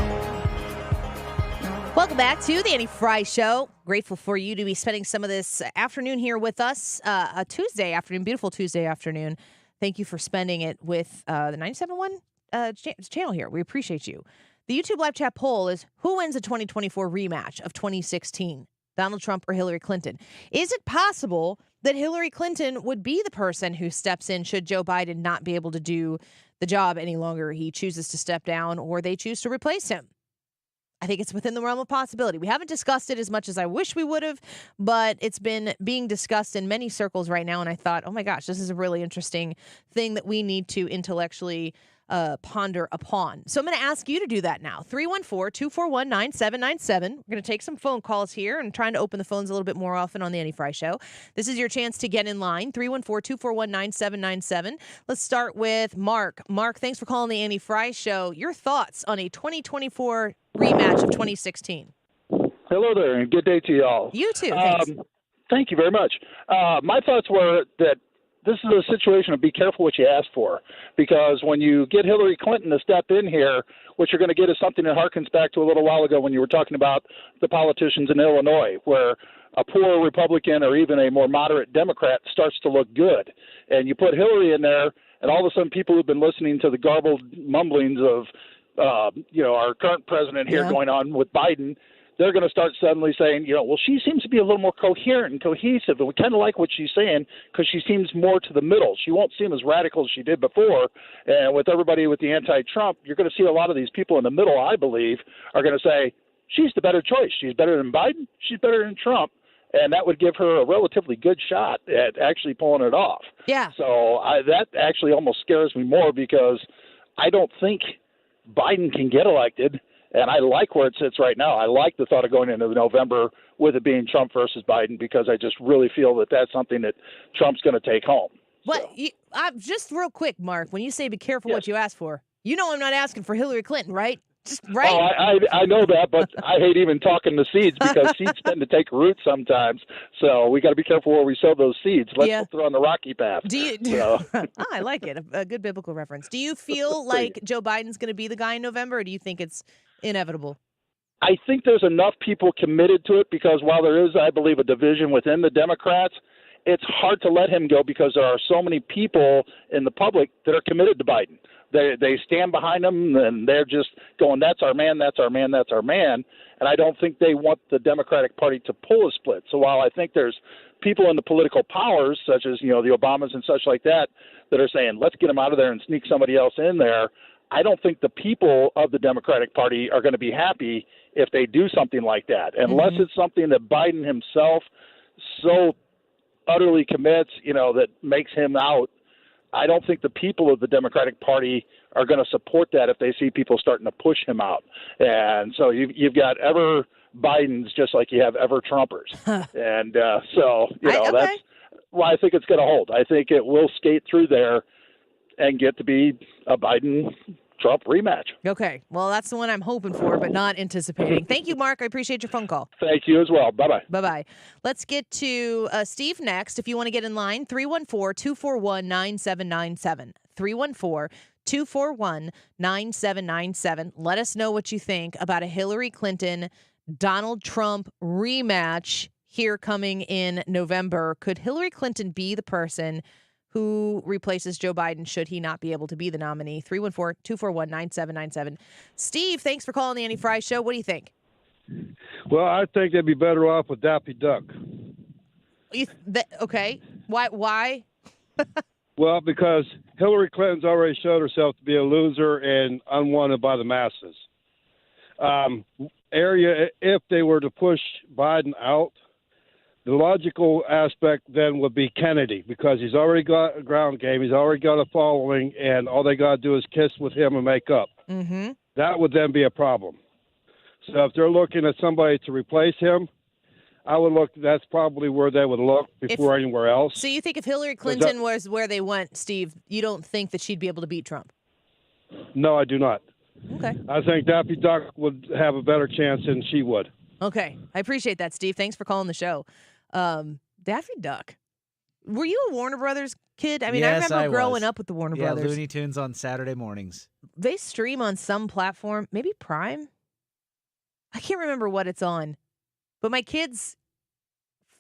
Welcome back to the Annie Fry Show. Grateful for you to be spending some of this afternoon here with us. A Tuesday afternoon, beautiful Tuesday afternoon. Thank you for spending it with the 97.1 channel here. We appreciate you. The YouTube live chat poll is, who wins the 2024 rematch of 2016? Donald Trump or Hillary Clinton? Is it possible that Hillary Clinton would be the person who steps in should Joe Biden not be able to do the job any longer? He chooses to step down or they choose to replace him. I think it's within the realm of possibility. We haven't discussed it as much as I wish we would have, but it's been being discussed in many circles right now. And I thought, oh my gosh, this is a really interesting thing that we need to intellectually ponder upon. So I'm going to ask you to do that now. 314-241-9797. We're going to take some phone calls here and trying to open the phones a little bit more often on the Annie Fry Show. This is your chance to get in line. 314-241-9797. Let's start with Mark. Mark, thanks for calling the Annie Fry Show. Your thoughts on a 2024 rematch of 2016? Hello there, and good day to y'all. You too. Thanks. Thank you very much. My thoughts were that this is a situation of be careful what you ask for, because when you get Hillary Clinton to step in here, what you're going to get is something that harkens back to a little while ago when you were talking about the politicians in Illinois, where a poor Republican or even a more moderate Democrat starts to look good. And you put Hillary in there, and all of a sudden people who've been listening to the garbled mumblings of, our current president here going on with Biden, they're going to start suddenly saying, well, she seems to be a little more coherent and cohesive, and we kind of like what she's saying because she seems more to the middle. She won't seem as radical as she did before. And with everybody with the anti-Trump, you're going to see a lot of these people in the middle, I believe, are going to say, she's the better choice. She's better than Biden. She's better than Trump. And that would give her a relatively good shot at actually pulling it off. Yeah. So that actually almost scares me more, because I don't think Biden can get elected. And I like where it sits right now. I like the thought of going into November with it being Trump versus Biden, because I just really feel that that's something that Trump's going to take home. What? Just real quick, Mark, when you say be careful what you ask for, I'm not asking for Hillary Clinton, right? Just right. Oh, I know that, but I hate even talking to seeds, because seeds tend to take root sometimes. So we got to be careful where we sow those seeds. Let's throw on the rocky path. I like it. A good biblical reference. Do you feel like Joe Biden's going to be the guy in November, or do you think it's inevitable? I think there's enough people committed to it, because while there is, I believe, a division within the Democrats, it's hard to let him go because there are so many people in the public that are committed to Biden. They stand behind him, and they're just going, that's our man, that's our man, that's our man. And I don't think they want the Democratic Party to pull a split. So while I think there's people in the political powers, such as, the Obamas and such like that, that are saying, let's get him out of there and sneak somebody else in there, I don't think the people of the Democratic Party are going to be happy if they do something like that, unless it's something that Biden himself so utterly commits, that makes him out. I don't think the people of the Democratic Party are going to support that if they see people starting to push him out. And so you've got ever Bidens just like you have ever Trumpers. And that's why I think it's going to hold. I think it will skate through there and get to be a Biden-Trump rematch. Okay. Well, that's the one I'm hoping for, but not anticipating. Thank you, Mark. I appreciate your phone call. Thank you as well. Bye-bye. Bye-bye. Let's get to Steve next. If you want to get in line, 314-241-9797. 314-241-9797. Let us know what you think about a Hillary Clinton, Donald Trump rematch here coming in November. Could Hillary Clinton be the person who replaces Joe Biden should he not be able to be the nominee? 314-241-9797. Steve, thanks for calling the Annie Fry Show. What do you think? Well, I think they'd be better off with Daffy Duck. Okay. Why? Well, because Hillary Clinton's already showed herself to be a loser and unwanted by the masses. If they were to push Biden out, the logical aspect then would be Kennedy, because he's already got a ground game, he's already got a following, and all they got to do is kiss with him and make up. Mm-hmm. That would then be a problem. So if they're looking at somebody to replace him, that's probably where they would look before anywhere else. So you think if Hillary Clinton was where they went, Steve, you don't think that she'd be able to beat Trump? No, I do not. Okay. I think Daffy Duck would have a better chance than she would. Okay. I appreciate that, Steve. Thanks for calling the show. Daffy Duck. Were you a Warner Brothers kid? I mean, yes, I remember growing up with the Warner Brothers. Yeah, Looney Tunes on Saturday mornings. They stream on some platform, maybe Prime? I can't remember what it's on. But my kids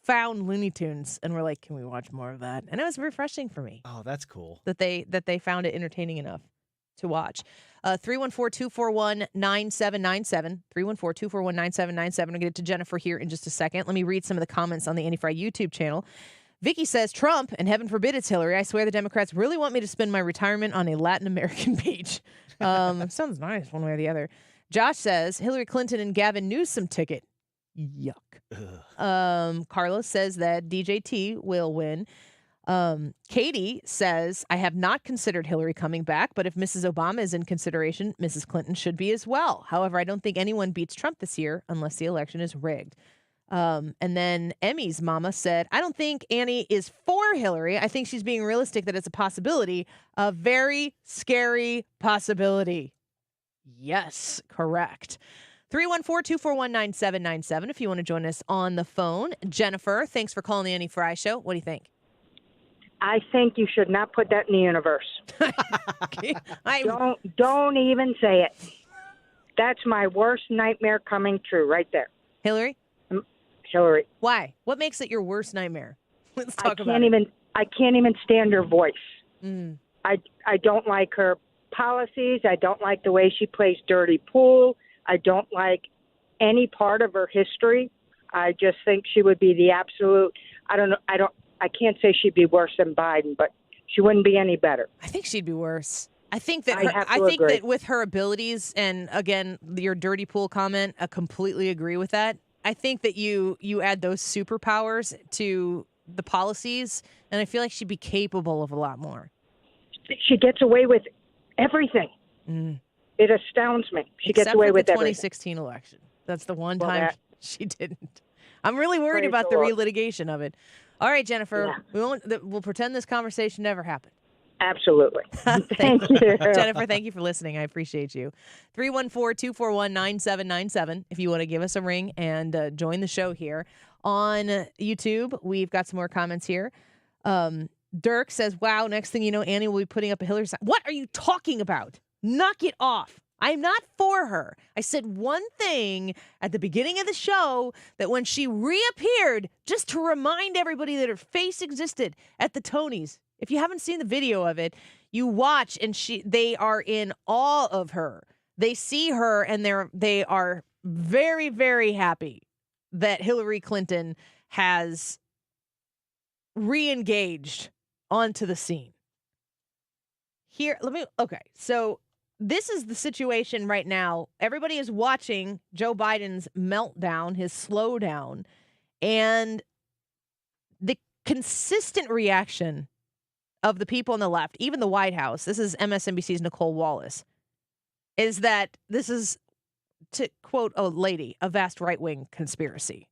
found Looney Tunes and were like, can we watch more of that? And it was refreshing for me. Oh, that's cool. That they found it entertaining enough to watch. 314-241-9797. 314-241-9797. We'll get to Jennifer here in just a second. Let me read some of the comments on the Annie Fry YouTube channel. Vicky says, Trump, and heaven forbid it's Hillary. I swear the Democrats really want me to spend my retirement on a Latin American beach. Sounds nice one way or the other. Josh says, Hillary Clinton and Gavin Newsom ticket. Yuck. Carlos says that DJT will win. Katie says, I have not considered Hillary coming back, but if Mrs. Obama is in consideration, Mrs. Clinton should be as well. However, I don't think anyone beats Trump this year unless the election is rigged. And then Emmy's mama said, I don't think Annie is for Hillary. I think she's being realistic that it's a possibility, a very scary possibility. Yes, correct. 314-241-9797 if you want to join us on the phone. Jennifer, thanks for calling the Annie Fry Show. What do you think? I think you should not put that in the universe. Don't even say it. That's my worst nightmare coming true right there. Hillary? Hillary. Why? What makes it your worst nightmare? Let's talk about I can't even stand her voice. it. I don't like her policies. I don't like the way she plays dirty pool. I don't like any part of her history. I just think she would be the absolute. I can't say she'd be worse than Biden, but she wouldn't be any better. I think she'd be worse. I think that agree. that with her abilities, and again, your dirty pool comment, I completely agree with that. I think that you add those superpowers to the policies, and I feel like she'd be capable of a lot more. She gets away with everything. It astounds me. She gets away with the everything. 2016 election. That's the one time she didn't. I'm really worried about the relitigation of it. All right, Jennifer, we'll pretend this conversation never happened. Absolutely. Thank you. Jennifer, thank you for listening. I appreciate you. 314-241-9797 if you want to give us a ring and join the show here. On YouTube, we've got some more comments here. Dirk says, wow, next thing you know, Annie will be putting up a Hillary sign. What are you talking about? Knock it off. I'm not for her. I said one thing at the beginning of the show, that when she reappeared, just to remind everybody that her face existed at the Tonys. If you haven't seen the video of it, you watch and they are in awe of her. They see her and they are very, very happy that Hillary Clinton has re-engaged onto the scene. So this is the situation right now. Everybody is watching Joe Biden's meltdown, his slowdown, and the consistent reaction of the people on the left, even the White House, this is MSNBC's Nicole Wallace, is that this is, to quote a lady, a vast right-wing conspiracy.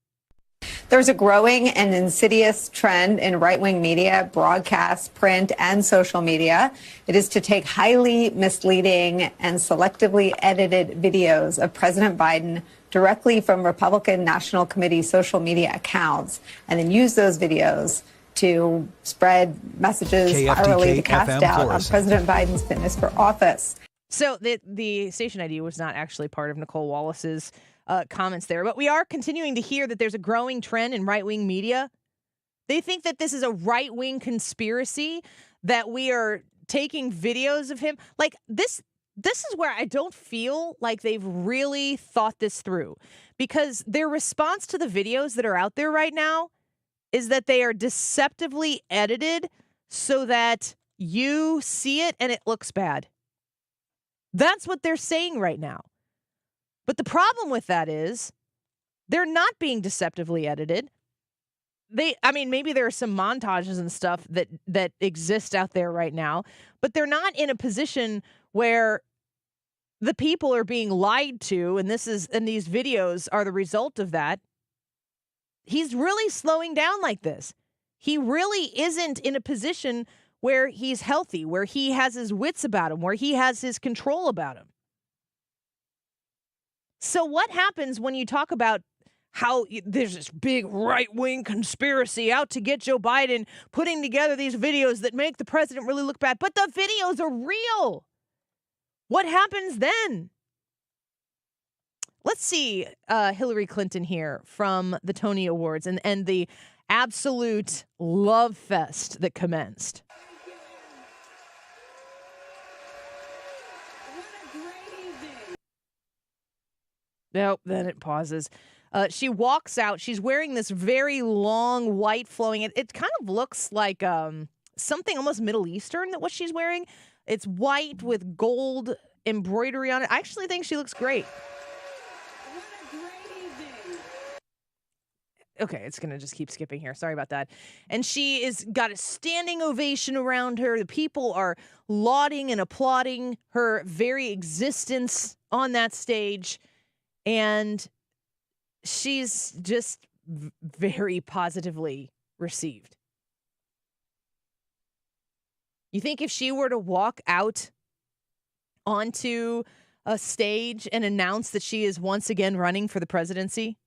There's a growing and insidious trend in right-wing media, broadcast, print, and social media. It is to take highly misleading and selectively edited videos of President Biden directly from Republican National Committee social media accounts and then use those videos to spread messages virally to cast doubt on President Biden's fitness for office. So the station ID was not actually part of Nicole Wallace's comments there, but we are continuing to hear that there's a growing trend in right-wing media. They think that this is a right-wing conspiracy, that we are taking videos of him. Like this is where I don't feel like they've really thought this through, because their response to the videos that are out there right now is that they are deceptively edited so that you see it and it looks bad. That's what they're saying right now. But the problem with that is they're not being deceptively edited. Maybe there are some montages and stuff that exist out there right now, but they're not in a position where the people are being lied to, and these videos are the result of that. He's really slowing down like this. He really isn't in a position where he's healthy, where he has his wits about him, where he has his control about him. So what happens when you talk about how there's this big right-wing conspiracy out to get Joe Biden putting together these videos that make the president really look bad, but the videos are real? What happens then? Let's see Hillary Clinton here from the Tony Awards and the absolute love fest that commenced. Nope, then it pauses. She walks out. She's wearing this very long, white, flowing. It kind of looks like something almost Middle Eastern, that what she's wearing. It's white with gold embroidery on it. I actually think she looks great. Okay, it's going to just keep skipping here. Sorry about that. And she is got a standing ovation around her. The people are lauding and applauding her very existence on that stage. And she's just very positively received. You think if she were to walk out onto a stage and announce that she is once again running for the presidency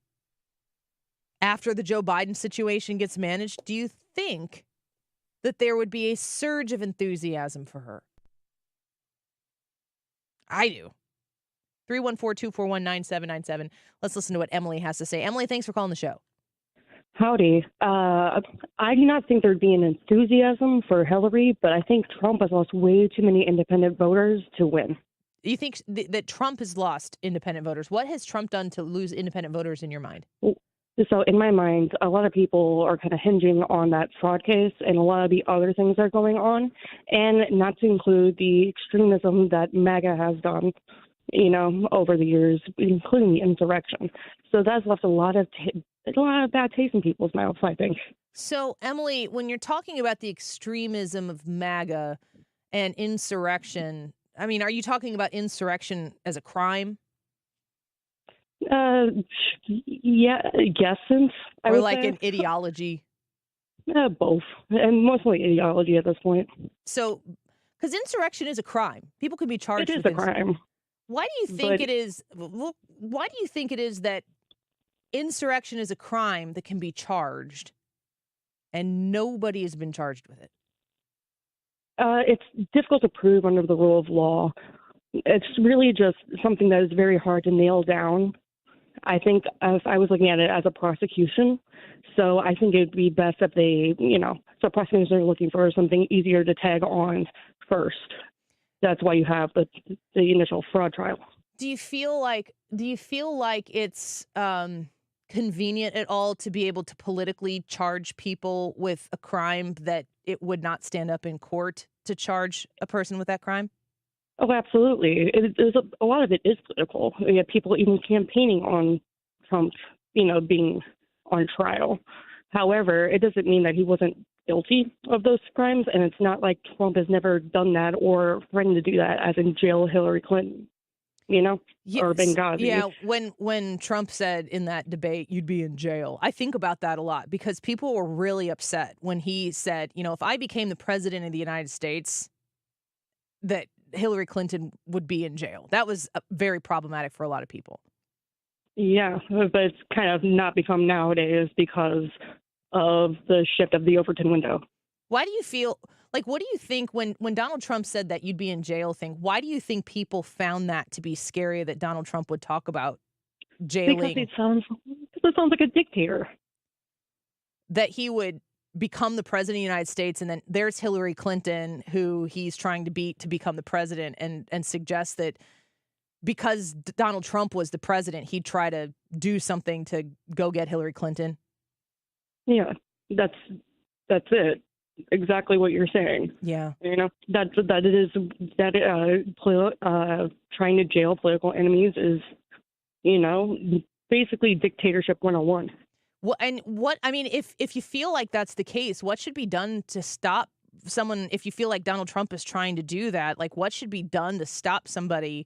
after the Joe Biden situation gets managed, do you think that there would be a surge of enthusiasm for her. I do. 314-241-9797. Let's listen to what Emily has to say. Emily, thanks for calling the show. Howdy. I do not think there'd be an enthusiasm for Hillary, but I think Trump has lost way too many independent voters to win. You think that Trump has lost independent voters? What has Trump done to lose independent voters in your mind? So in my mind, a lot of people are kind of hinging on that fraud case and a lot of the other things that are going on, and not to include the extremism that MAGA has done, over the years, including the insurrection. So that's left a lot of bad taste in people's mouths, I think. So, Emily, when you're talking about the extremism of MAGA and insurrection, I mean, are you talking about insurrection as a crime? Yeah, guessing. Or like an ideology? Both, and mostly ideology at this point. So, because insurrection is a crime. People can be charged with it. It is a crime. Why do you think it is? Why do you think it is that insurrection is a crime that can be charged and nobody has been charged with it? It's difficult to prove under the rule of law. It's really just something that is very hard to nail down. I think if I was looking at it as a prosecution, so I think it'd be best if they, so prosecutors are looking for something easier to tag on first. That's why you have the initial fraud trial. Do you feel like it's convenient at all to be able to politically charge people with a crime that it would not stand up in court to charge a person with that crime? Oh, absolutely. A lot of it is political. You have people even campaigning on Trump, being on trial. However, it doesn't mean that he wasn't guilty of those crimes, and it's not like Trump has never done that or threatened to do that, as in jail Hillary Clinton, Yes. or Benghazi. Yeah, when Trump said in that debate, you'd be in jail, I think about that a lot because people were really upset when he said, if I became the president of the United States, that Hillary Clinton would be in jail. That was very problematic for a lot of people. Yeah, but it's kind of not become nowadays because of the shift of the Overton window. Why do you feel like, what do you think when Donald Trump said that you'd be in jail thing, why do you think people found that to be scary that Donald Trump would talk about jailing? Because it sounds like a dictator. That he would become the president of the United States, and then there's Hillary Clinton, who he's trying to beat to become the president, and suggest that because Donald Trump was the president, he'd try to do something to go get Hillary Clinton. Yeah, that's it. Exactly what you're saying. Yeah. Trying to jail political enemies is, basically dictatorship 101. Well, and if you feel like that's the case, what should be done to stop someone? If you feel like Donald Trump is trying to do that, like what should be done to stop somebody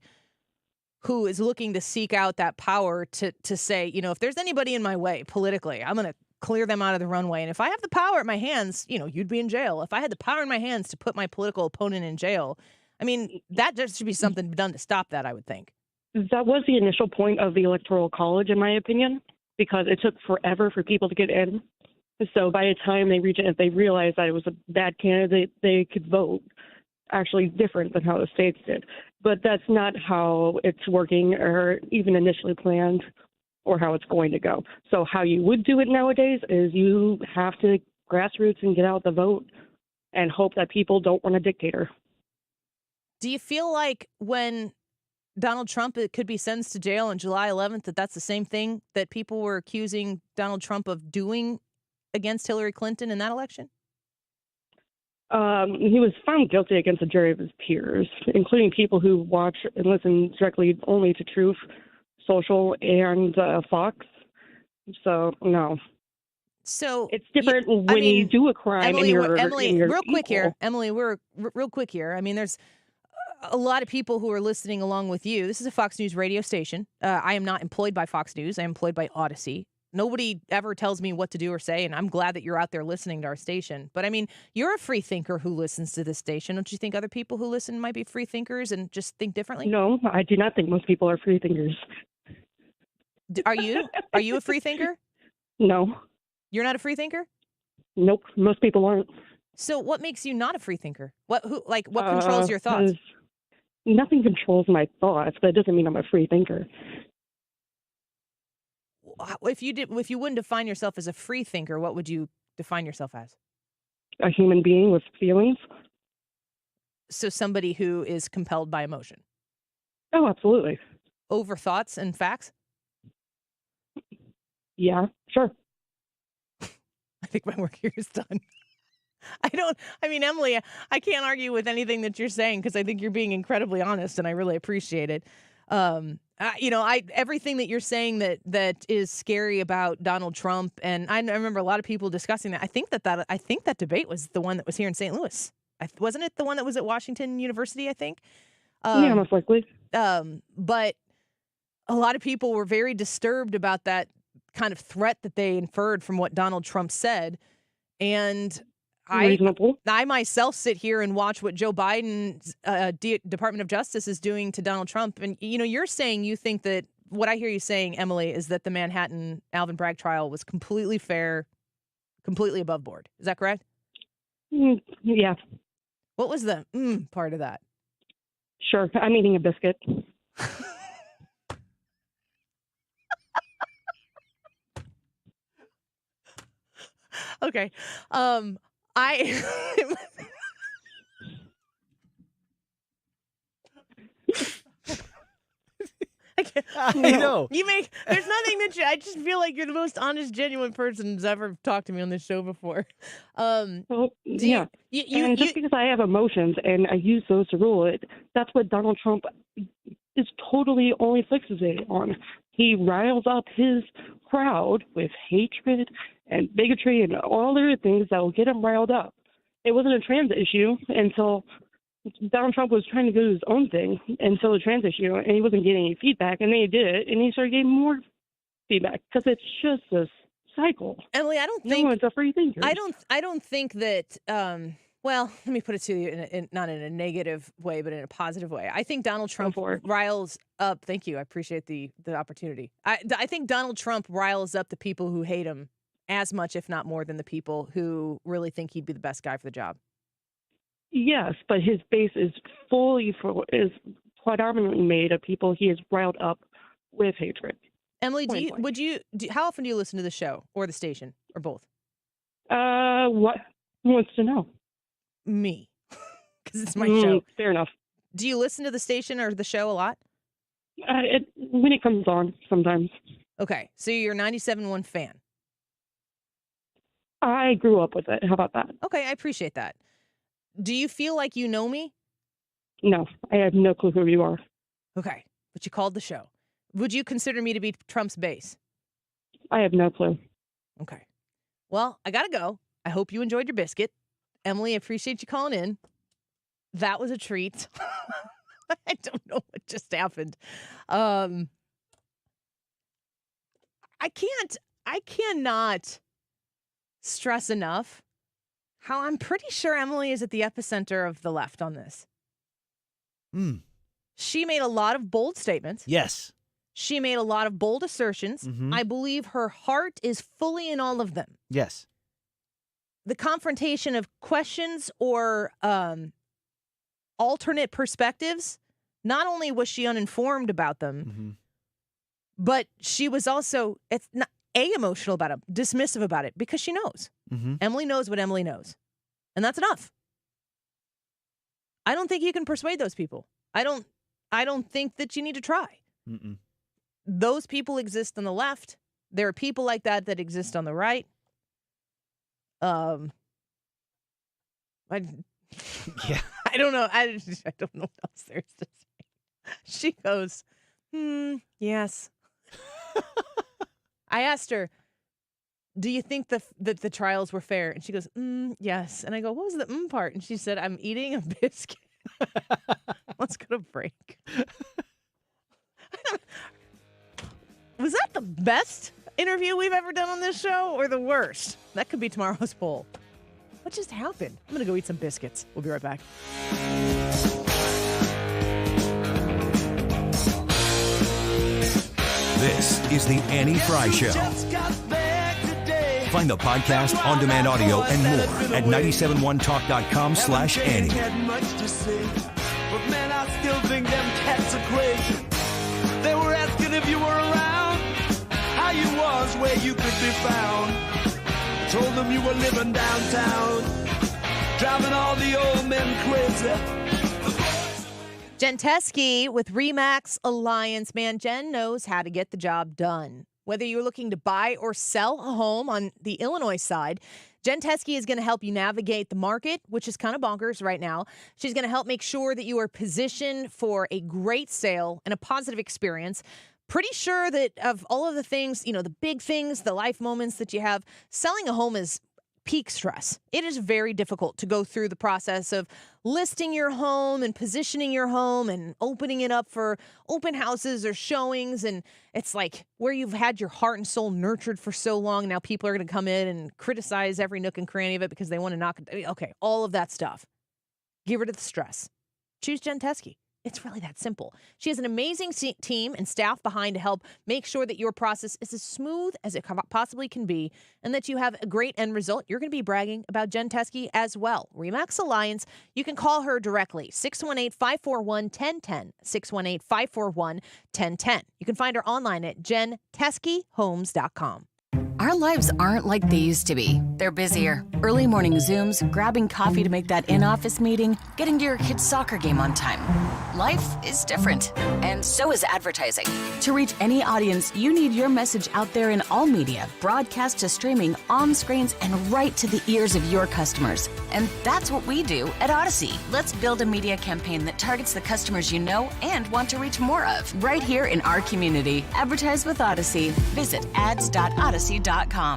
who is looking to seek out that power to say, if there's anybody in my way politically, I'm going to clear them out of the runway. And if I have the power at my hands, you'd be in jail. If I had the power in my hands to put my political opponent in jail, that just should be something done to stop that, I would think. That was the initial point of the Electoral College, in my opinion, because it took forever for people to get in. So by the time they reached it, if they realized that it was a bad candidate, they could vote. Actually different than how the states did. But that's not how it's working or even initially planned or how it's going to go. So how you would do it nowadays is you have to grassroots and get out the vote and hope that people don't want a dictator. Do you feel like when Donald Trump could be sentenced to jail on July 11th, that's the same thing that people were accusing Donald Trump of doing against Hillary Clinton in that election? He was found guilty against a jury of his peers, including people who watch and listen directly only to Truth Social and Fox. So, no. So it's different when you do a crime Emily, and you're real quick equal. here. Emily, we're real quick here. There's a lot of people who are listening along with you. This is a Fox News radio station. I am not employed by Fox News. I am employed by Odyssey. Nobody ever tells me what to do or say, and I'm glad that you're out there listening to our station. But, you're a free thinker who listens to this station. Don't you think other people who listen might be free thinkers and just think differently? No, I do not think most people are free thinkers. Are you? Are you a free thinker? No. You're not a free thinker? Nope. Most people aren't. So what makes you not a free thinker? What controls your thoughts? Nothing controls my thoughts, but it doesn't mean I'm a free thinker. If you wouldn't define yourself as a free thinker, what would you define yourself as? A human being with feelings. So somebody who is compelled by emotion. Oh, absolutely. Over thoughts and facts? Yeah, sure. I think my work here is done. Emily, I can't argue with anything that you're saying because I think you're being incredibly honest and I really appreciate it. Everything that you're saying that is scary about Donald Trump, and I remember a lot of people discussing that. I think that debate was the one that was here in St. Louis. Wasn't it the one that was at Washington University, I think? Yeah, most likely. But a lot of people were very disturbed about that kind of threat that they inferred from what Donald Trump said. And I myself sit here and watch what Joe Biden's Department of Justice is doing to Donald Trump. And, you're saying you think that what I hear you saying, Emily, is that the Manhattan Alvin Bragg trial was completely fair, completely above board. Is that correct? Yeah. What was the part of that? Sure. I'm eating a biscuit. Okay. I know. There's nothing that I just feel like you're the most honest, genuine person who's ever talked to me on this show before. Yeah. And just because I have emotions and I use those to rule it, that's what Donald Trump is totally only fixated on. He riles up his crowd with hatred and bigotry and all other things that will get him riled up. It wasn't a trans issue until Donald Trump was trying to do his own thing until the trans issue, and he wasn't getting any feedback, and then he did it, and he started getting more feedback because it's just this cycle. Emily, I don't think no one's a free thinker. I don't think that. Well, let me put it to you not in a negative way, but in a positive way. I think Donald Trump riles up. Thank you. I appreciate the opportunity. I think Donald Trump riles up the people who hate him as much, if not more, than the people who really think he'd be the best guy for the job. Yes, but his base is predominantly made of people he has riled up with hatred. Emily, how often do you listen to the show or the station or both? What wants to know? Me, because it's my show. Fair enough. Do you listen to the station or the show a lot? When it comes on, sometimes. Okay, so you're a 97.1 fan. I grew up with it. How about that? Okay, I appreciate that. Do you feel like you know me? No, I have no clue who you are. Okay, but you called the show. Would you consider me to be Trump's base? I have no clue. Okay. Well, I gotta go. I hope you enjoyed your biscuit. Emily, I appreciate you calling in. That was a treat. I don't know what just happened. I cannot stress enough how I'm pretty sure Emily is at the epicenter of the left on this. She made a lot of bold statements. Yes. She made a lot of bold assertions. Mm-hmm. I believe her heart is fully in all of them. Yes. The confrontation of questions or alternate perspectives, not only was she uninformed about them, but she was also emotional about it, dismissive about it, because she knows. Emily knows what Emily knows. And that's enough. I don't think you can persuade those people. I don't think that you need to try. Those people exist on the left. There are people like that exist on the right. I don't know. I don't know what else there's to say. She goes, yes. I asked her, do you think that the trials were fair? And she goes, yes. And I go, what was the part? And she said, I'm eating a biscuit. Let's go to break. Was that the best interview we've ever done on this show or the worst? That could be tomorrow's poll. What just happened? I'm going to go eat some biscuits. We'll be right back. This is the Annie Fry Show. Just got back today. Find the podcast, on-demand audio, and more at 971talk.com/Annie. Had much to say, but man, I still think them cats are crazy. They were asking if you were around, how you was, where you could be found. I told them you were living downtown, driving all the old men crazy. Jen Teskey with Remax Alliance. Man, Jen knows how to get the job done. Whether you're looking to buy or sell a home on the Illinois side, Jen Teskey is going to help you navigate the market, which is kind of bonkers right now. She's going to help make sure that you are positioned for a great sale and a positive experience. Pretty sure that of all of the things, the big things, the life moments that you have, selling a home is peak stress. It is very difficult to go through the process of listing your home and positioning your home and opening it up for open houses or showings. And it's like where you've had your heart and soul nurtured for so long. Now people are going to come in and criticize every nook and cranny of it because they want to knock it. Okay, all of that stuff. Get rid of the stress. Choose Jen Teskey. It's really that simple. She has an amazing team and staff behind to help make sure that your process is as smooth as it possibly can be and that you have a great end result. You're going to be bragging about Jen Teskey as well. Remax Alliance, you can call her directly, 618-541-1010, 618-541-1010. You can find her online at jenteskeyhomes.com. Our lives aren't like they used to be. They're busier. Early morning Zooms, grabbing coffee to make that in-office meeting, getting to your kid's soccer game on time. Life is different, and so is advertising. To reach any audience, you need your message out there in all media, broadcast to streaming, on screens, and right to the ears of your customers. And that's what we do at Odyssey. Let's build a media campaign that targets the customers you know and want to reach more of, right here in our community. Advertise with Odyssey. Visit ads.odyssey.com.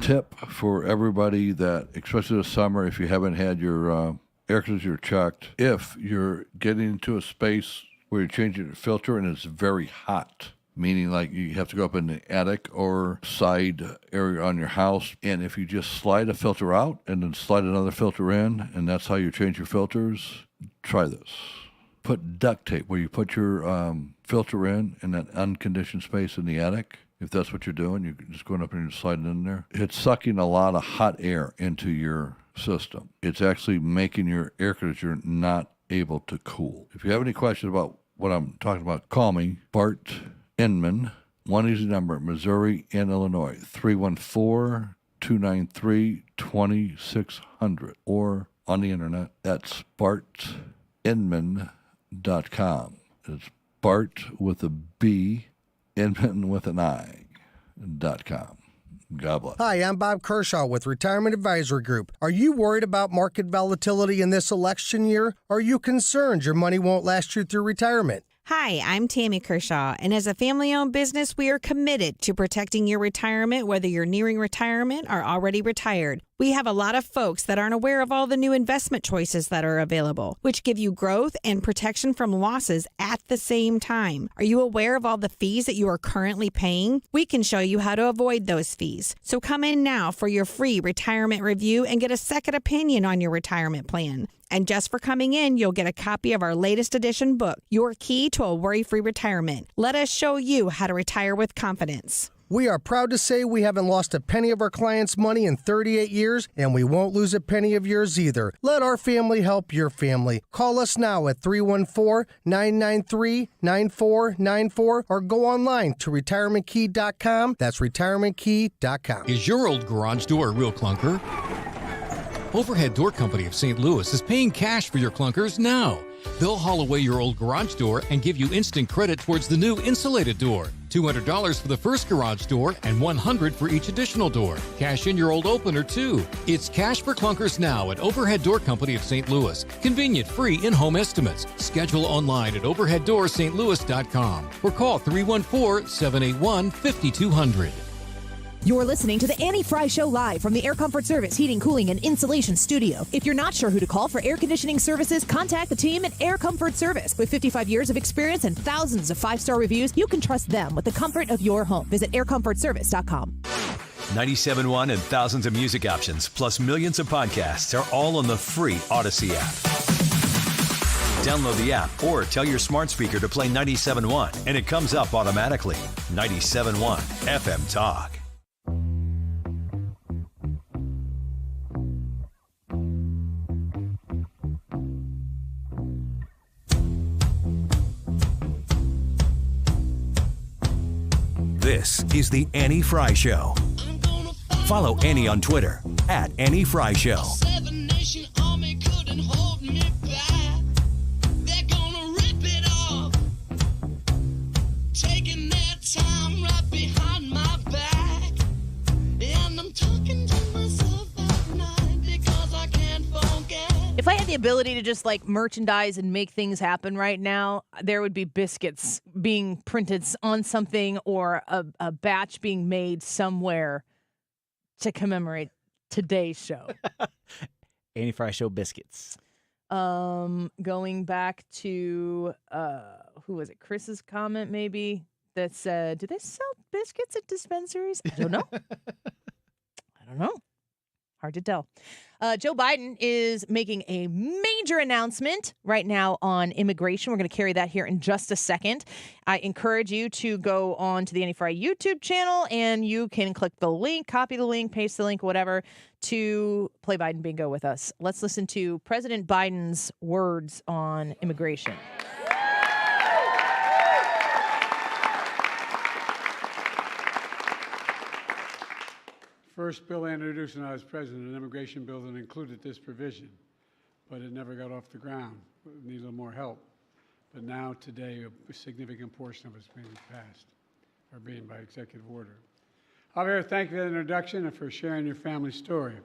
Tip for everybody that, especially this summer, if you haven't had your air conditioner checked, if you're getting into a space where you're changing the filter and it's very hot, meaning like you have to go up in the attic or side area on your house, and if you just slide a filter out and then slide another filter in, and that's how you change your filters, try this. Put duct tape where you put your filter in that unconditioned space in the attic. If that's what you're doing, you're just going up and you're sliding in there. It's sucking a lot of hot air into your system. It's actually making your air conditioner not able to cool. If you have any questions about what I'm talking about, call me, Bart Inman, one easy number, Missouri and Illinois, 314-293-2600, or on the internet, that's bartinman.com. It's Bart with a B, Inman with an I.com. God bless. Hi, I'm Bob Kershaw with Retirement Advisory Group. Are you worried about market volatility in this election year? Are you concerned your money won't last you through retirement? Hi, I'm Tammy Kershaw, and as a family-owned business, we are committed to protecting your retirement, whether you're nearing retirement or already retired. We have a lot of folks that aren't aware of all the new investment choices that are available, which give you growth and protection from losses at the same time. Are you aware of all the fees that you are currently paying? We can show you how to avoid those fees. So come in now for your free retirement review and get a second opinion on your retirement plan. And just for coming in, you'll get a copy of our latest edition book, Your Key to a Worry-Free Retirement. Let us show you how to retire with confidence. We are proud to say we haven't lost a penny of our clients' money in 38 years, and we won't lose a penny of yours either. Let our family help your family. Call us now at 314-993-9494 or go online to retirementkey.com. That's retirementkey.com. Is your old garage door a real clunker? Overhead Door Company of St. Louis is paying cash for your clunkers now. They'll haul away your old garage door and give you instant credit towards the new insulated door. $200 for the first garage door and $100 for each additional door. Cash in your old opener, too. It's cash for clunkers now at Overhead Door Company of St. Louis. Convenient, free in-home estimates. Schedule online at overheaddoorsstlouis.com or call 314-781-5200. You're listening to the Annie Fry Show live from the Air Comfort Service Heating, Cooling, and Insulation Studio. If you're not sure who to call for air conditioning services, contact the team at Air Comfort Service. With 55 years of experience and thousands of 5-star reviews, you can trust them with the comfort of your home. Visit aircomfortservice.com. 97.1 and thousands of music options, plus millions of podcasts are all on the free Odyssey app. Download the app or tell your smart speaker to play 97.1 and it comes up automatically. 97.1 FM Talk. This is the Annie Fry Show. Follow Annie on Twitter at Annie Fry Show. If I had the ability to just like merchandise and make things happen right now, there would be biscuits being printed on something or a batch being made somewhere to commemorate today's show. Annie Fry Show biscuits. Going back to who was it? Chris's comment maybe that said, "Do they sell biscuits at dispensaries?" I don't know. I don't know. Hard to tell. Joe Biden is making a major announcement right now on immigration. We're going to carry that here in just a second. I encourage you to go on to the Annie Fry YouTube channel, and you can click the link, copy the link, paste the link, whatever, to play Biden Bingo with us. Let's listen to President Biden's words on immigration. First bill I introduced when I was president, an immigration bill that included this provision, but it never got off the ground. It needed a little more help. But now, today, a significant portion of it's being passed, or being by executive order. Javier, thank you for the introduction and for sharing your family story.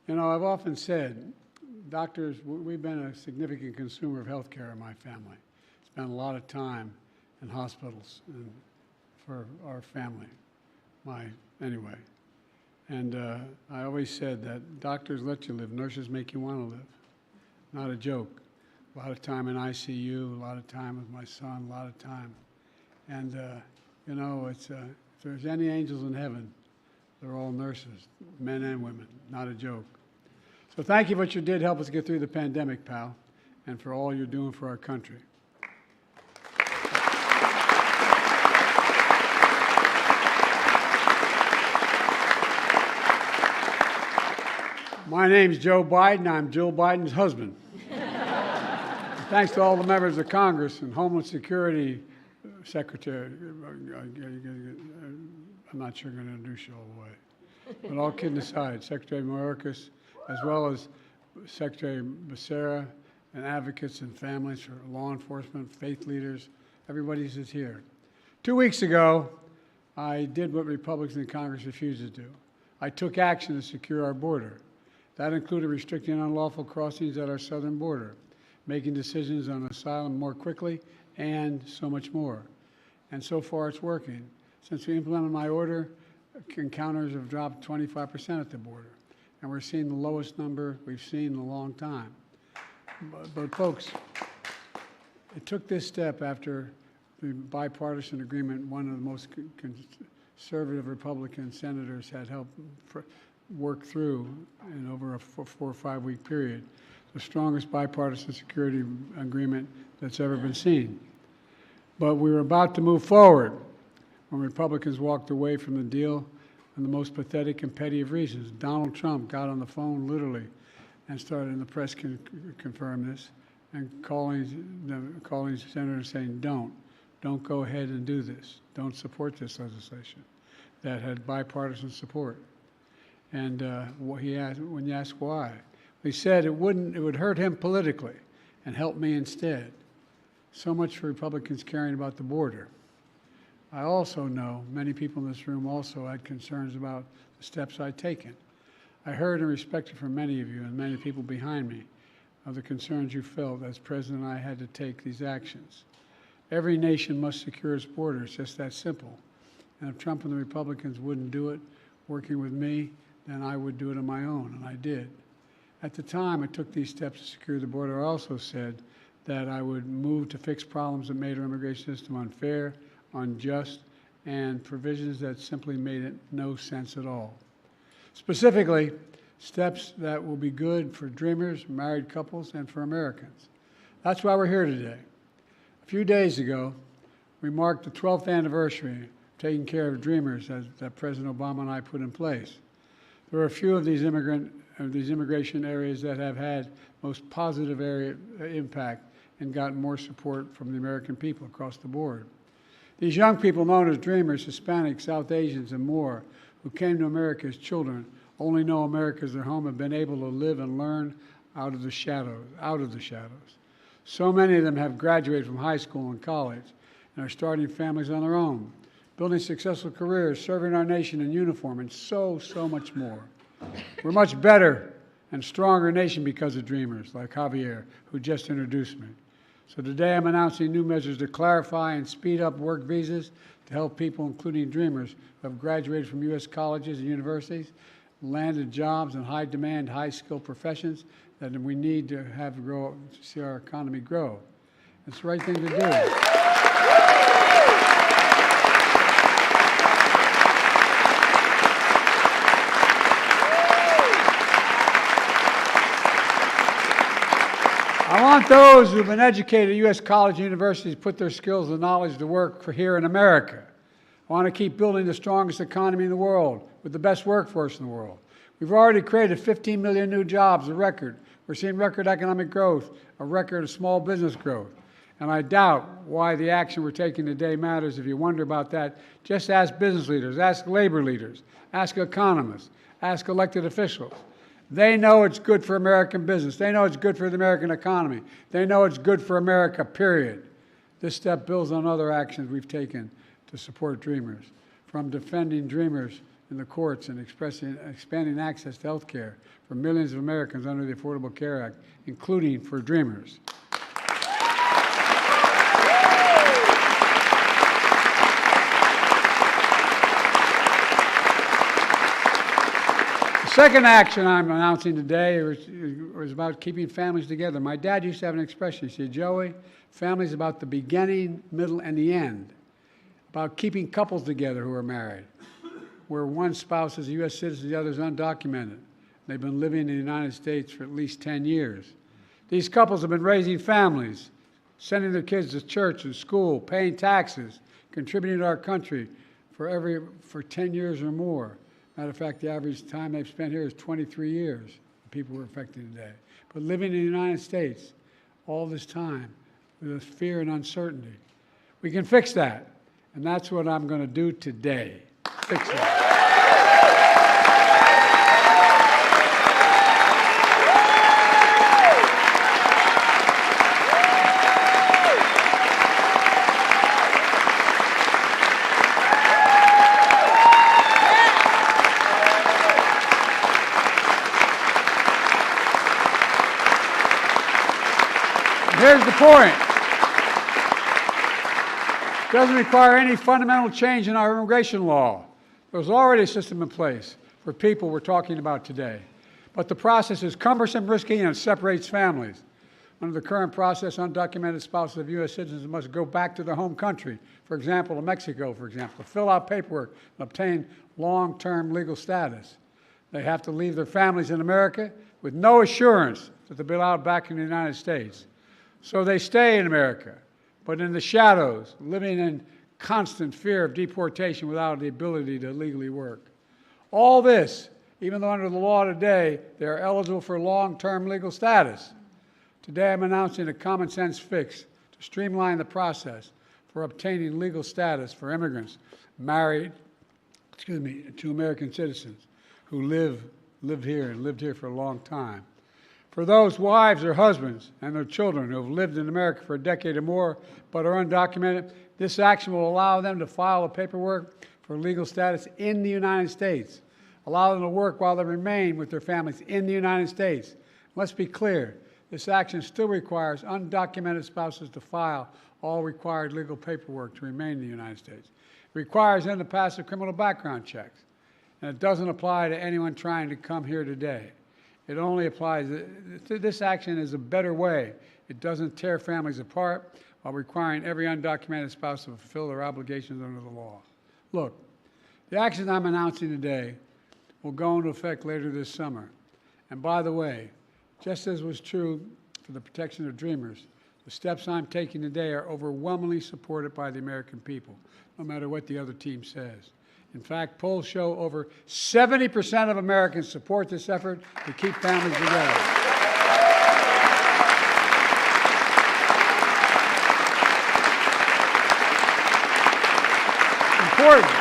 You know, I've often said, doctors, we've been a significant consumer of health care in my family. Spent a lot of time in hospitals and for our family, anyway. And I always said that doctors let you live, nurses make you want to live. Not a joke. A lot of time in ICU, a lot of time with my son, a lot of time. And, you know, if there's any angels in heaven, they're all nurses, men and women, not a joke. So thank you for what you did help us get through the pandemic, pal, and for all you're doing for our country. My name's Joe Biden. I'm Jill Biden's husband. Thanks to all the members of Congress and Homeland Security Secretary. I'm not sure I'm going to introduce you all the way. But all kidding aside, Secretary Mayorkas, as well as Secretary Becerra, and advocates and families for law enforcement, faith leaders, everybody's just here. 2 weeks ago, I did what Republicans in Congress refused to do. I took action to secure our border. That included restricting unlawful crossings at our southern border, making decisions on asylum more quickly, and so much more. And so far, it's working. Since we implemented my order, encounters have dropped 25% at the border, and we're seeing the lowest number we've seen in a long time. But folks, it took this step after the bipartisan agreement one of the most conservative Republican senators had helped work through in over a 4 or 5 week period, the strongest bipartisan security agreement that's ever been seen. But we were about to move forward when Republicans walked away from the deal for the most pathetic and petty of reasons. Donald Trump got on the phone literally and started, and the press can confirm this, and calling senators saying, don't go ahead and do this. Don't support this legislation that had bipartisan support. And when you ask why, he said it would hurt him politically and help me instead. So much for Republicans caring about the border. I also know many people in this room also had concerns about the steps I'd taken. I heard and respected from many of you and many people behind me of the concerns you felt as president I had to take these actions. Every nation must secure its border. It's just that simple. And if Trump and the Republicans wouldn't do it, working with me, then I would do it on my own, and I did. At the time I took these steps to secure the border, I also said that I would move to fix problems that made our immigration system unfair, unjust, and provisions that simply made it no sense at all. Specifically, steps that will be good for dreamers, married couples, and for Americans. That's why we're here today. A few days ago, we marked the 12th anniversary of taking care of dreamers that President Obama and I put in place. There are a few of these immigration areas that have had most positive impact and gotten more support from the American people across the board. These young people known as dreamers, Hispanics, South Asians, and more, who came to America as children, only know America as their home, have been able to live and learn out of the shadows. So many of them have graduated from high school and college and are starting families on their own, building successful careers, serving our nation in uniform, and so much more. We're much better and stronger nation because of dreamers like Javier, who just introduced me. So today I'm announcing new measures to clarify and speed up work visas to help people, including dreamers, who have graduated from U.S. colleges and universities, landed jobs in high-demand, high-skilled professions that we need to have grow to see our economy grow. It's the right thing to do. I want those who have been educated at U.S. colleges and universities to put their skills and knowledge to work for here in America. I want to keep building the strongest economy in the world with the best workforce in the world. We've already created 15 million new jobs, a record. We're seeing record economic growth, a record of small business growth. And I doubt why the action we're taking today matters. If you wonder about that, just ask business leaders, ask labor leaders, ask economists, ask elected officials. They know it's good for American business. They know it's good for the American economy. They know it's good for America, period. This step builds on other actions we've taken to support dreamers, from defending dreamers in the courts and expanding access to health care for millions of Americans under the Affordable Care Act, including for dreamers. The second action I'm announcing today is about keeping families together. My dad used to have an expression. He said, Joey, family is about the beginning, middle, and the end, about keeping couples together who are married, where one spouse is a U.S. citizen, the other is undocumented. They've been living in the United States for at least 10 years. These couples have been raising families, sending their kids to church and school, paying taxes, contributing to our country for 10 years or more. Matter of fact, the average time they've spent here is 23 years, the people we're affecting today. But living in the United States all this time with fear and uncertainty. We can fix that, and that's what I'm going to do today. Fix it. Here's the point. It doesn't require any fundamental change in our immigration law. There's already a system in place for people we're talking about today. But the process is cumbersome, risky, and it separates families. Under the current process, undocumented spouses of U.S. citizens must go back to their home country, for example, to Mexico, to fill out paperwork and obtain long-term legal status. They have to leave their families in America with no assurance that they'll be allowed back in the United States. So they stay in America, but in the shadows, living in constant fear of deportation without the ability to legally work. All this, even though under the law today, they are eligible for long-term legal status. Today I'm announcing a common sense fix to streamline the process for obtaining legal status for immigrants married to American citizens who lived here for a long time. For those wives or husbands and their children who have lived in America for a decade or more but are undocumented, this action will allow them to file the paperwork for legal status in the United States, allow them to work while they remain with their families in the United States. Let's be clear, this action still requires undocumented spouses to file all required legal paperwork to remain in the United States. It requires them to pass the criminal background checks, and it doesn't apply to anyone trying to come here today. It only applies, this action is a better way. It doesn't tear families apart while requiring every undocumented spouse to fulfill their obligations under the law. Look, the actions I'm announcing today will go into effect later this summer. And by the way, just as was true for the protection of dreamers, the steps I'm taking today are overwhelmingly supported by the American people, no matter what the other team says. In fact, polls show over 70% of Americans support this effort to keep families together. important.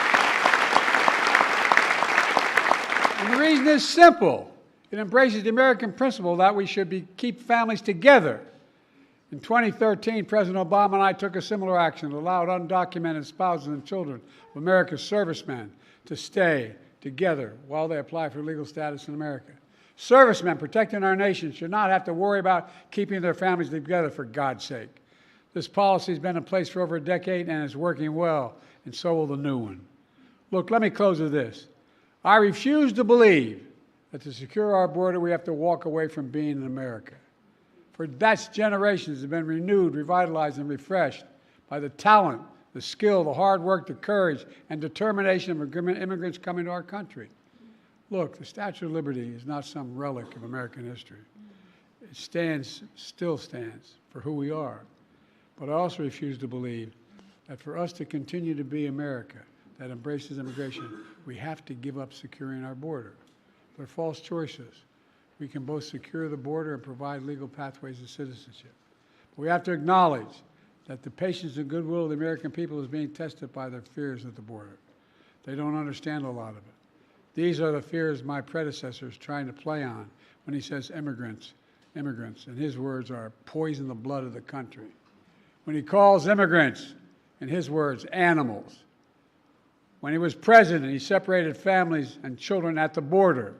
And the reason is simple. It embraces the American principle that we should keep families together. In 2013, President Obama and I took a similar action that allowed undocumented spouses and children of America's servicemen to stay together while they apply for legal status in America. Servicemen protecting our nation should not have to worry about keeping their families together, for God's sake. This policy has been in place for over a decade and is working well, and so will the new one. Look, let me close with this. I refuse to believe that to secure our border, we have to walk away from being in America. For that's generations have been renewed, revitalized, and refreshed by the talent, the skill, the hard work, the courage, and determination of immigrants coming to our country. Look, the Statue of Liberty is not some relic of American history. It still stands for who we are. But I also refuse to believe that for us to continue to be America that embraces immigration, we have to give up securing our border. They're false choices. We can both secure the border and provide legal pathways to citizenship. But we have to acknowledge that the patience and goodwill of the American people is being tested by their fears at the border. They don't understand a lot of it. These are the fears my predecessor is trying to play on when he says immigrants, and his words are poison the blood of the country. When he calls immigrants, in his words, animals. When he was president, he separated families and children at the border.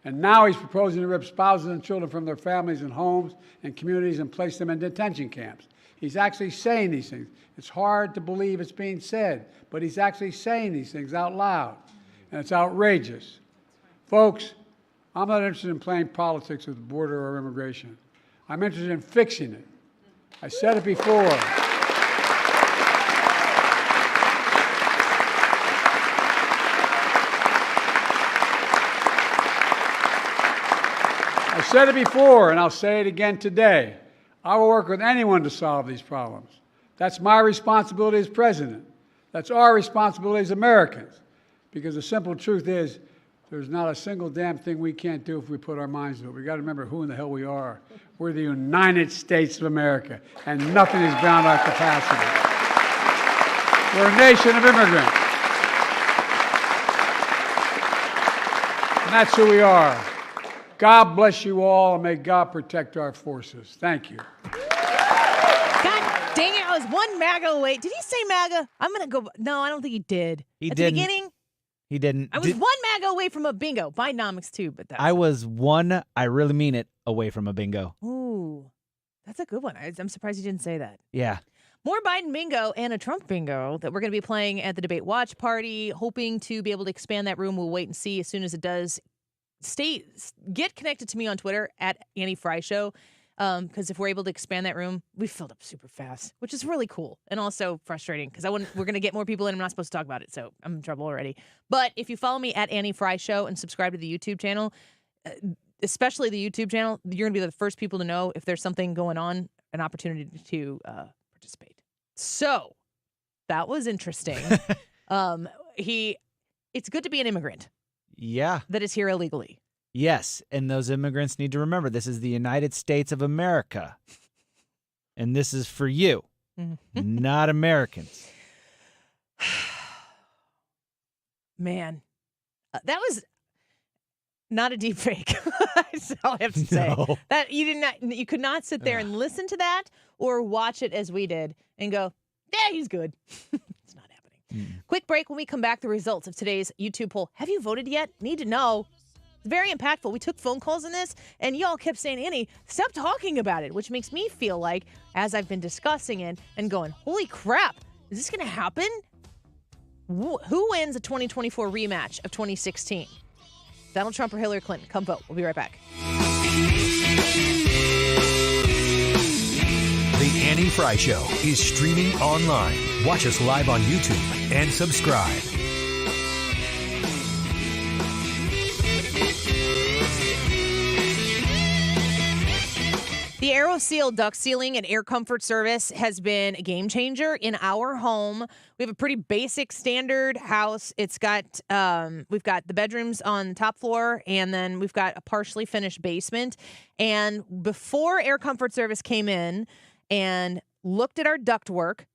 And now he's proposing to rip spouses and children from their families and homes and communities and place them in detention camps. He's actually saying these things. It's hard to believe it's being said, but he's actually saying these things out loud. And it's outrageous. Folks, I'm not interested in playing politics with the border or immigration. I'm interested in fixing it. I said it before. I said it before, and I'll say it again today. I will work with anyone to solve these problems. That's my responsibility as president. That's our responsibility as Americans. Because the simple truth is, there's not a single damn thing we can't do if we put our minds to it. We've got to remember who in the hell we are. We're the United States of America, and nothing is beyond our capacity. We're a nation of immigrants. And that's who we are. God bless you all, and may God protect our forces. Thank you. God dang it, I was one MAGA away. Did he say MAGA? I'm going to go. No, I don't think he did. He At didn't. the beginning? He didn't. I was one MAGA away from a bingo. Bidenomics too, but that's... I was one, I really mean it, away from a bingo. Ooh, that's a good one. I'm surprised you didn't say that. Yeah. More Biden bingo and a Trump bingo that we're going to be playing at the debate watch party, hoping to be able to expand that room. We'll wait and see as soon as it does. Get connected to me on Twitter at Annie Fry Show. Because if we're able to expand that room, we filled up super fast, which is really cool and also frustrating because we're going to get more people in. I'm not supposed to talk about it, so I'm in trouble already. But if you follow me at Annie Fry Show and subscribe to the YouTube channel, especially the YouTube channel, you're going to be the first people to know if there's something going on, an opportunity to participate. So that was interesting. It's good to be an immigrant. Yeah. That is here illegally. Yes, and those immigrants need to remember this is the United States of America. And this is for you, not Americans. Man, that was not a deep fake. That's all I have to say. No. That you could not sit there and listen to that or watch it as we did and go, yeah, he's good. It's not happening. Quick break. When we come back, the results of today's YouTube poll. Have you voted yet? Need to know. It's very impactful. We took phone calls on this, and y'all kept saying, Annie, stop talking about it, which makes me feel like, as I've been discussing it and going, holy crap, is this going to happen? Who wins a 2024 rematch of 2016? Donald Trump or Hillary Clinton? Come vote. We'll be right back. The Annie Fry Show is streaming online. Watch us live on YouTube and subscribe. The AeroSeal duct sealing and air comfort service has been a game changer in our home. We have a pretty basic standard house. It's got we've got the bedrooms on the top floor, and then we've got a partially finished basement. And before air comfort service came in and looked at our ductwork,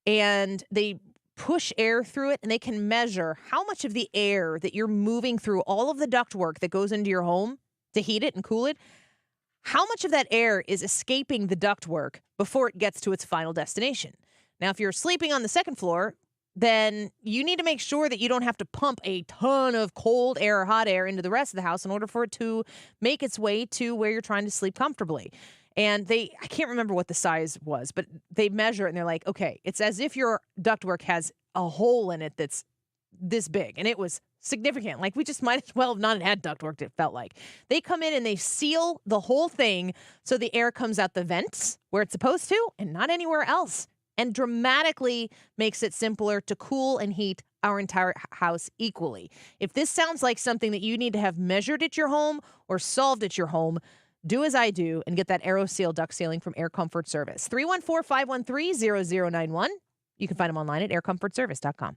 and they push air through it, and they can measure how much of the air that you're moving through all of the ductwork that goes into your home to heat it and cool it, how much of that air is escaping the ductwork before it gets to its final destination. Now, if you're sleeping on the second floor, then you need to make sure that you don't have to pump a ton of cold air or hot air into the rest of the house in order for it to make its way to where you're trying to sleep comfortably. And I can't remember what the size was, but they measure it and they're like, okay, it's as if your ductwork has a hole in it that's this big. And it was significant. Like, we just might as well have not had ductwork, it felt like. They come in and they seal the whole thing so the air comes out the vents where it's supposed to and not anywhere else, and dramatically makes it simpler to cool and heat our entire house equally. If this sounds like something that you need to have measured at your home or solved at your home, do as I do and get that AeroSeal duct sealing from Air Comfort Service. 314-513-0091. You can find them online at aircomfortservice.com.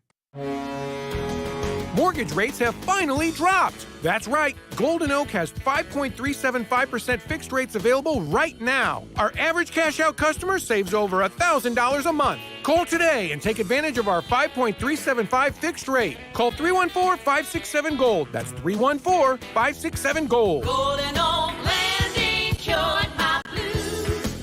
Mortgage rates have finally dropped. That's right. Golden Oak has 5.375% fixed rates available right now. Our average cash-out customer saves over $1,000 a month. Call today and take advantage of our 5.375 fixed rate. Call 314-567-GOLD. That's 314-567-GOLD. Golden Oak Lending cured my blues.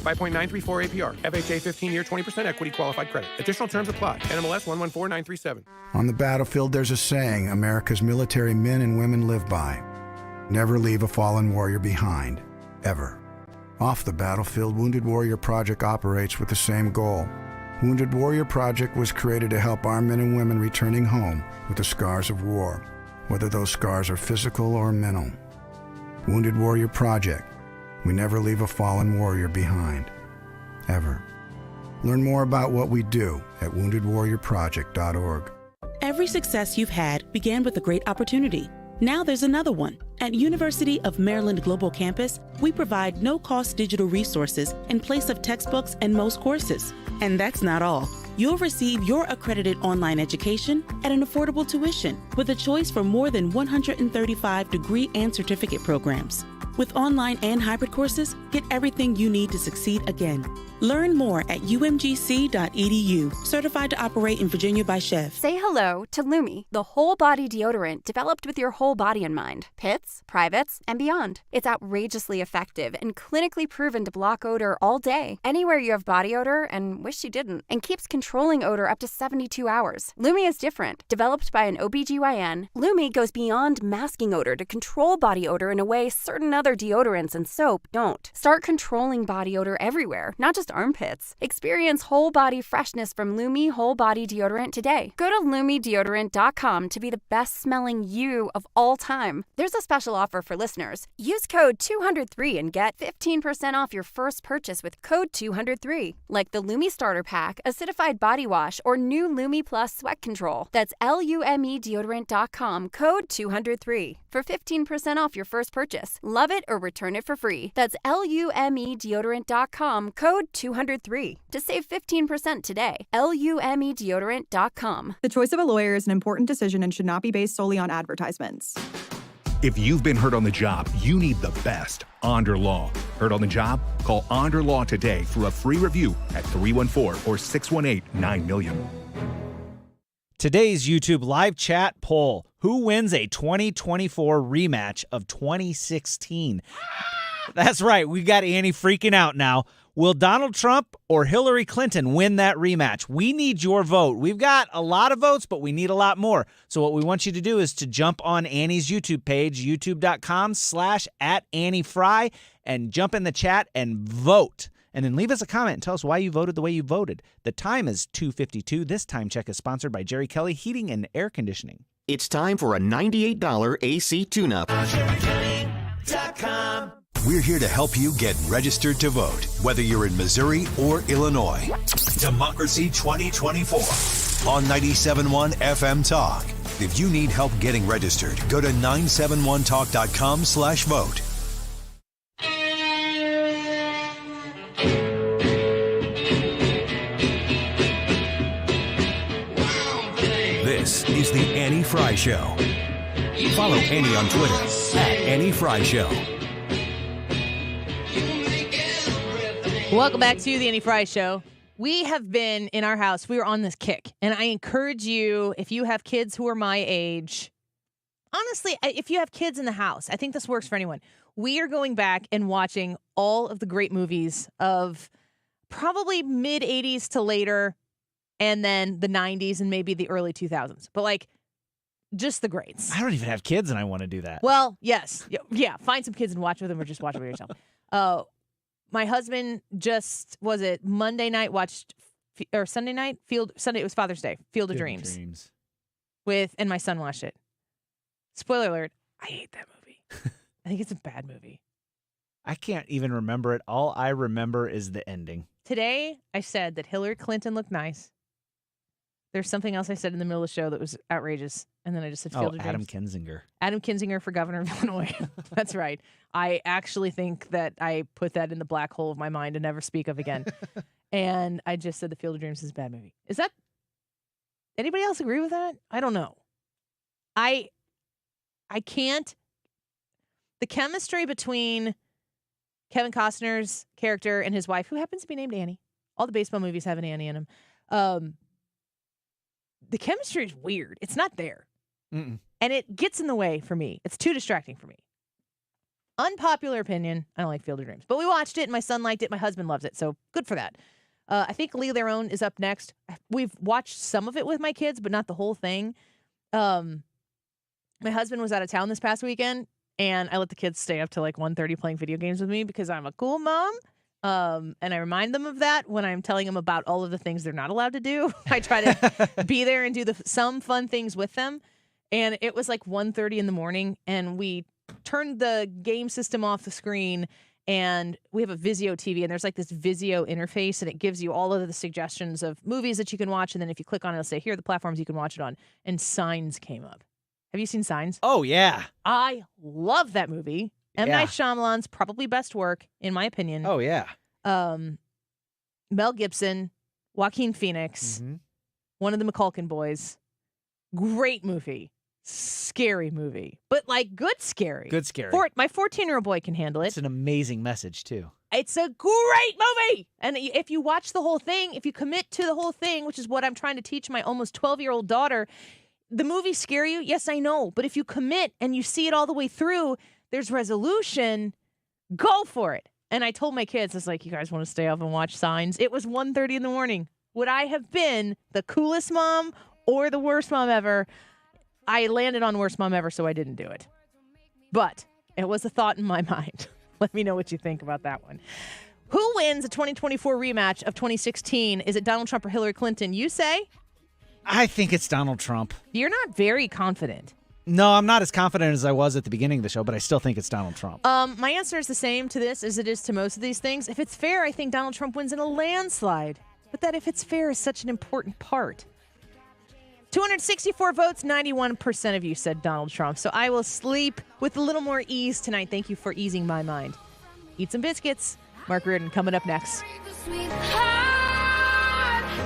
5.934 APR. FHA 15-year 20% equity qualified credit. Additional terms apply. NMLS 114937. On the battlefield, there's a saying America's military men and women live by. Never leave a fallen warrior behind. Ever. Off the battlefield, Wounded Warrior Project operates with the same goal. Wounded Warrior Project was created to help our men and women returning home with the scars of war, whether those scars are physical or mental. Wounded Warrior Project. We never leave a fallen warrior behind. Ever. Learn more about what we do at woundedwarriorproject.org. Every success you've had began with a great opportunity. Now there's another one. At University of Maryland Global Campus, we provide no-cost digital resources in place of textbooks and most courses. And that's not all. You'll receive your accredited online education at an affordable tuition with a choice for more than 135 degree and certificate programs. With online and hybrid courses, get everything you need to succeed again. Learn more at umgc.edu. Certified to operate in Virginia by Chev. Say hello to Lumi, the whole body deodorant developed with your whole body in mind. Pits, privates, and beyond. It's outrageously effective and clinically proven to block odor all day, anywhere you have body odor and wish you didn't, and keeps controlling odor up to 72 hours. Lumi is different. Developed by an OBGYN, Lumi goes beyond masking odor to control body odor in a way certain other deodorants and soap don't. Start controlling body odor everywhere, not just armpits. Experience whole body freshness from Lumi Whole Body Deodorant today. Go to LumiDeodorant.com to be the best smelling you of all time. There's a special offer for listeners. Use code 203 and get 15% off your first purchase with code 203. Like the Lumi Starter Pack, Acidified Body Wash, or new Lumi Plus Sweat Control. That's LumeDeodorant.com, code 203 for 15% off your first purchase. Love it or return it for free. That's LumeDeodorant.com, code 203 to save 15% today. LumeDeodorant.com. The choice of a lawyer is an important decision and should not be based solely on advertisements. If you've been hurt on the job, you need the best. Onder Law. Hurt on the job? Call Onder Law today for a free review at 314 or 618-9000000. Today's YouTube live chat poll: who wins a 2024 rematch of 2016? That's right, we got Annie freaking out now. Will Donald Trump or Hillary Clinton win that rematch? We need your vote. We've got a lot of votes, but we need a lot more. So what we want you to do is to jump on Annie's YouTube page, youtube.com/@AnnieFry, and jump in the chat and vote. And then leave us a comment and tell us why you voted the way you voted. The time is 2:52. This time check is sponsored by Jerry Kelly Heating and Air Conditioning. It's time for a $98 AC tune-up. We're here to help you get registered to vote, whether you're in Missouri or Illinois. Democracy 2024 on 97.1 FM Talk. If you need help getting registered, go to 971talk.com/vote. This is the Annie Fry Show. Follow Annie on Twitter @Annie Fry Show. Welcome back to the Annie Fry Show. We have been in our house. We were on this kick. And I encourage you, if you have kids who are my age, honestly, if you have kids in the house, I think this works for anyone. We are going back and watching all of the great movies of probably mid 80s to later, and then the 90s and maybe the early 2000s. But like, just the greats. I don't even have kids and I want to do that. Well, yes. Yeah. Find some kids and watch with them or just watch it with yourself. My husband just, was it Monday night, watched, or Sunday night? Sunday, it was Father's Day. Field of Dreams. And my son watched it. Spoiler alert, I hate that movie. I think it's a bad movie. I can't even remember it. All I remember is the ending. Today, I said that Hillary Clinton looked nice. There's something else I said in the middle of the show that was outrageous. And then I just said Field of Dreams. Adam Kinzinger. Adam Kinzinger for governor of Illinois. That's right. I actually think that I put that in the black hole of my mind to never speak of again. And I just said the Field of Dreams is a bad movie. Is that, anybody else agree with that? I don't know. I can't. The chemistry between Kevin Costner's character and his wife, who happens to be named Annie. All the baseball movies have an Annie in them. The chemistry is weird. It's not there. Mm-mm. And it gets in the way for me. It's too distracting for me. Unpopular opinion, I don't like Field of Dreams. But we watched it, and my son liked it. My husband loves it, so good for that. I think Leave Their Own is up next. We've watched some of it with my kids, but not the whole thing. My husband was out of town this past weekend, and I let the kids stay up till like 1:30 playing video games with me because I'm a cool mom. And I remind them of that when I'm telling them about all of the things they're not allowed to do. I try to be there and do some fun things with them. And it was like 1:30 in the morning, and we turned the game system off the screen, and we have a Vizio TV, and there's like this Vizio interface, and it gives you all of the suggestions of movies that you can watch. And then if you click on it, it'll say, here are the platforms you can watch it on. And Signs came up. Have you seen Signs? Oh, yeah. I love that movie. M. Night Shyamalan's probably best work, in my opinion. Oh, yeah. Mel Gibson, Joaquin Phoenix, one of the McCulkin boys. Great movie. Scary movie. But like good scary. Good scary. My 14-year-old boy can handle it. It's an amazing message, too. It's a great movie. And if you watch the whole thing, if you commit to the whole thing, which is what I'm trying to teach my almost 12-year-old daughter, the movies scare you. Yes, I know. But if you commit and you see it all the way through, there's resolution. Go for it. And I told my kids, it's like, you guys want to stay up and watch Signs? It was 1:30 in the morning. Would I have been the coolest mom or the worst mom ever? I landed on worst mom ever, so I didn't do it. But it was a thought in my mind. Let me know what you think about that one. Who wins a 2024 rematch of 2016? Is it Donald Trump or Hillary Clinton? You say? I think it's Donald Trump. You're not very confident. No, I'm not as confident as I was at the beginning of the show, but I still think it's Donald Trump. My answer is the same to this as it is to most of these things. If it's fair, I think Donald Trump wins in a landslide. But that if it's fair is such an important part. 264 votes, 91% of you said Donald Trump. So I will sleep with a little more ease tonight. Thank you for easing my mind. Eat some biscuits. Mark Reardon coming up next.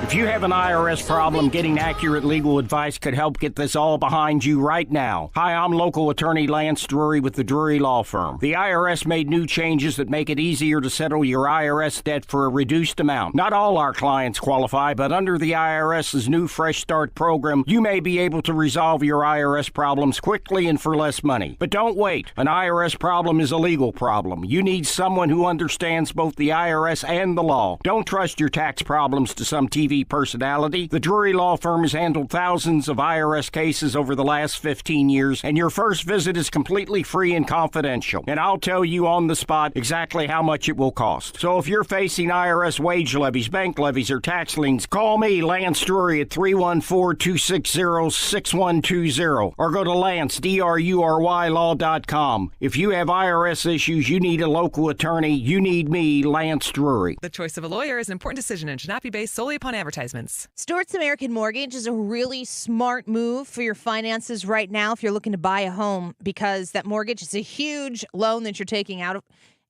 If you have an IRS problem, getting accurate legal advice could help get this all behind you right now. Hi, I'm local attorney Lance Drury with the Drury Law Firm. The IRS made new changes that make it easier to settle your IRS debt for a reduced amount. Not all our clients qualify, but under the IRS's new Fresh Start program, you may be able to resolve your IRS problems quickly and for less money. But don't wait. An IRS problem is a legal problem. You need someone who understands both the IRS and the law. Don't trust your tax problems to some TV personality. The Drury Law Firm has handled thousands of IRS cases over the last 15 years, and your first visit is completely free and confidential. And I'll tell you on the spot exactly how much it will cost. So if you're facing IRS wage levies, bank levies, or tax liens, call me, Lance Drury, at 314-260-6120, or go to LanceDruryLaw.com. If you have IRS issues, you need a local attorney. You need me, Lance Drury. The choice of a lawyer is an important decision and should not be based solely upon advertisements. Stewart's American Mortgage is a really smart move for your finances right now if you're looking to buy a home, because that mortgage is a huge loan that you're taking out of,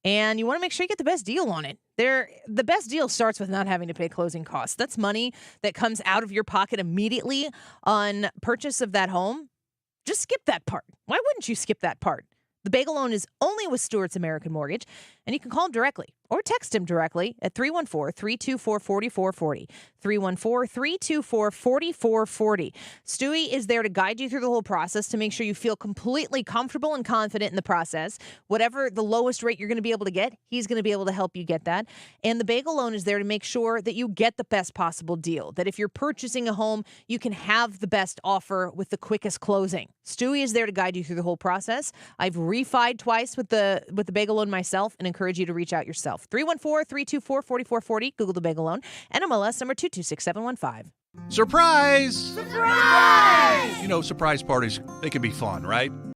and you want to make sure you get the best deal on it. The best deal starts with not having to pay closing costs. That's money that comes out of your pocket immediately on purchase of that home. Just skip that part. Why wouldn't you skip that part? The bagel loan is only with Stewart's American Mortgage. And you can call him directly or text him directly at 314-324-4440. 314-324-4440. Stewie is there to guide you through the whole process to make sure you feel completely comfortable and confident in the process. Whatever the lowest rate you're going to be able to get, he's going to be able to help you get that. And the Bagel Loan is there to make sure that you get the best possible deal, that if you're purchasing a home, you can have the best offer with the quickest closing. Stewie is there to guide you through the whole process. I've refied twice with the Bagel Loan myself and encourage you to reach out yourself. 314-324-4440. Google the Bagel Loan. NMLS number 226715. Surprise! Surprise! You know, surprise parties, they can be fun, right?